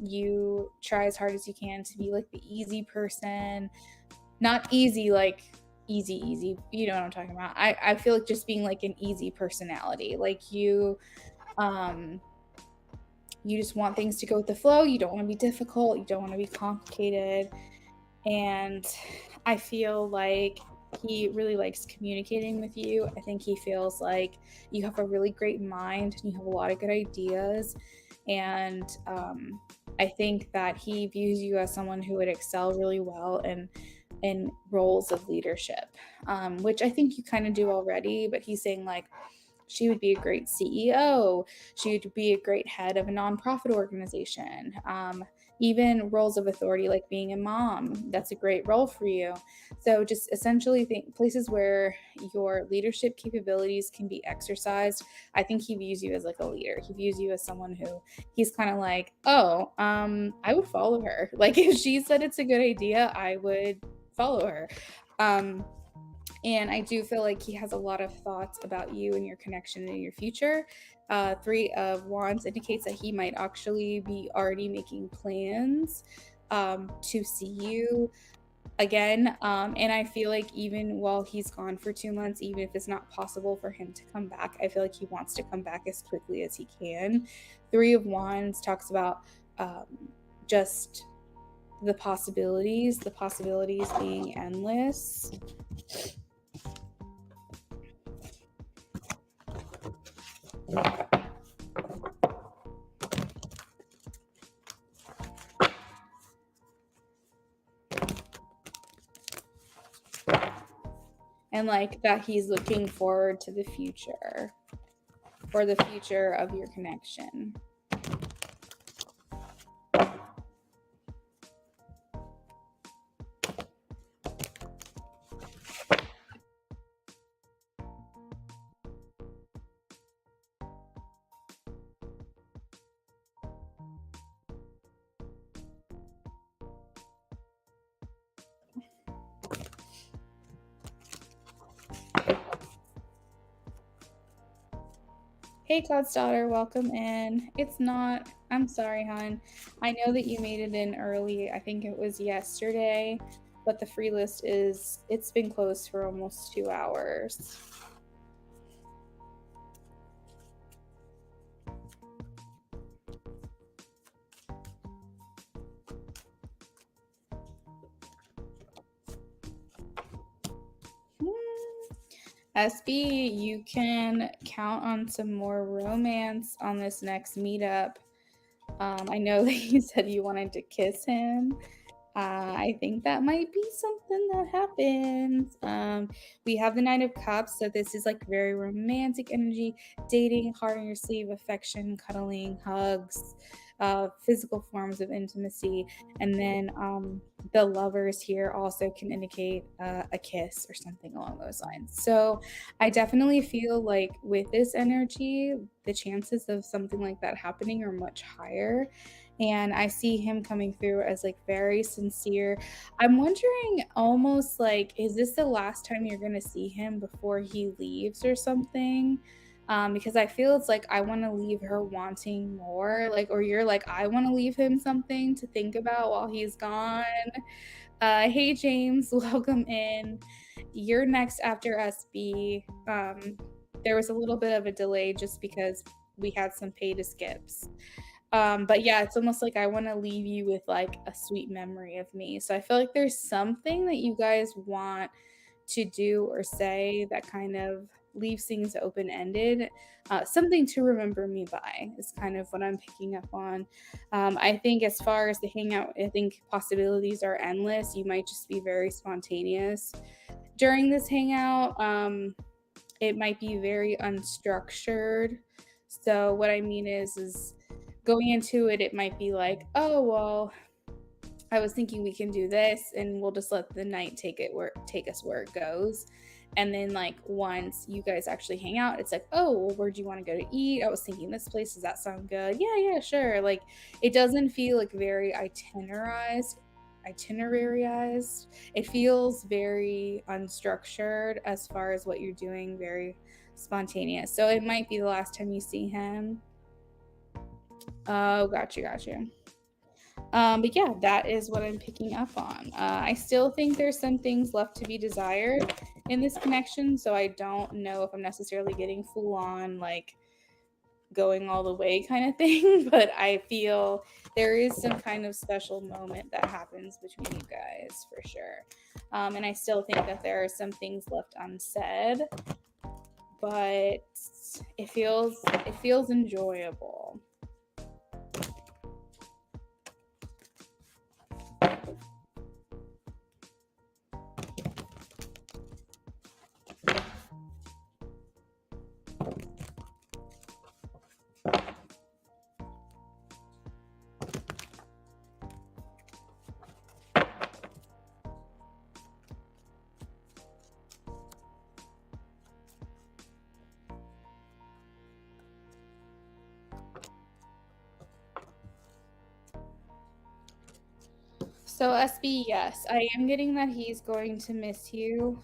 You try as hard as you can to be like the easy person, not easy like easy, you know what I'm talking about. I feel like just being like an easy personality, like you just want things to go with the flow. You don't want to be difficult, you don't want to be complicated. And I feel like he really likes communicating with you. I think he feels like you have a really great mind and you have a lot of good ideas. And I think that he views you as someone who would excel really well in roles of leadership, which I think you kind of do already. But he's saying like, she would be a great CEO. She would be a great head of a nonprofit organization. even roles of authority like being a mom. That's a great role for you. So just essentially think places where your leadership capabilities can be exercised. I think he views you as like a leader. He views you as someone who he's kind of like, oh, I would follow her. Like if she said it's a good idea, I would follow her. Um, and I do feel like he has a lot of thoughts about you and your connection in your future. Three of Wands indicates that he might actually be already making plans to see you again. And I feel like even while he's gone for 2 months, even if it's not possible for him to come back, I feel like he wants to come back as quickly as he can. Three of Wands talks about just the possibilities being endless. And like that he's looking forward to the future, for the future of your connection. Hey, God's daughter, welcome in. It's not, I'm sorry, hon. I know that you made it in early. I think it was yesterday, but the free list it's been closed for almost 2 hours. SB, you can count on some more romance on this next meetup. I know that you said you wanted to kiss him. I think that might be something that happens. We have the Nine of Cups, so this is like very romantic energy, dating, heart on your sleeve, affection, cuddling, hugs, physical forms of intimacy. And then the lovers here also can indicate a kiss or something along those lines. So I definitely feel like with this energy, the chances of something like that happening are much higher. And I see him coming through as like very sincere. I'm wondering almost like, is this the last time you're gonna see him before he leaves or something? Because I feel it's like I want to leave her wanting more, like, or you're like, I want to leave him something to think about while he's gone. Hey James, welcome in. You're next after SB. There was a little bit of a delay just because we had some pay to skips. But yeah, it's almost like I want to leave you with like a sweet memory of me. So I feel like there's something that you guys want to do or say that kind of leaves things open ended. Something to remember me by is kind of what I'm picking up on. I think as far as the hangout, I think possibilities are endless. You might just be very spontaneous during this hangout. It might be very unstructured. So what I mean is going into it, it might be like, oh well, I was thinking we can do this, and we'll just let the night take us where it goes. And then like once you guys actually hang out, it's like, oh well, where do you want to go to eat? I was thinking this place. Does that sound good? Yeah, sure. Like it doesn't feel like very itinerarized. It feels very unstructured as far as what you're doing, very spontaneous. So it might be the last time you see him. Oh, gotcha. But yeah, that is what I'm picking up on. I still think there's some things left to be desired in this connection, so I don't know if I'm necessarily getting full on like going all the way kind of thing, but I feel there is some kind of special moment that happens between you guys for sure. And I still think that there are some things left unsaid, but it feels enjoyable. So SB, yes, I am getting that he's going to miss you.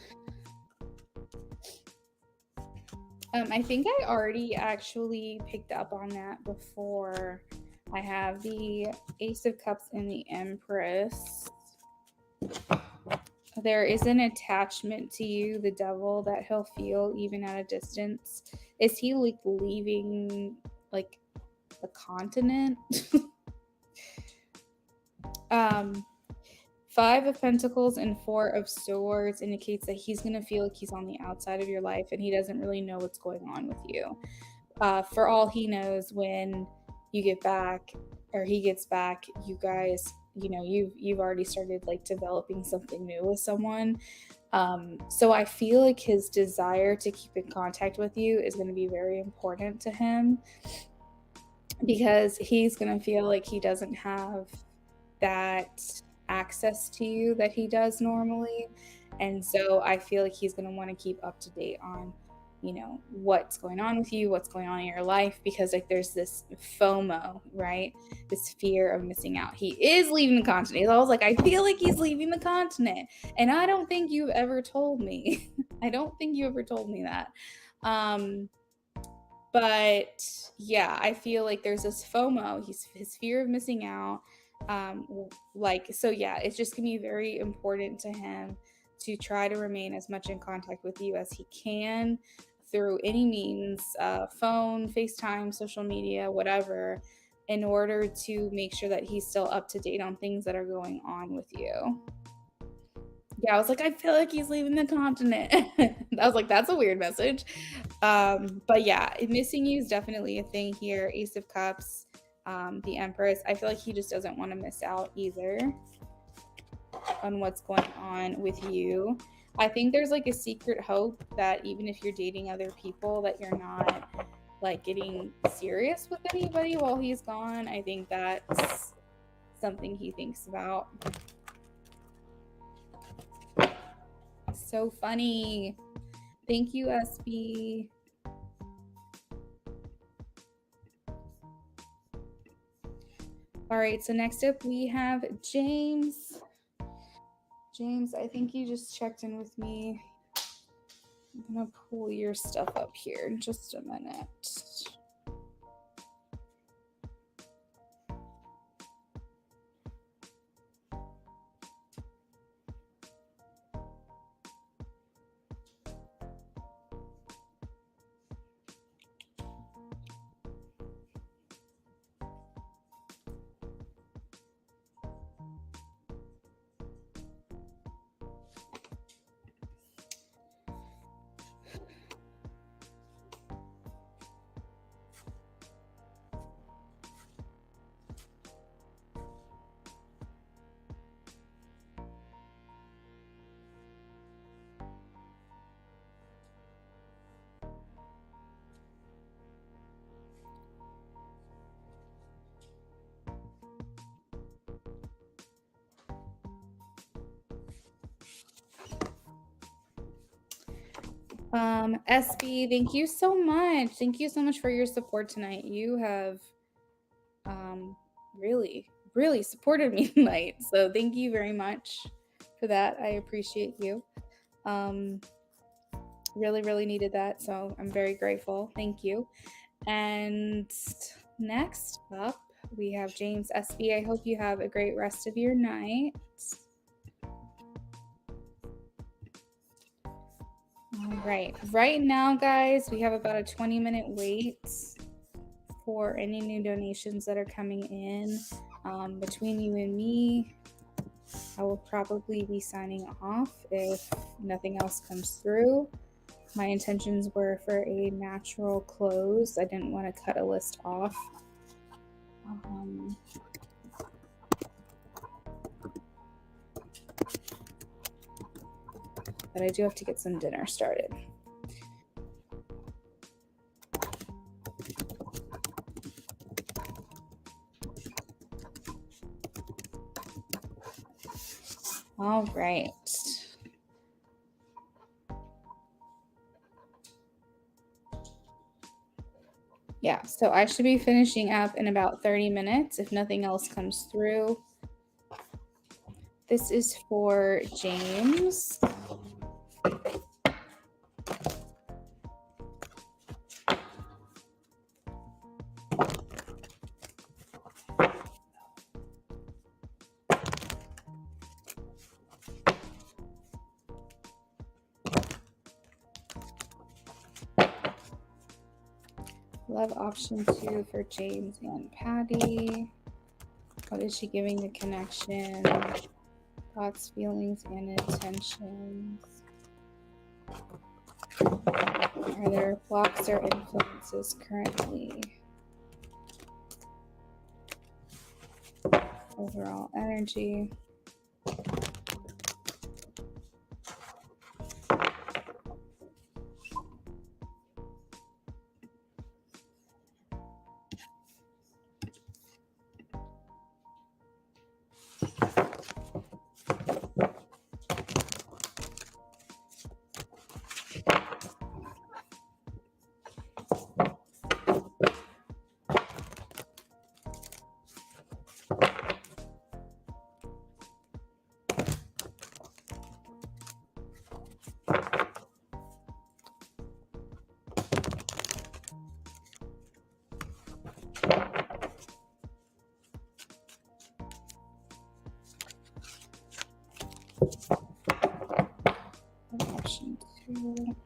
I think I already actually picked up on that before. I have the Ace of Cups and the Empress. There is an attachment to you, the devil, that he'll feel even at a distance. Is he like leaving like the continent? um Five of Pentacles and Four of Swords indicates that he's going to feel like he's on the outside of your life and he doesn't really know what's going on with you. For all he knows, when you get back or he gets back, you guys, you've already started like developing something new with someone. So I feel like his desire to keep in contact with you is going to be very important to him, because he's going to feel like he doesn't have that access to you that he does normally. And so I feel like he's going to want to keep up to date on, what's going on with you, what's going on in your life, because like there's this FOMO, right? This fear of missing out. He is leaving the continent. I was like, I feel like he's leaving the continent. And I don't think you've ever told me. I don't think you ever told me that. But yeah, I feel like there's this FOMO, his fear of missing out. So yeah, it's just gonna be very important to him to try to remain as much in contact with you as he can through any means, phone, FaceTime, social media, whatever, in order to make sure that he's still up to date on things that are going on with you. Yeah, I was like, I feel like he's leaving the continent. I was like, that's a weird message. But yeah, missing you is definitely a thing here. Ace of Cups, the Empress. I feel like he just doesn't want to miss out either on what's going on with you. I think there's like a secret hope that even if you're dating other people, that you're not like getting serious with anybody while he's gone. I think that's something he thinks about. So funny. Thank you, SB. All right, so next up we have James. James, I think you just checked in with me. I'm gonna pull your stuff up here in just a minute. SB, thank you so much. Thank you so much for your support tonight. You have really, really supported me tonight. So thank you very much for that. I appreciate you. Really, really needed that. So I'm very grateful. Thank you. And next up, we have James SB. I hope you have a great rest of your night. All right. Right now, guys, we have about a 20-minute wait for any new donations that are coming in. Between you and me, I will probably be signing off if nothing else comes through. My intentions were for a natural close. I didn't want to cut a list off. But I do have to get some dinner started. All right. Yeah, so I should be finishing up in about 30 minutes if nothing else comes through. This is for James. Love option 2 for James and Patty. What is she giving the connection? Thoughts, feelings, and intentions. Are there blocks or influences currently? Overall energy. Option 2.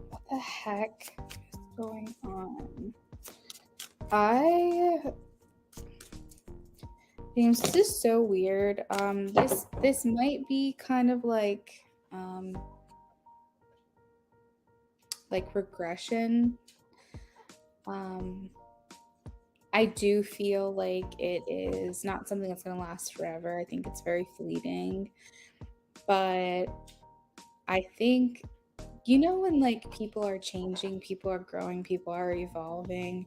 What the heck is going on? James, this is so weird. This might be kind of like regression. I do feel like it is not something that's going to last forever. I think it's very fleeting. But I think, when like people are changing, people are growing, people are evolving,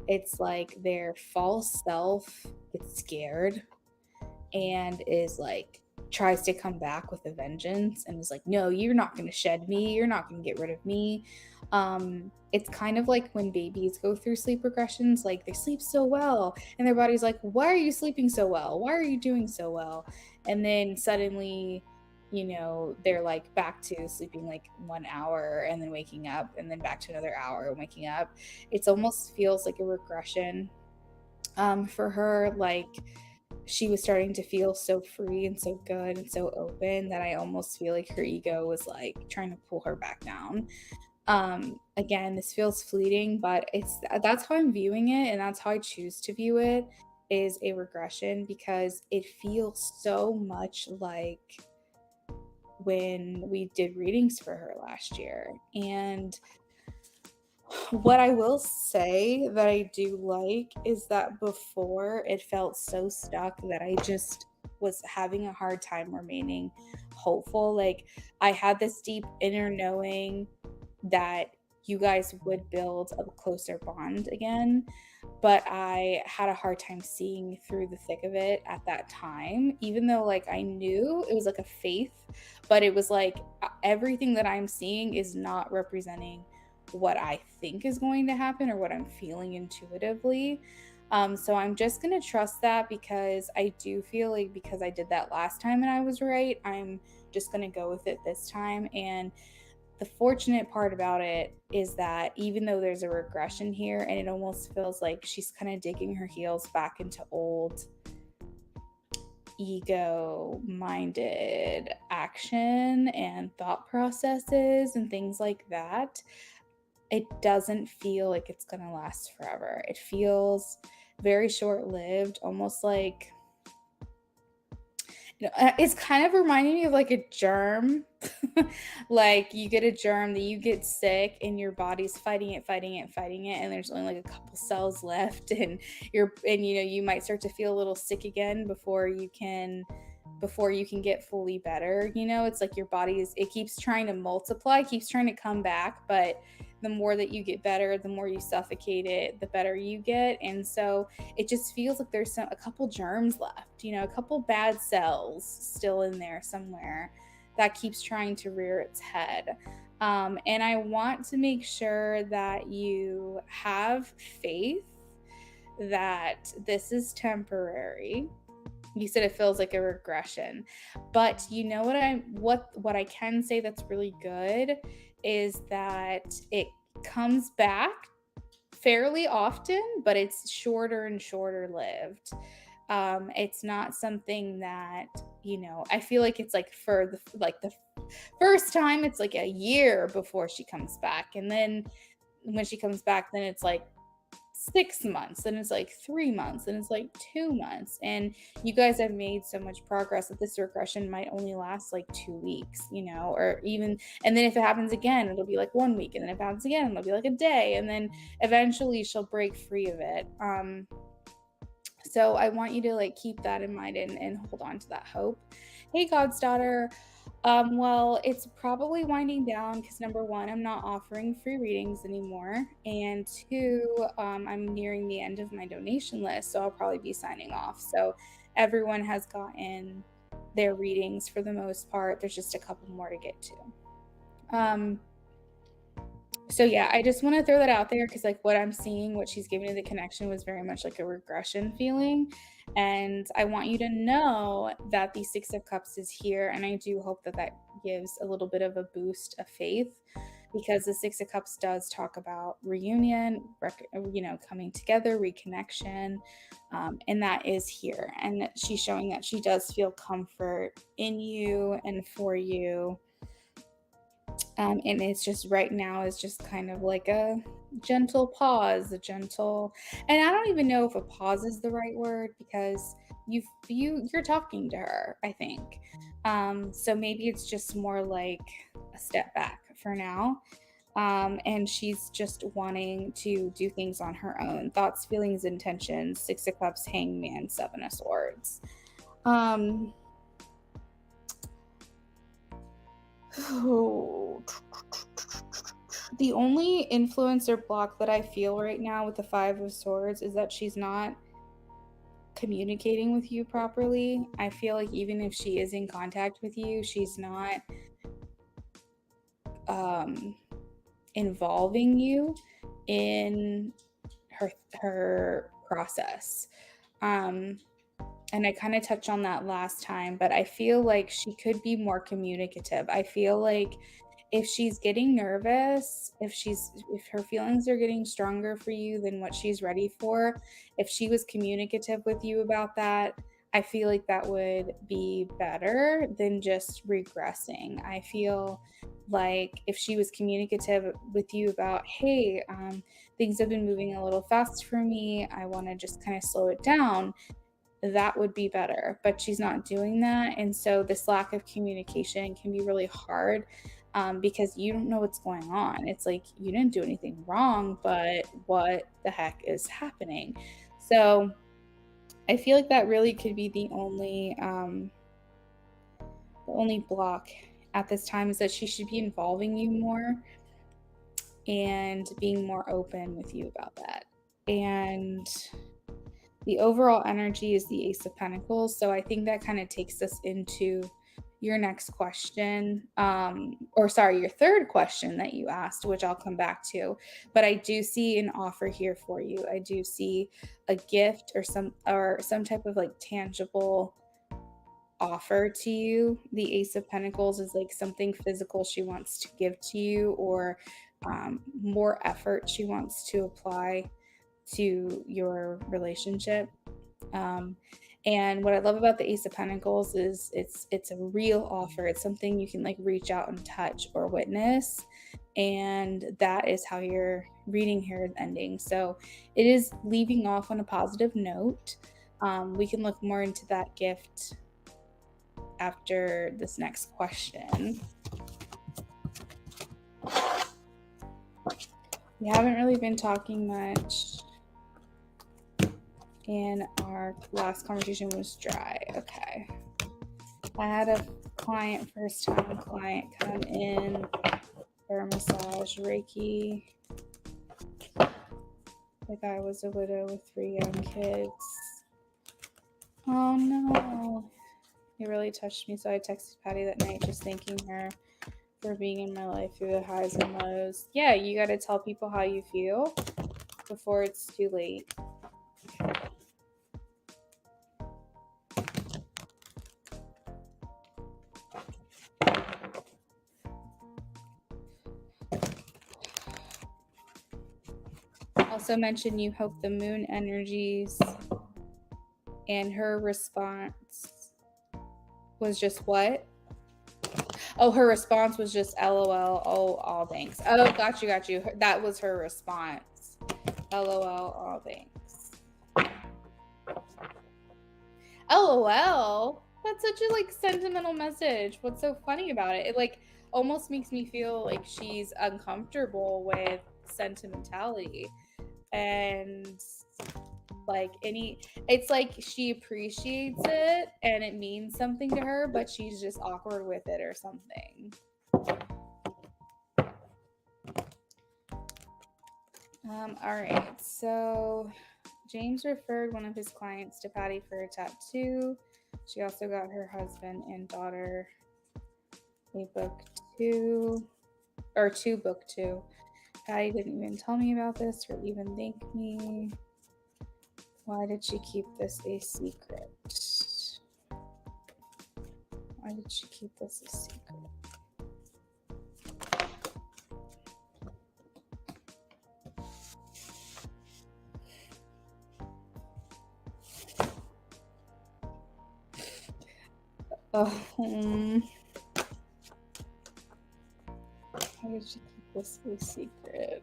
it's like their false self gets scared and is like tries to come back with a vengeance and is like, no, you're not going to shed me, you're not going to get rid of me. It's kind of like when babies go through sleep regressions, like they sleep so well and their body's like, why are you sleeping so well, why are you doing so well? And then suddenly, they're like back to sleeping like 1 hour and then waking up and then back to another hour and waking up. It almost feels like a regression for her. Like she was starting to feel so free and so good and so open that I almost feel like her ego was like trying to pull her back down. Again, this feels fleeting, but that's how I'm viewing it, and that's how I choose to view it, is a regression, because it feels so much like when we did readings for her last year. And what I will say that I do like is that before it felt so stuck that I just was having a hard time remaining hopeful. Like I had this deep inner knowing that you guys would build a closer bond again. But I had a hard time seeing through the thick of it at that time, even though like I knew it was like a faith, but it was like everything that I'm seeing is not representing what I think is going to happen or what I'm feeling intuitively. So I'm just going to trust that because I do feel like because I did that last time and I was right, I'm just going to go with it this time. And the fortunate part about it is that even though there's a regression here and it almost feels like she's kind of digging her heels back into old ego minded action and thought processes and things like that, it doesn't feel like it's going to last forever. It feels very short lived, almost like it's kind of reminding me of like a germ. Like you get a germ that you get sick and your body's fighting it, fighting it, fighting it, and there's only like a couple cells left, and you might start to feel a little sick again before you can get fully better. It's like your body's it keeps trying to multiply, keeps trying to come back, but the more that you get better, the more you suffocate it, the better you get. And so it just feels like there's a couple germs left, a couple bad cells still in there somewhere that keeps trying to rear its head. And I want to make sure that you have faith that this is temporary. You said it feels like a regression, but you know what I can say that's really good is that it comes back fairly often, but it's shorter and shorter lived. It's not something that I feel like it's like for the first time it's like a year before she comes back, and then when she comes back, then it's like 6 months, then it's like 3 months, and it's like 2 months, and you guys have made so much progress that this regression might only last like 2 weeks, or even, and then if it happens again, it'll be like 1 week, and then if it happens again, it'll be like a day, and then eventually she'll break free of it. So I want you to like keep that in mind and hold on to that hope. Hey, God's daughter. Well, it's probably winding down because number one, I'm not offering free readings anymore. And two, I'm nearing the end of my donation list. So I'll probably be signing off. So everyone has gotten their readings for the most part. There's just a couple more to get to. So yeah, I just want to throw that out there because like what I'm seeing, what she's giving me the connection was very much like a regression feeling. And I want you to know that the Six of Cups is here. And I do hope that that gives a little bit of a boost of faith because the Six of Cups does talk about reunion, coming together, reconnection. And that is here. And she's showing that she does feel comfort in you and for you. And it's just right now is just kind of like a gentle pause, and I don't even know if a pause is the right word because you're talking to her, I think. So maybe it's just more like a step back for now. And she's just wanting to do things on her own. Thoughts, feelings, intentions, Six of Cups, Hangman, Seven of Swords. Oh, the only influence or block that I feel right now with the Five of Swords is that she's not communicating with you properly. I feel like even if she is in contact with you, she's not involving you in her process. And I kind of touched on that last time, but I feel like she could be more communicative. I feel like if she's getting nervous, if her feelings are getting stronger for you than what she's ready for, if she was communicative with you about that, I feel like that would be better than just regressing. I feel like if she was communicative with you about, hey, things have been moving a little fast for me, I want to just kind of slow it down, that would be better. But she's not doing that. And so this lack of communication can be really hard because you don't know what's going on. It's like you didn't do anything wrong, but what the heck is happening? So I feel like that really could be the only block at this time is that she should be involving you more. and being more open with you about that. And the overall energy is the Ace of Pentacles. So I think that kind of takes us into your next question, or sorry, your third question that you asked, which I'll come back to. But I do see an offer here for you. I do see a gift or some type of like tangible offer to you. The Ace of Pentacles is like something physical she wants to give to you, or more effort she wants to apply to your relationship. Um, and what I love about the Ace of Pentacles is it's a real offer. It's something you can like reach out and touch or witness. And that is how your reading here is ending. So it is leaving off on a positive note. We can look more into that gift after this next question. We haven't really been talking much, and our last conversation was dry. Okay. I had a first time client come in for a massage, Reiki. The guy was a widow with 3 young kids. Oh no. It really touched me, so I texted Patty that night just thanking her for being in my life through the highs and lows. Yeah, you got to tell people how you feel before it's too late. Also mentioned you hope the moon energies, and her response was just what? Oh, her response was just LOL. Oh, all thanks. Oh, got you. That was her response. LOL, all thanks. LOL. That's such a like sentimental message. What's so funny about it? It like almost makes me feel like she's uncomfortable with sentimentality. And like it's like she appreciates it and it means something to her, but she's just awkward with it or something. All right, so James referred one of his clients to Patty for a tattoo. She also got her husband and daughter a book too, or two book too. Patty didn't even tell me about this or even thank me. Why did she keep this a secret? Why did she keep this a secret? Oh, why did she keep this a secret?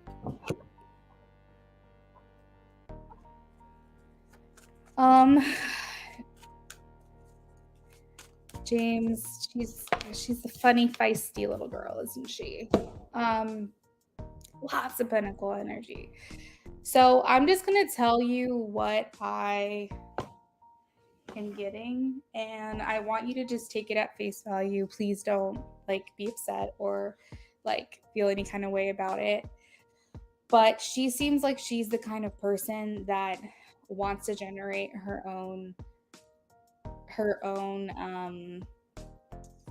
James, she's the funny, feisty little girl, isn't she? Lots of Pinnacle energy. So I'm just gonna tell you what I am getting, and I want you to just take it at face value. Please don't like be upset or like feel any kind of way about it. But she seems like she's the kind of person that wants to generate her own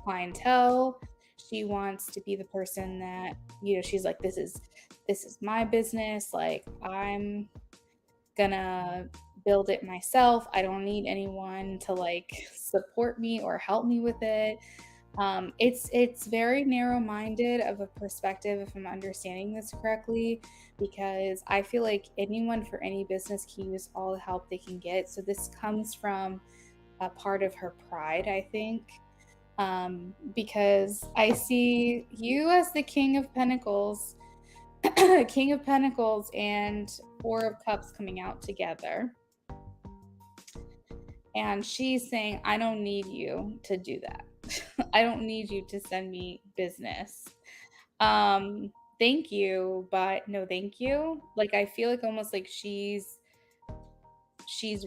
clientele. She wants to be the person that, she's like, this is my business. Like, I'm gonna build it myself. I don't need anyone to like support me or help me with it. It's very narrow-minded of a perspective, if I'm understanding this correctly, because I feel like anyone for any business can use all the help they can get. So this comes from a part of her pride, I think, because I see you as the King of Pentacles, King of Pentacles, and Four of Cups coming out together. And she's saying, I don't need you to do that. I don't need you to send me business. Thank you, but no thank you. Like, I feel like almost like she's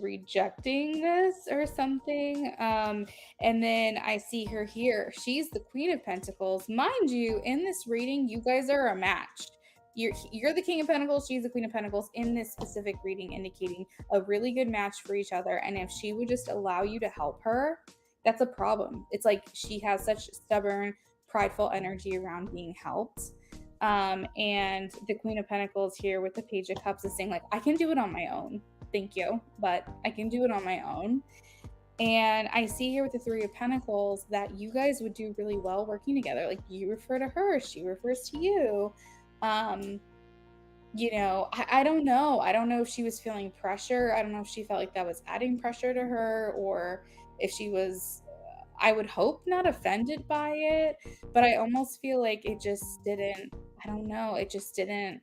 rejecting this or something. And then I see her here. She's the Queen of Pentacles. Mind you, in this reading, you guys are a match. you're the King of Pentacles, she's the Queen of Pentacles in this specific reading, indicating a really good match for each other. And if she would just allow you to help her, that's a problem. It's like she has such stubborn, prideful energy around being helped. And the Queen of Pentacles here with the Page of Cups is saying, like, I can do it on my own. Thank you, but I can do it on my own. And I see here with the Three of Pentacles that you guys would do really well working together. Like, you refer to her, she refers to you. You know, I don't know. I don't know if she was feeling pressure. I don't know if she felt like that was adding pressure to her, or if she was, I would hope, not offended by it. But I almost feel like it just didn't, I don't know, it just didn't.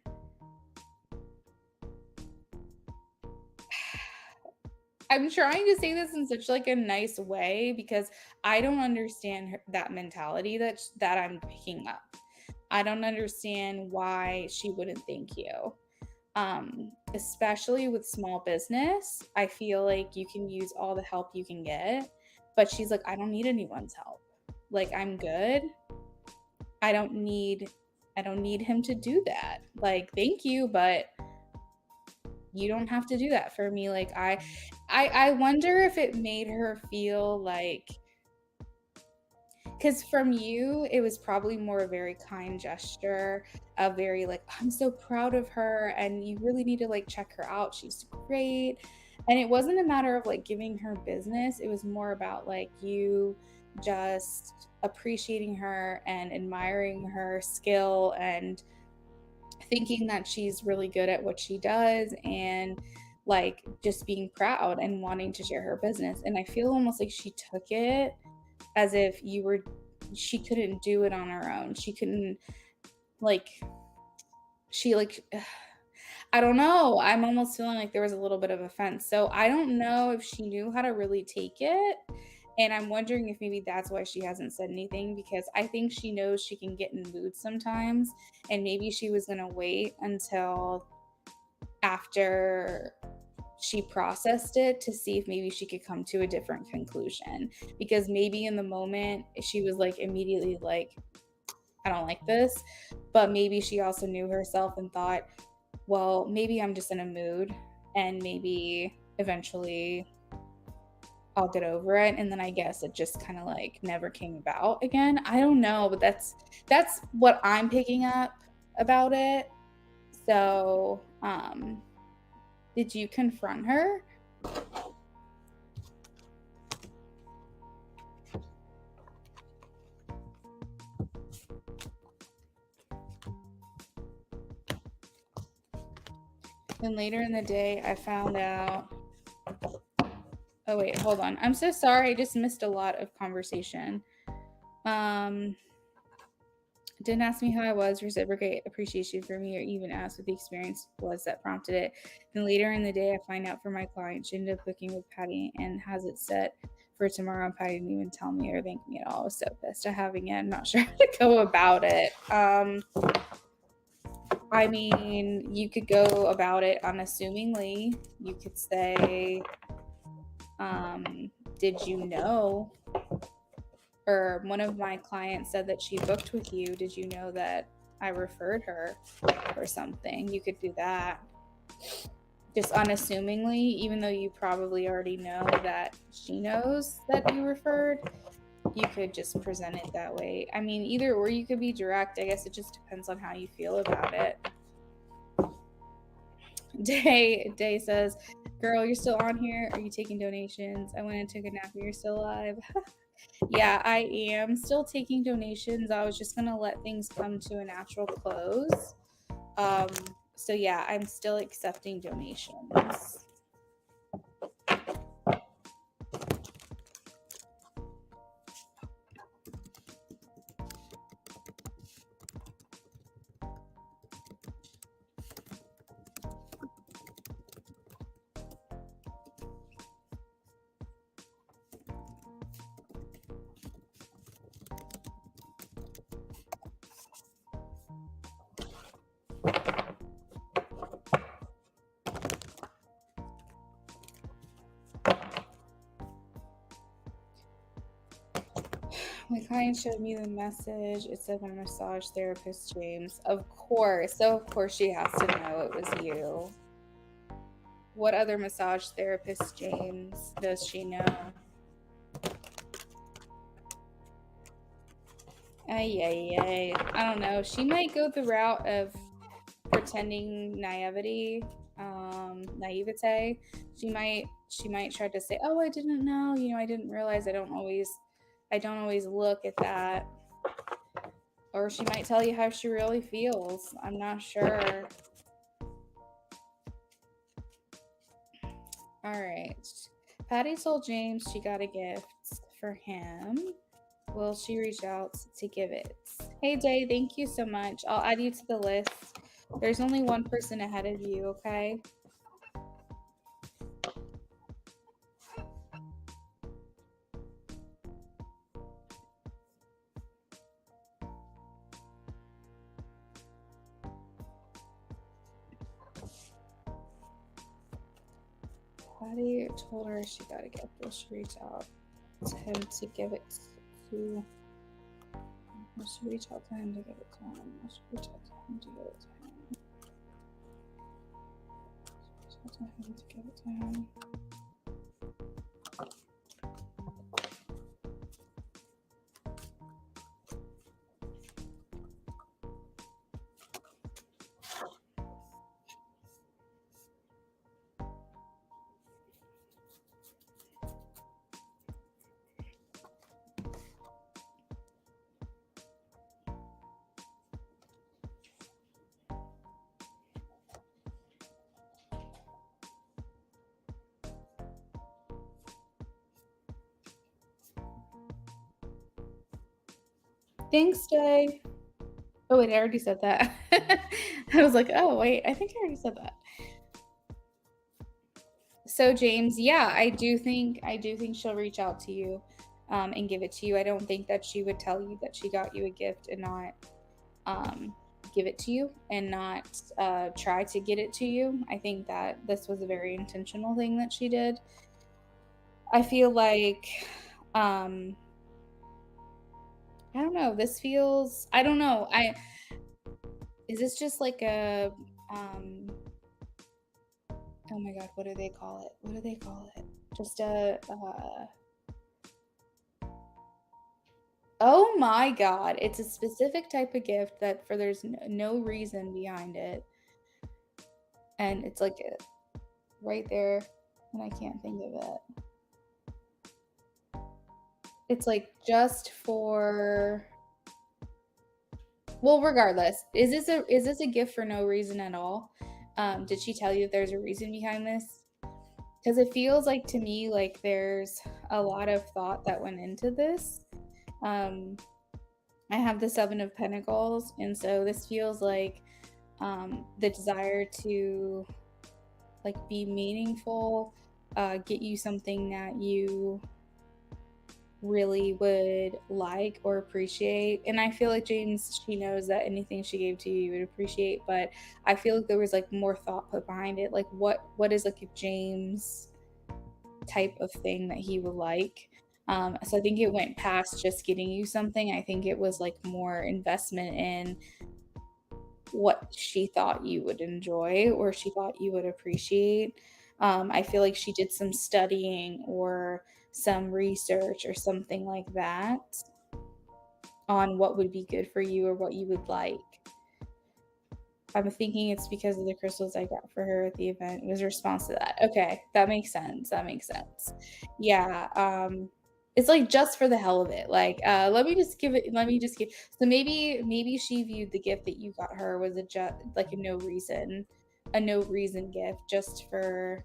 I'm trying to say this in such like a nice way because I don't understand that mentality that I'm picking up. I don't understand why she wouldn't thank you. Especially with small business, I feel like you can use all the help you can get, but she's like, I don't need anyone's help. Like, I'm good. I don't need him to do that. Like, thank you, but you don't have to do that for me. Like, I wonder if it made her feel like, because from you, it was probably more a very kind gesture, a very like, I'm so proud of her, and you really need to like check her out. She's great. And it wasn't a matter of like giving her business, it was more about like you just appreciating her and admiring her skill and thinking that she's really good at what she does, and like just being proud and wanting to share her business. And I feel almost like she took it as if she couldn't do it on her own. She couldn't, like, she like I don't know. I'm almost feeling like there was a little bit of offense. So I don't know if she knew how to really take it. And I'm wondering if maybe that's why she hasn't said anything, because I think she knows she can get in moods sometimes. And maybe she was going to wait until after she processed it to see if maybe she could come to a different conclusion, because maybe in the moment she was like immediately like, I don't like this, but maybe she also knew herself and thought, well, maybe I'm just in a mood and maybe eventually I'll get over it. And then I guess it just kind of like never came about again. I don't know, but that's what I'm picking up about it. So did you confront her? Then later in the day, I found out. Oh, wait, hold on. I'm so sorry. I just missed a lot of conversation. Didn't ask me how I was, reciprocate appreciation for me, or even ask what the experience was that prompted it. Then later in the day, I find out from my client she ended up booking with Patty and has it set for tomorrow. And Patty didn't even tell me or thank me at all. I was so pissed at having it. I'm not sure how to go about it. I mean, you could go about it unassumingly. You could say, did you know? Or one of my clients said that she booked with you. Did you know that I referred her or something? You could do that. Just unassumingly, even though you probably already know that she knows that you referred, you could just present it that way. I mean, either or, you could be direct. I guess it just depends on how you feel about it. Day says, girl, you're still on here? Are you taking donations? I went and took a nap and you're still alive. Yeah, I am still taking donations. I was just gonna let things come to a natural close. So yeah, I'm still accepting donations. My client showed me the message. It said my massage therapist, James. Of course. So, of course, she has to know it was you. What other massage therapist, James, does she know? Ay. I don't know. She might go the route of pretending naivete. She might try to say, "Oh, I didn't know. I didn't realize. I don't always look at that." Or she might tell you how she really feels. I'm not sure. All right. Patty told James she got a gift for him. Will she reach out to give it? Hey, Day, thank you so much. I'll add you to the list. There's only one person ahead of you, okay? Patty told her she got a gift. Will she reach out to him to give it to? Will she reach out to him to give it to him? Will she reach out to him to give it to him? Reach out to him to give it to him. Thanks, Day. Oh, wait, I already said that. I was like, oh, wait, I think I already said that. So, James, yeah, I do think she'll reach out to you and give it to you. I don't think that she would tell you that she got you a gift and not give it to you and not try to get it to you. I think that this was a very intentional thing that she did. I feel like I don't know. This feels. I don't know. Is this just like a oh my god, what do they call it? What do they call it? Just a oh my god, it's a specific type of gift that for there's no reason behind it. And it's like right there and I can't think of it. It's like just for well, regardless, is this a gift for no reason at all? Did she tell you if there's a reason behind this? Because it feels like to me like there's a lot of thought that went into this. Um, I have the Seven of Pentacles, and so this feels like the desire to like be meaningful, get you something that you really would like or appreciate. And I feel like James, she knows that anything she gave to you, you would appreciate. But I feel like there was like more thought put behind it. Like what is like a James type of thing that he would like. So I think it went past just getting you something. I think it was like more investment in what she thought you would enjoy or she thought you would appreciate. I feel like she did some studying or some research or something like that on what would be good for you or what you would like. I'm thinking it's because of the crystals I got for her at the event. It was a response to that. Okay, that makes sense. Yeah, it's like just for the hell of it. Like, let me just give it. Let me just give. So maybe she viewed the gift that you got her was like a no reason gift just for.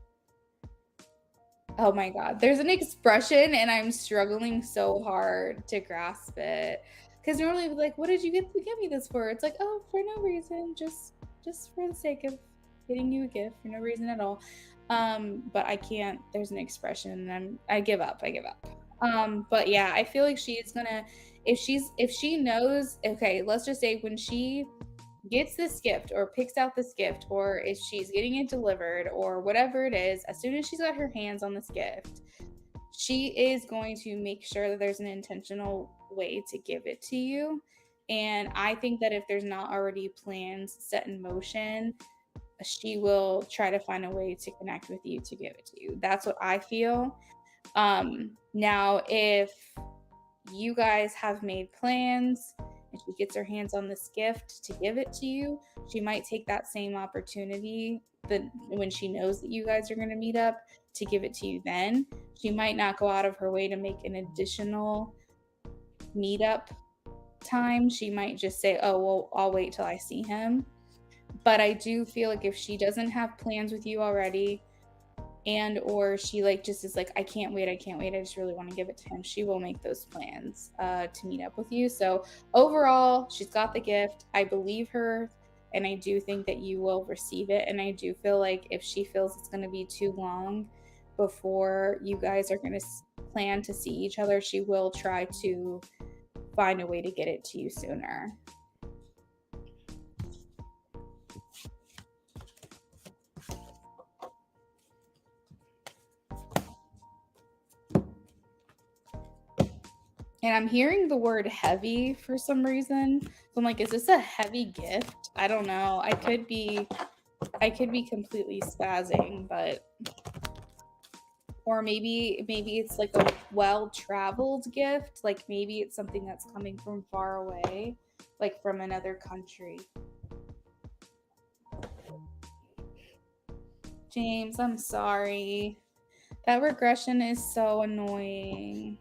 Oh my god, there's an expression and I'm struggling so hard to grasp it. Because normally, like, what did you get to give me this for? It's like, oh, for no reason, just for the sake of getting you a gift for no reason at all. But I can't. There's an expression, and I give up. But yeah, I feel like she is gonna, if she knows. Okay, let's just say when she gets this gift or picks out this gift or if she's getting it delivered or whatever it is, as soon as she's got her hands on this gift, she is going to make sure that there's an intentional way to give it to you. And I think that if there's not already plans set in motion, she will try to find a way to connect with you to give it to you. That's what I feel. Now, if you guys have made plans and she gets her hands on this gift to give it to you, she might take that same opportunity that when she knows that you guys are going to meet up to give it to you then. She might not go out of her way to make an additional meetup time. She might just say, "Oh, well, I'll wait till I see him." But I do feel like if she doesn't have plans with you already, and or she like just is like, I can't wait, I just really want to give it to him, she will make those plans to meet up with you. So overall, she's got the gift. I believe her, and I do think that you will receive it. And I do feel like if she feels it's going to be too long before you guys are going to plan to see each other, she will try to find a way to get it to you sooner. And I'm hearing the word heavy for some reason. So I'm like, is this a heavy gift? I don't know. I could be completely spazzing, but or maybe it's like a well-traveled gift. Like maybe it's something that's coming from far away, like from another country. James, I'm sorry. That regression is so annoying.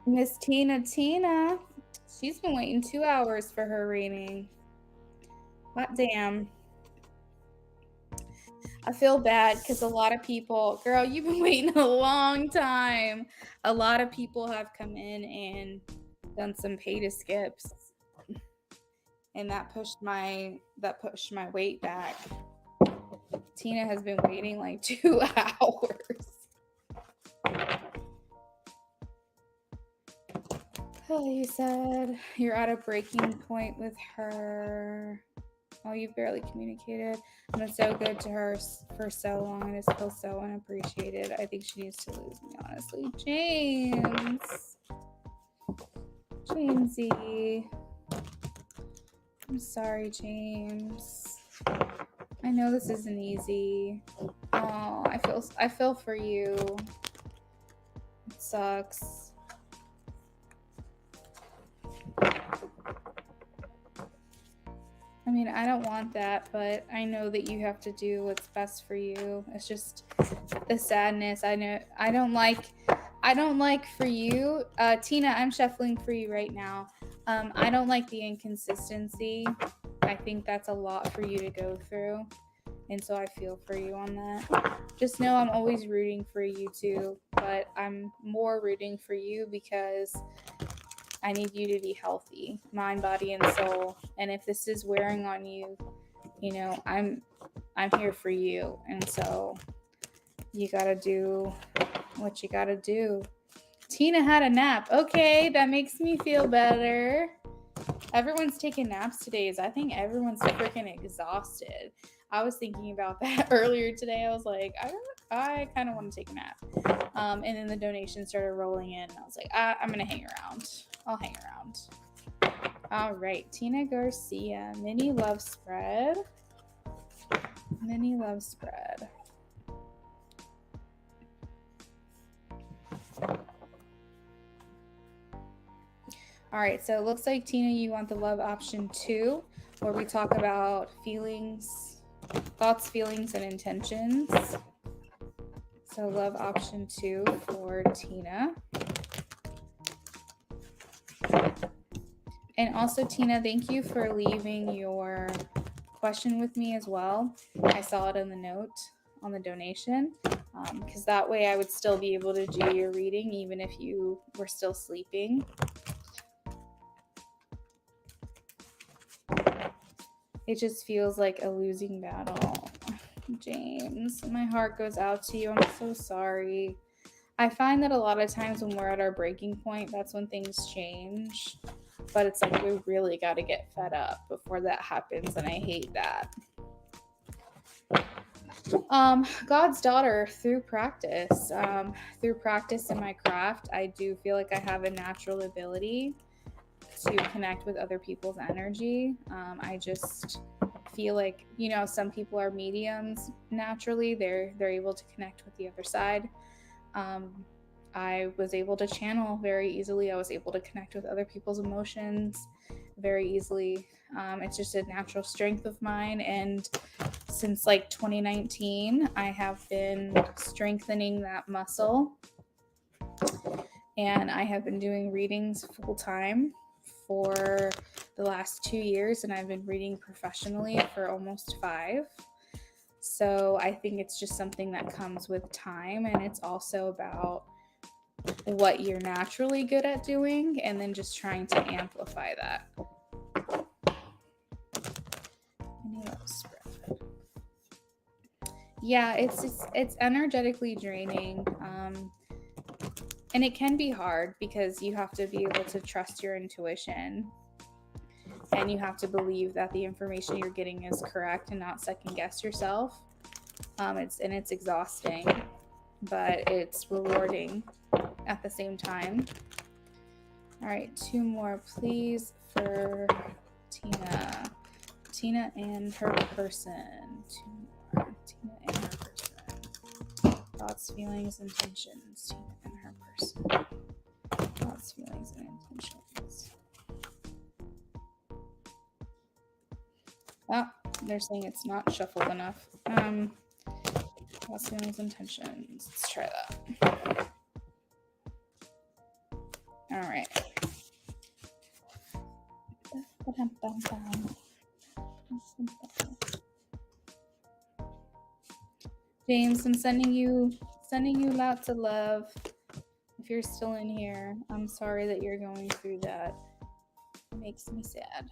Miss Tina, she's been waiting 2 hours for her reading. Hot damn. I feel bad because a lot of people, girl, you've been waiting a long time. A lot of people have come in and done some pay to skips. And that pushed my weight back. Tina has been waiting like 2 hours. Oh, you said you're at a breaking point with her. Oh, you barely communicated. I've been so good to her for so long, and it feels so unappreciated. I think she needs to lose me, honestly. Jamesy. I'm sorry, James. I know this isn't easy. Oh, I feel for you. It sucks. I mean, I don't want that, but I know that you have to do what's best for you. It's just the sadness. I know I don't like for you, Tina. I'm shuffling for you right now. I don't like the inconsistency. I think that's a lot for you to go through, and so I feel for you on that. Just know I'm always rooting for you too, but I'm more rooting for you because I need you to be healthy, mind, body, and soul. And if this is wearing on you, you know, I'm here for you. And so you got to do what you got to do. Tina had a nap. Okay, that makes me feel better. Everyone's taking naps today. I think everyone's freaking exhausted. I was thinking about that earlier today. I was like, I kind of want to take a nap. And then the donations started rolling in. And I was like, I'm going to hang around. I'll hang around. All right. Tina Garcia. Mini love spread. Mini love spread. All right. So it looks like, Tina, you want the love option 2, where we talk about feelings, thoughts, feelings, and intentions. So love option 2 for Tina. And also, Tina, thank you for leaving your question with me as well. I saw it in the note on the donation, because that way I would still be able to do your reading even if you were still sleeping. It just feels like a losing battle. James, my heart goes out to you. I'm so sorry. I find that a lot of times when we're at our breaking point, that's when things change. But it's like we really got to get fed up before that happens, and I hate that. God's daughter through practice. Through practice in my craft, I do feel like I have a natural ability to connect with other people's energy. I just feel like, you know, some people are mediums naturally. They're able to connect with the other side. I was able to channel very easily. I was able to connect with other people's emotions very easily. It's just a natural strength of mine. And since like 2019, I have been strengthening that muscle. And I have been doing readings full time for the last 2 years, and I've been reading professionally for almost 5. So I think it's just something that comes with time, and it's also about what you're naturally good at doing and then just trying to amplify that. Yeah, it's energetically draining. And it can be hard because you have to be able to trust your intuition, and you have to believe that the information you're getting is correct and not second guess yourself. It's exhausting, but it's rewarding at the same time. All right, 2 more, please, for Tina. Tina and her person. 2 more. Tina and her person. Thoughts, feelings, intentions. Tina and her person. Thoughts, feelings, and intentions. Oh, they're saying it's not shuffled enough. Thoughts, feelings, intentions. Let's try that. All right. James, I'm sending you lots of love. If you're still in here, I'm sorry that you're going through that. It makes me sad.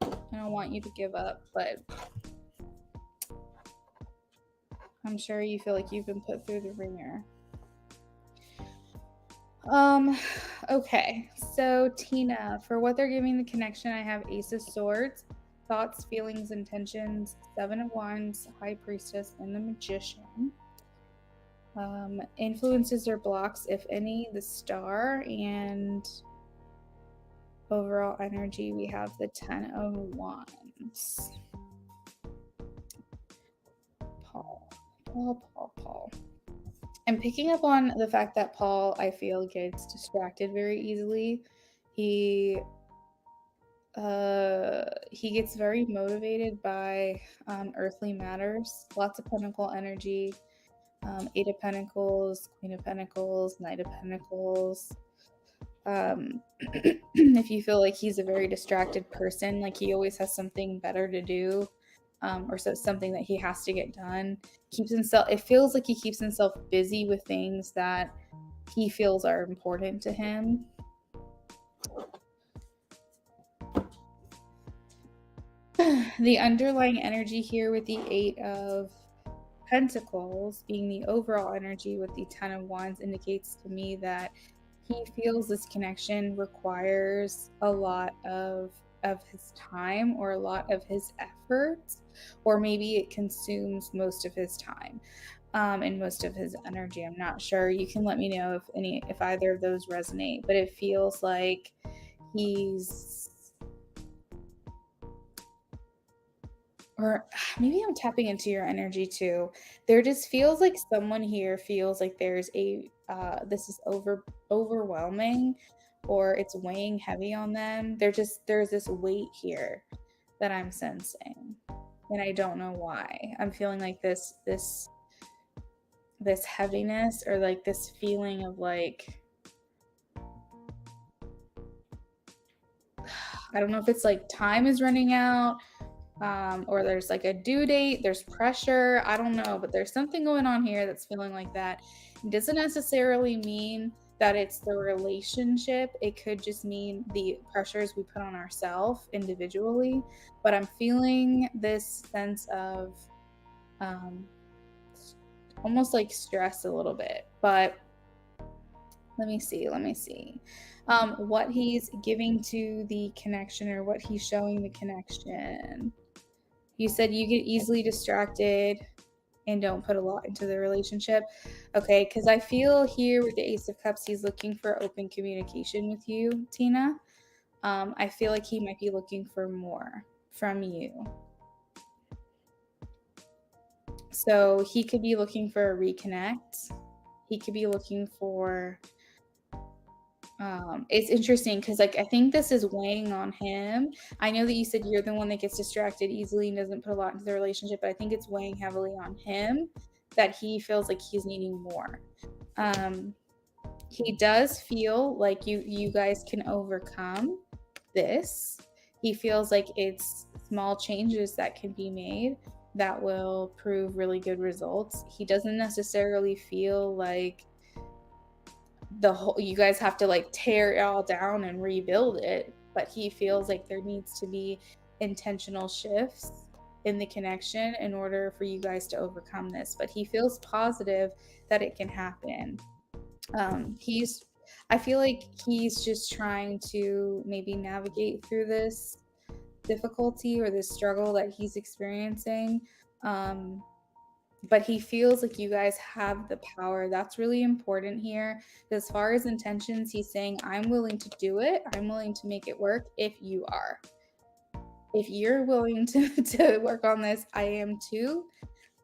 I don't want you to give up, but I'm sure you feel like you've been put through the ringer. Okay, so Tina, for what they're giving the connection, I have Ace of Swords, Thoughts, Feelings, Intentions, 7 of Wands, High Priestess, and the Magician. Influences or blocks, if any, the Star, and overall energy, we have the 10 of Wands. Paul. I'm picking up on the fact that Paul, I feel, gets distracted very easily. He gets very motivated by earthly matters. Lots of Pentacle energy. 8 of Pentacles, Queen of Pentacles, Knight of Pentacles. If you feel like he's a very distracted person, like he always has something better to do, or something that he has to get done, it feels like he keeps himself busy with things that he feels are important to him. The underlying energy here with the 8 of Pentacles being the overall energy with the 10 of Wands indicates to me that he feels this connection requires a lot of his time or a lot of his efforts, or maybe it consumes most of his time and most of his energy. I'm not sure. You can let me know if either of those resonate, but it feels like he's, or maybe I'm tapping into your energy too. There just feels like someone here feels like there's this is overwhelming, or it's weighing heavy on them. There's this weight here that I'm sensing, and I don't know why. I'm feeling like this heaviness, or like this feeling of like, I don't know if it's like time is running out, or there's like a due date, there's pressure, I don't know, but there's something going on here that's feeling like that. It doesn't necessarily mean that it's the relationship. It could just mean the pressures we put on ourselves individually, but I'm feeling this sense of almost like stress a little bit. But Let me see. What he's giving to the connection or what he's showing the connection. You said you get easily distracted and don't put a lot into the relationship. Okay, because I feel here with the Ace of Cups, he's looking for open communication with you, Tina. I feel like he might be looking for more from you. So he could be looking for a reconnect. He could be looking for it's interesting because like I think this is weighing on him. I know that you said you're the one that gets distracted easily and doesn't put a lot into the relationship, but I think it's weighing heavily on him that he feels like he's needing more. He does feel like you guys can overcome this. He feels like it's small changes that can be made that will prove really good results. He doesn't necessarily feel like the whole you guys have to like tear it all down and rebuild it, but he feels like there needs to be intentional shifts in the connection in order for you guys to overcome this, but he feels positive that it can happen. He's I feel like he's just trying to maybe navigate through this difficulty or this struggle that he's experiencing. um, but he feels like you guys have the power. That's really important here. As far as intentions, he's saying, I'm willing to do it. I'm willing to make it work if you are. If you're willing to work on this, I am too.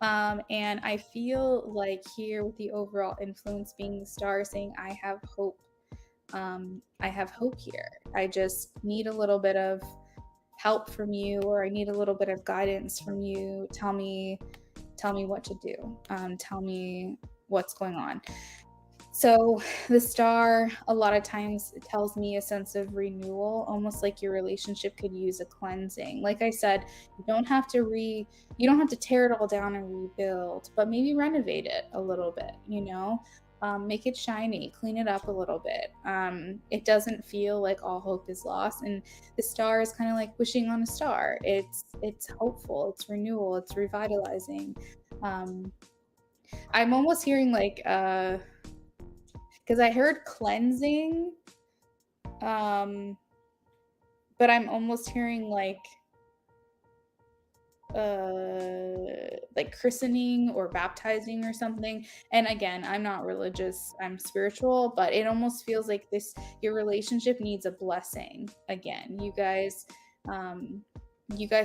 And I feel like here with the overall influence being the star saying, I have hope. I have hope here. I just need a little bit of help from you, or I need a little bit of guidance from you. Tell me what to do. Tell me what's going on. So the star a lot of times tells me a sense of renewal, almost like your relationship could use a cleansing. Like I said, you don't have to tear it all down and rebuild, but maybe renovate it a little bit, make it shiny, clean it up a little bit. It doesn't feel like all hope is lost, and the star is kind of like wishing on a star. It's hopeful, it's renewal, it's revitalizing. I'm almost hearing like because I heard cleansing, um, but I'm almost hearing like christening or baptizing or something. And again, I'm not religious, I'm spiritual, but it almost feels like your relationship needs a blessing again. You guys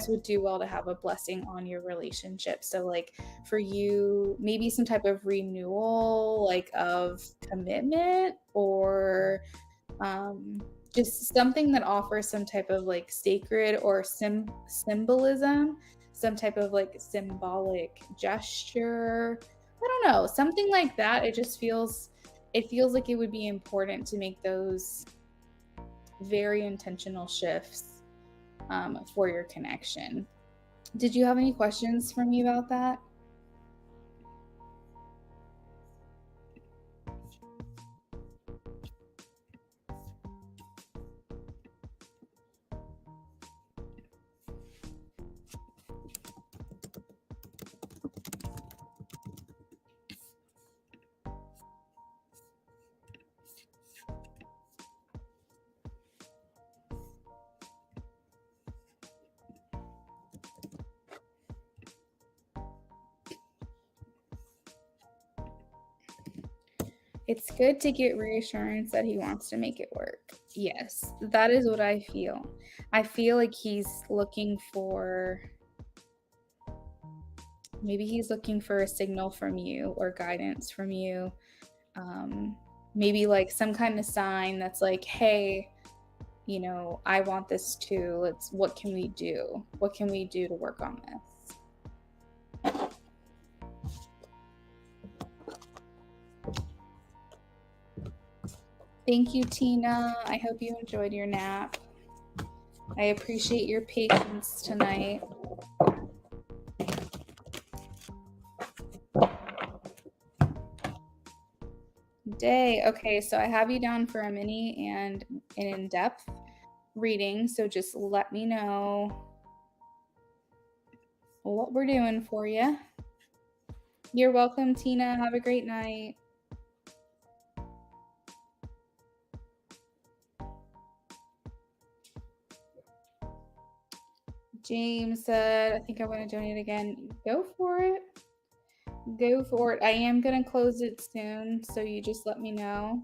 would do well to have a blessing on your relationship. So like for you, maybe some type of renewal, like of commitment, or just something that offers some type of like sacred or symbolism, some type of like symbolic gesture. I don't know, something like that. It feels like it would be important to make those very intentional shifts for your connection. Did you have any questions for me about that? It's good to get reassurance that he wants to make it work. Yes, that is what I feel. I feel like maybe he's looking for a signal from you or guidance from you. Maybe like some kind of sign that's like, hey, I want this too. What can we do? What can we do to work on this? Thank you, Tina. I hope you enjoyed your nap. I appreciate your patience tonight. Day. Okay, so I have you down for a mini and an in-depth reading, so just let me know what we're doing for you. You're welcome, Tina. Have a great night. James said, I think I want to donate again. Go for it. Go for it. I am going to close it soon, so you just let me know.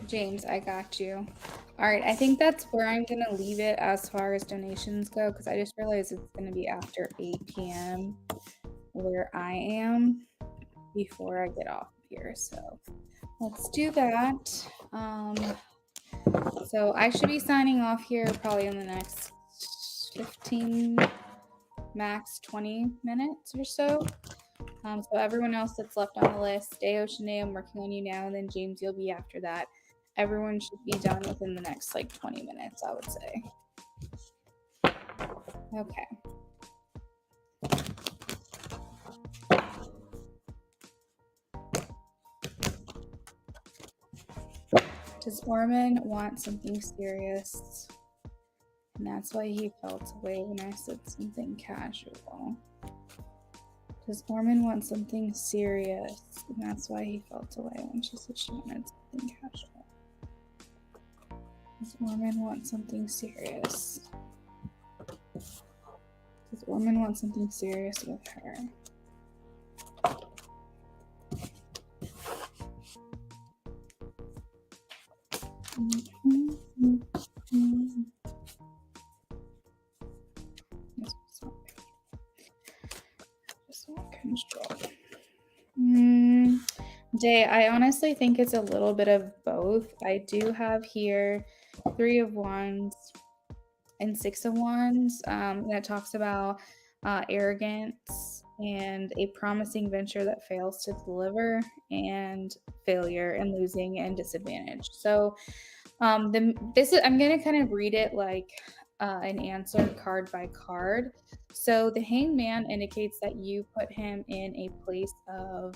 James, I got you. All right, I think that's where I'm going to leave it as far as donations go, because I just realized it's going to be after 8 p.m. where I am before I get off here. So let's do that. So I should be signing off here probably in the next 15, max 20 minutes or so. So everyone else that's left on the list, Deo, Shanae, I'm working on you now, and then James, you'll be after that. Everyone should be done within the next like 20 minutes, I would say. Okay. Does Orman want something serious? And that's why he felt away when I said something casual. Does Orman want something serious? And that's why he felt away when she said she wanted something casual. Does Orman want something serious? Does Orman want something serious with her? Day, I honestly think it's a little bit of both. I do have here 3 of Wands and 6 of Wands that talks about arrogance and a promising venture that fails to deliver, and failure and losing and disadvantage. So I'm going to kind of read it like an answer card by card. So the Hangman indicates that you put him in a place of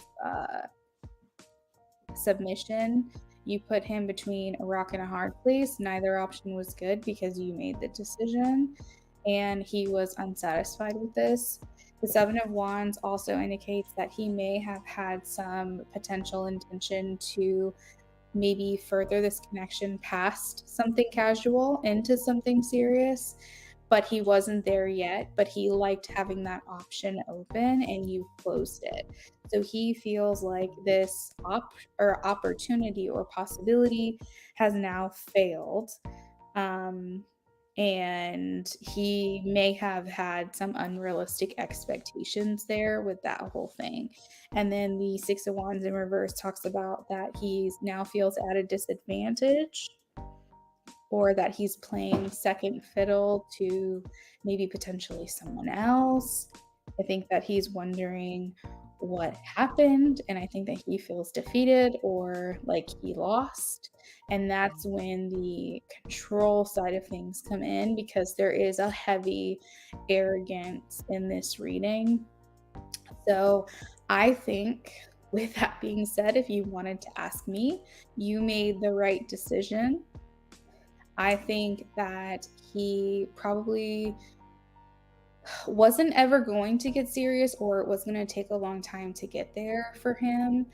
submission. You put him between a rock and a hard place. Neither option was good because you made the decision, and he was unsatisfied with this. The 7 of Wands also indicates that he may have had some potential intention to maybe further this connection past something casual into something serious, but he wasn't there yet. But he liked having that option open, and you closed it. So he feels like this opportunity or possibility has now failed. And he may have had some unrealistic expectations there with that whole thing. And then the 6 of Wands in reverse talks about that he now feels at a disadvantage, or that he's playing second fiddle to maybe potentially someone else. I think that he's wondering what happened, and I think that he feels defeated or like he lost. And that's when the control side of things come in, because there is a heavy arrogance in this reading. So I think, with that being said, if you wanted to ask me, you made the right decision. I think that he probably wasn't ever going to get serious, or it was going to take a long time to get there for him.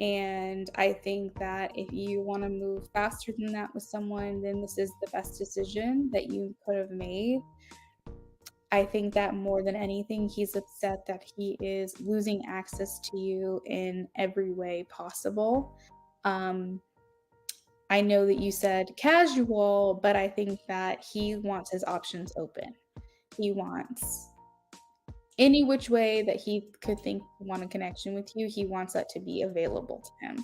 And I think that if you want to move faster than that with someone, then this is the best decision that you could have made. I think that more than anything, he's upset that he is losing access to you in every way possible. I know that you said casual, but I think that he wants his options open. He wants any which way that he could think want a connection with you, he wants that to be available to him.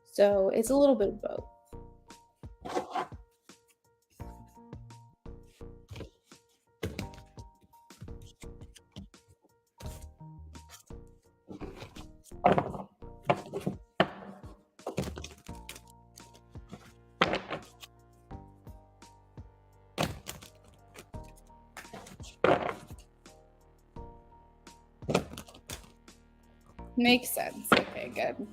So it's a little bit of both. Makes sense. Okay. Okay, good.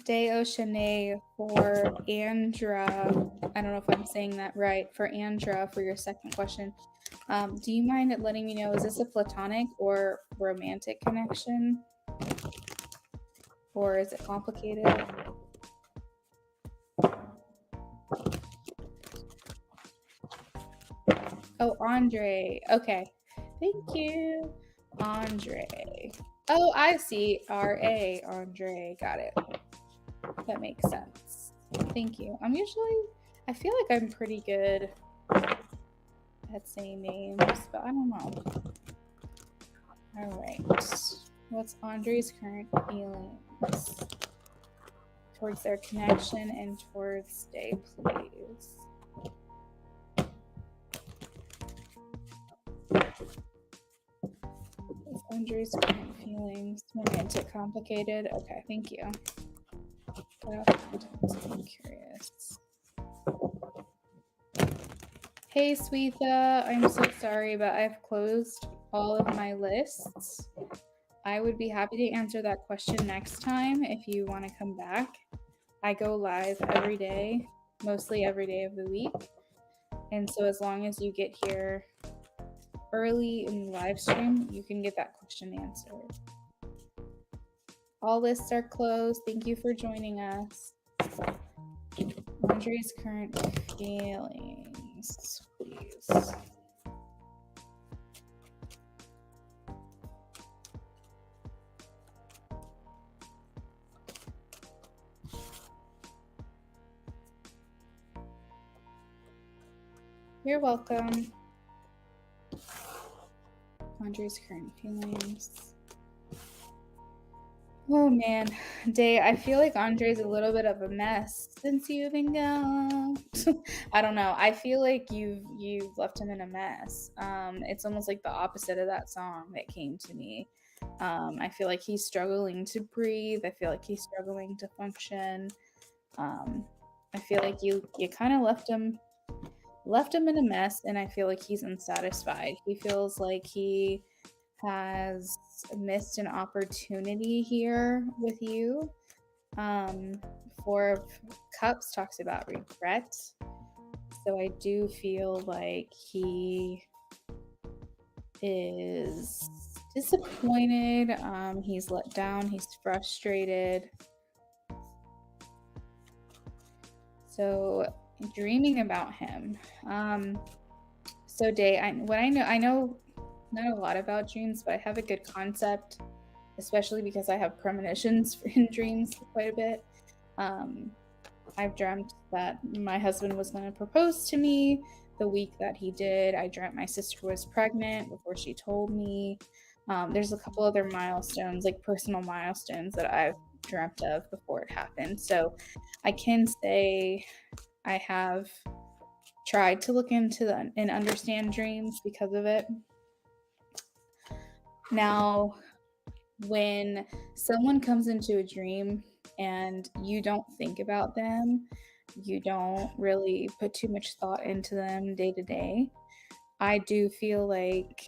Day Oceane for Andra. I don't know if I'm saying that right. For Andra, for your second question, do you mind letting me know, is this a platonic or romantic connection? Or is it complicated? Oh, Andre. Okay. Thank you. Andre. Oh, I see. R.A. Andre. Got it. That makes sense. Thank you. I feel like I'm pretty good at saying names, but I don't know. All right. What's Andre's current feelings towards their connection and towards Day, please? What's Andre's current feelings? Romantic, complicated? Okay, thank you. I'm curious. Hey, Sweetha, I'm so sorry, but I've closed all of my lists. I would be happy to answer that question next time if you want to come back. I go live every day, mostly every day of the week. And so as long as you get here early in the live stream, you can get that question answered. All lists are closed. Thank you for joining us. Andre's current feelings, please. You're welcome. Andre's current feelings. Oh man, Day, I feel like Andre's a little bit of a mess since you've been gone. I don't know. I feel like you've left him in a mess. It's almost like the opposite of that song that came to me. I feel like he's struggling to breathe. I feel like he's struggling to function. I feel like you kind of left him in a mess, and I feel like he's unsatisfied. He feels like he has missed an opportunity here with you. Four of Cups talks about regret. So I do feel like he is disappointed. He's let down. He's frustrated. So dreaming about him. So Day, I know not a lot about dreams, but I have a good concept, especially because I have premonitions in dreams quite a bit. I've dreamt that my husband was going to propose to me the week that he did. I dreamt my sister was pregnant before she told me. There's a couple other milestones, like personal milestones, that I've dreamt of before it happened. So I can say I have tried to look into and understand dreams because of it. Now, when someone comes into a dream and you don't think about them, you don't really put too much thought into them day to day, I do feel like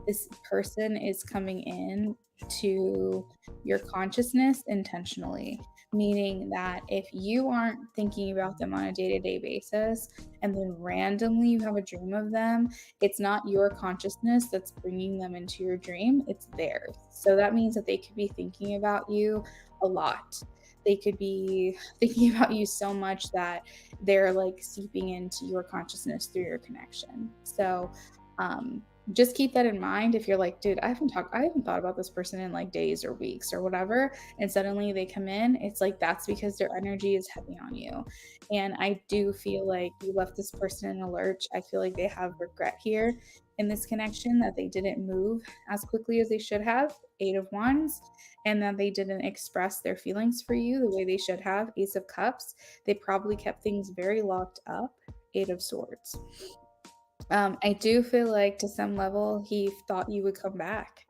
this person is coming in to your consciousness intentionally, meaning that if you aren't thinking about them on a day-to-day basis and then randomly you have a dream of them, it's not your consciousness that's bringing them into your dream, it's theirs. So that means that they could be thinking about you a lot. They could be thinking about you so much that they're like seeping into your consciousness through your connection. So just keep that in mind. If you're like, dude, I haven't thought about this person in like days or weeks or whatever, and suddenly they come in, it's like that's because their energy is heavy on you. And I do feel like you left this person in a lurch. I feel like they have regret here, in this connection, that they didn't move as quickly as they should have, Eight of Wands, and that they didn't express their feelings for you the way they should have, Ace of Cups. They probably kept things very locked up, Eight of Swords. I do feel like to some level he thought you would come back.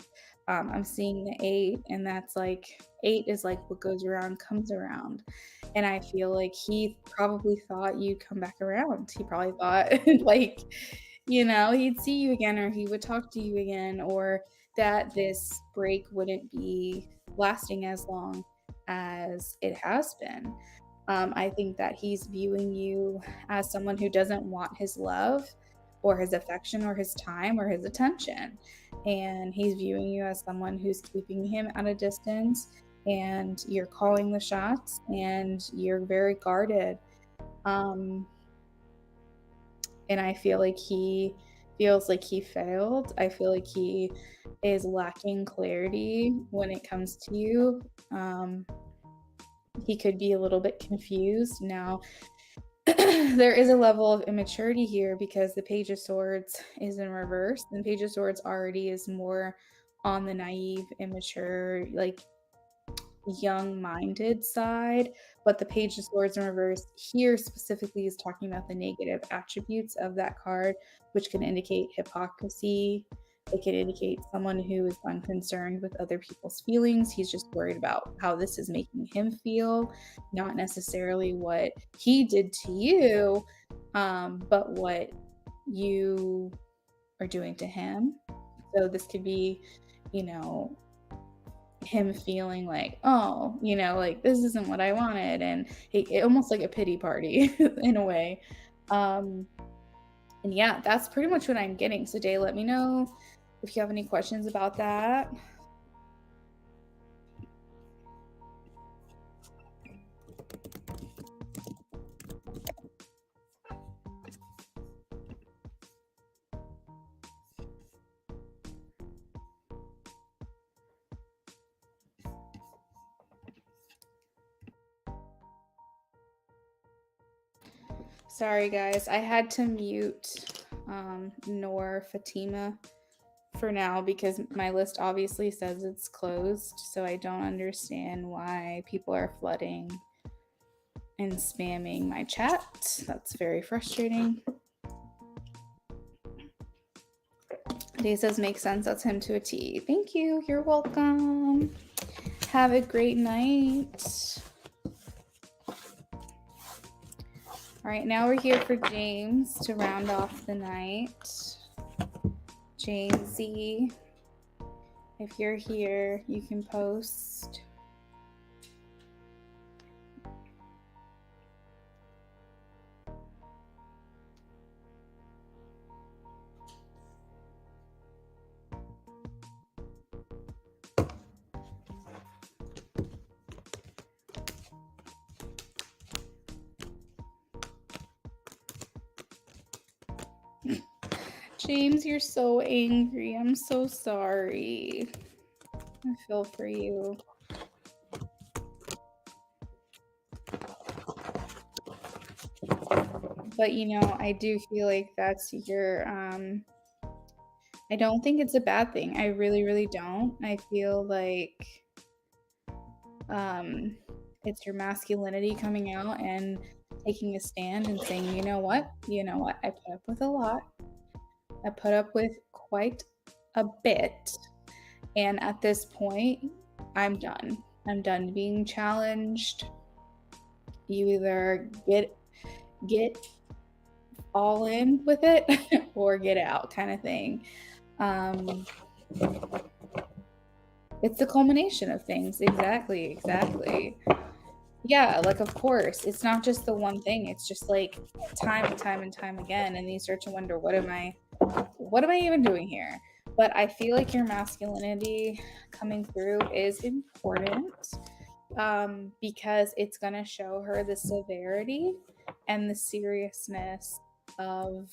I'm seeing the eight, and that's like eight is like what goes around comes around. And I feel like he probably thought you'd come back around. He probably thought, like, he'd see you again, or he would talk to you again, or that this break wouldn't be lasting as long as it has been. I think that he's viewing you as someone who doesn't want his love or his affection or his time or his attention. And he's viewing you as someone who's keeping him at a distance, and you're calling the shots and you're very guarded. And I feel like he feels like he failed. I feel like he is lacking clarity when it comes to you. He could be a little bit confused. Now, there is a level of immaturity here because the Page of Swords is in reverse, and Page of Swords already is more on the naive, immature, like young-minded side, but the Page of Swords in reverse here specifically is talking about the negative attributes of that card, which can indicate hypocrisy. It can indicate someone who is unconcerned with other people's feelings. He's just worried about how this is making him feel, not necessarily what he did to you, but what you are doing to him. So this could be, him feeling like, oh, like this isn't what I wanted, and almost like a pity party in a way. And yeah, that's pretty much what I'm getting. So Day, let me know if you have any questions about that. Sorry guys, I had to mute Noor Fatima for now because my list obviously says it's closed, so I don't understand why people are flooding and spamming my chat. That's very frustrating. Day says makes sense. That's him to a T. Thank you. You're welcome. Have a great night. All right, now we're here for James to round off the night. Jamesy, if you're here, you can post. James, you're so angry. I'm so sorry. I feel for you. But I do feel like that's your I don't think it's a bad thing. I really, really don't. I feel like it's your masculinity coming out and taking a stand and saying, you know what, I put up with a lot. I put up with quite a bit. And at this point, I'm done. I'm done being challenged. You either get all in with it or get out, kind of thing. It's the culmination of things. Exactly. Yeah, like of course, it's not just the one thing. It's just like time and time and time again, and you start to wonder, what am I even doing here? But I feel like your masculinity coming through is important because it's going to show her the severity and the seriousness of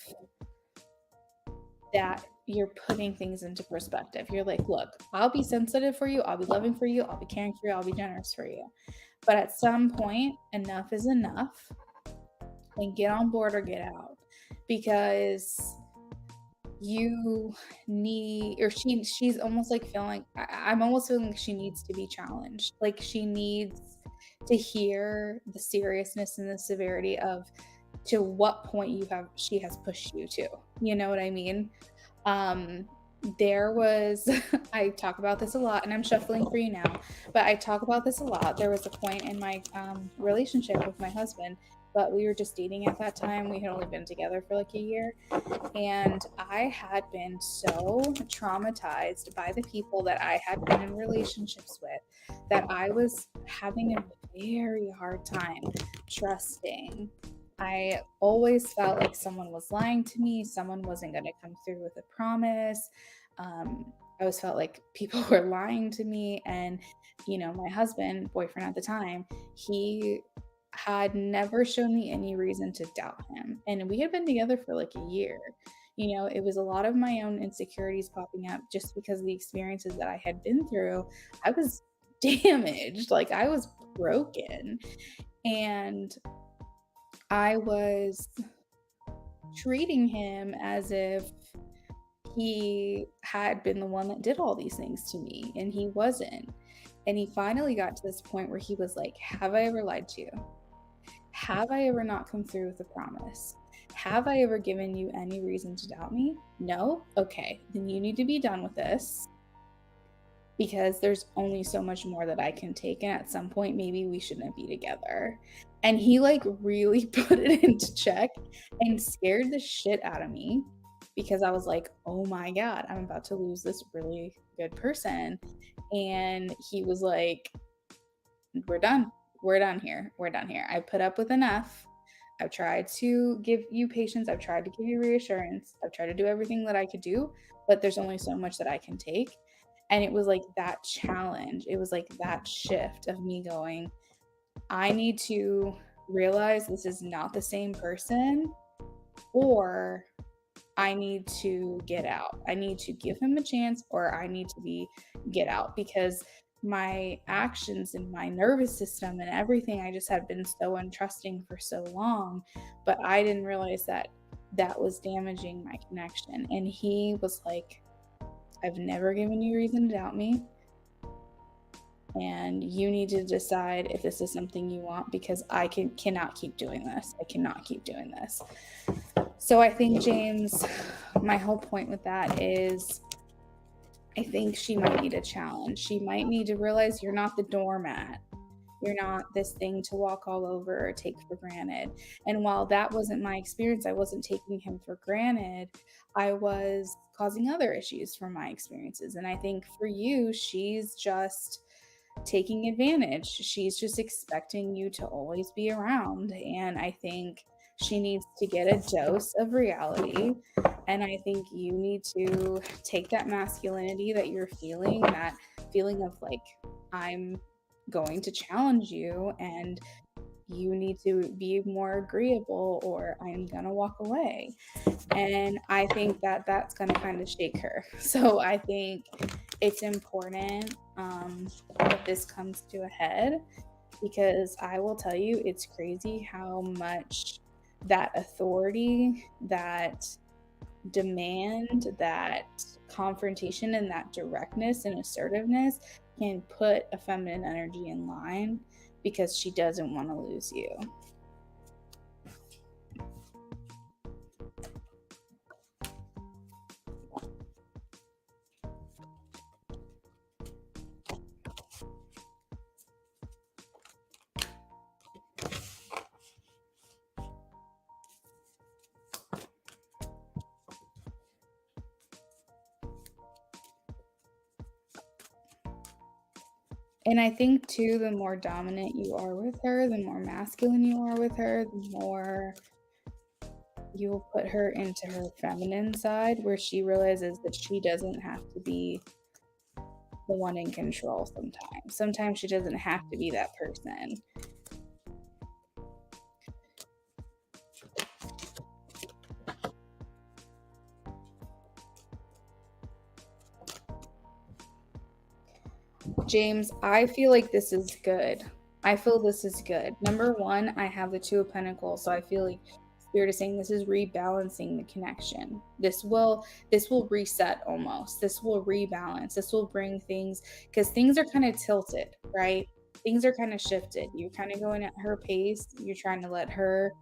that. You're putting things into perspective. You're like, look, I'll be sensitive for you, I'll be loving for you, I'll be caring for you, I'll be generous for you. But at some point, enough is enough, and get on board or get out. Because you need, or she's almost like feeling, I'm almost feeling like she needs to be challenged. Like she needs to hear the seriousness and the severity of to what point she has pushed you to. You know what I mean? Um, there was I talk about this a lot, and I'm shuffling for you now, but I talk about this a lot. There was a point in my relationship with my husband, but we were just dating at that time. We had only been together for like a year, and I had been so traumatized by the people that I had been in relationships with that I was having a very hard time trusting. I always felt like someone was lying to me, someone wasn't going to come through with a promise. I always felt like people were lying to me. And, my husband, boyfriend at the time, he had never shown me any reason to doubt him. And we had been together for like a year. It was a lot of my own insecurities popping up just because of the experiences that I had been through. I was damaged, like I was broken. And I was treating him as if he had been the one that did all these things to me, and he wasn't. And he finally got to this point where he was like, have I ever lied to you? Have I ever not come through with a promise? Have I ever given you any reason to doubt me? No? Okay, then you need to be done with this, because there's only so much more that I can take. And at some point, maybe we shouldn't be together. And he like really put it into check and scared the shit out of me, because I was like, oh my God, I'm about to lose this really good person. And he was like, we're done. We're done here. We're done here. I put up with enough. I've tried to give you patience. I've tried to give you reassurance. I've tried to do everything that I could do, but there's only so much that I can take. And it was like that challenge. It was like that shift of me going, I need to realize this is not the same person, or I need to get out. I need to give him a chance, or I need to get out, because my actions and my nervous system and everything, I just had been so untrusting for so long, but I didn't realize that that was damaging my connection. And he was like, I've never given you reason to doubt me, and you need to decide if this is something you want, because I cannot keep doing this. I cannot keep doing this. So I think, James, my whole point with that is I think she might need a challenge. She might need to realize you're not the doormat. You're not this thing to walk all over or take for granted. And while that wasn't my experience, I wasn't taking him for granted. I was causing other issues from my experiences. And I think for you, she's just taking advantage. She's just expecting you to always be around. And I think she needs to get a dose of reality. And I think you need to take that masculinity that you're feeling, that feeling of like, I'm going to challenge you, and you need to be more agreeable, or I'm going to walk away. And I think that that's going to kind of shake her. So I think it's important that this comes to a head, because I will tell you, it's crazy how much that authority, that demand, that confrontation, and that directness and assertiveness can put a feminine energy in line, because she doesn't want to lose you. And I think too, the more dominant you are with her, the more masculine you are with her, the more you will put her into her feminine side, where she realizes that she doesn't have to be the one in control sometimes. Sometimes she doesn't have to be that person. James, I feel like this is good. I feel this is good. Number one, I have the Two of Pentacles, so I feel like Spirit is saying this is rebalancing the connection. This will reset almost. This will rebalance. This will bring things, because things are kind of tilted, right? Things are kind of shifted. You're kind of going at her pace. You're trying to let her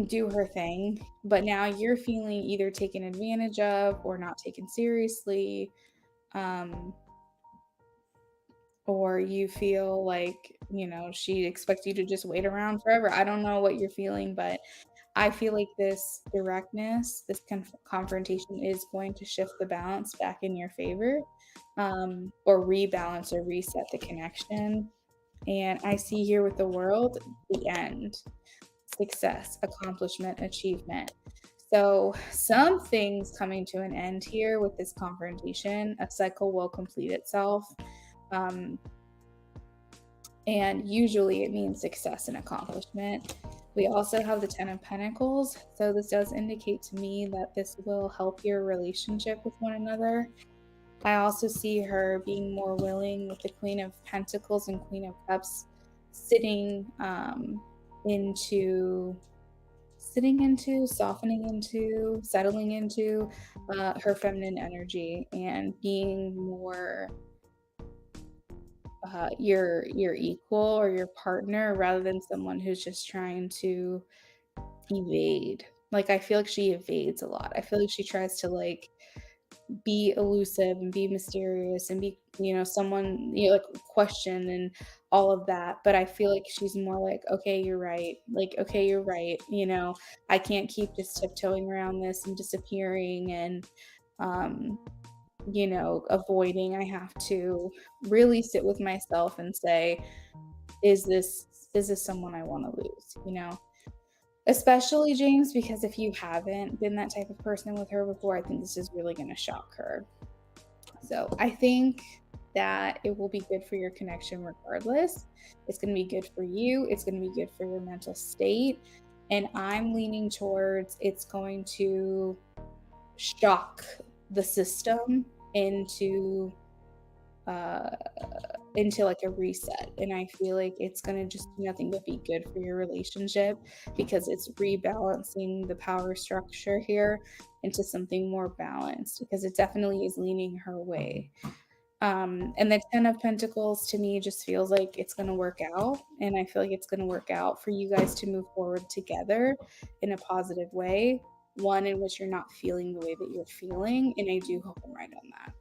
do her thing, but now you're feeling either taken advantage of or not taken seriously, or you feel like, she expects you to just wait around forever. I don't know what you're feeling, but I feel like this directness, this confrontation is going to shift the balance back in your favor, or rebalance or reset the connection. And I see here with the world, the end, success, accomplishment, achievement. So, some things coming to an end here with this confrontation. A cycle will complete itself. Um, and usually it means success and accomplishment. We also have the Ten of Pentacles. So, this does indicate to me that this will help your relationship with one another. I also see her being more willing with the Queen of Pentacles and Queen of Cups sitting into softening into, settling into her feminine energy and being more your equal or your partner rather than someone who's just trying to evade. Like, I feel like she evades a lot. I feel like she tries to like be elusive and be mysterious and be, someone, like question and all of that. But I feel like she's more like, okay, you're right. Like, okay, you're right. I can't keep just tiptoeing around this and disappearing and, um, avoiding. I have to really sit with myself and say, is this someone I want to lose? Especially James, because if you haven't been that type of person with her before, I think this is really going to shock her. So I think that it will be good for your connection regardless. It's going to be good for you. It's going to be good for your mental state. And I'm leaning towards it's going to shock the system into like a reset. And I feel like it's going to just do nothing but be good for your relationship because it's rebalancing the power structure here into something more balanced, because it definitely is leaning her way. And the Ten of Pentacles to me just feels like it's going to work out. And I feel like it's going to work out for you guys to move forward together in a positive way, one in which you're not feeling the way that you're feeling. And I do hope I'm right on that.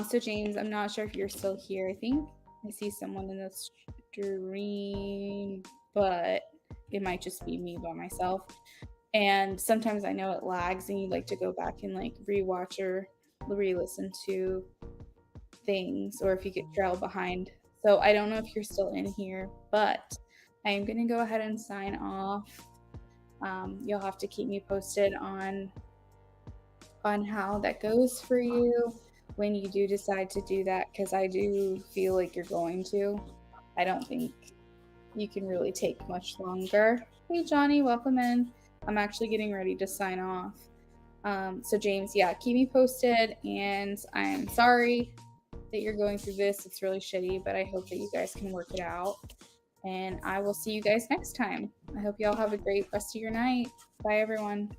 So James, I'm not sure if you're still here. I think I see someone in the stream, but it might just be me by myself. And sometimes I know it lags and you like to go back and like rewatch or re-listen to things, or if you get trail behind. So I don't know if you're still in here, but I am going to go ahead and sign off. You'll have to keep me posted on how that goes for you when you do decide to do that, because I do feel like you're going to. I don't think you can really take much longer. Hey Johnny, welcome in. I'm actually getting ready to sign off. So James, yeah, keep me posted, and I'm sorry that you're going through this. It's really shitty, but I hope that you guys can work it out. And I will see you guys next time. I hope you all have a great rest of your night. Bye everyone.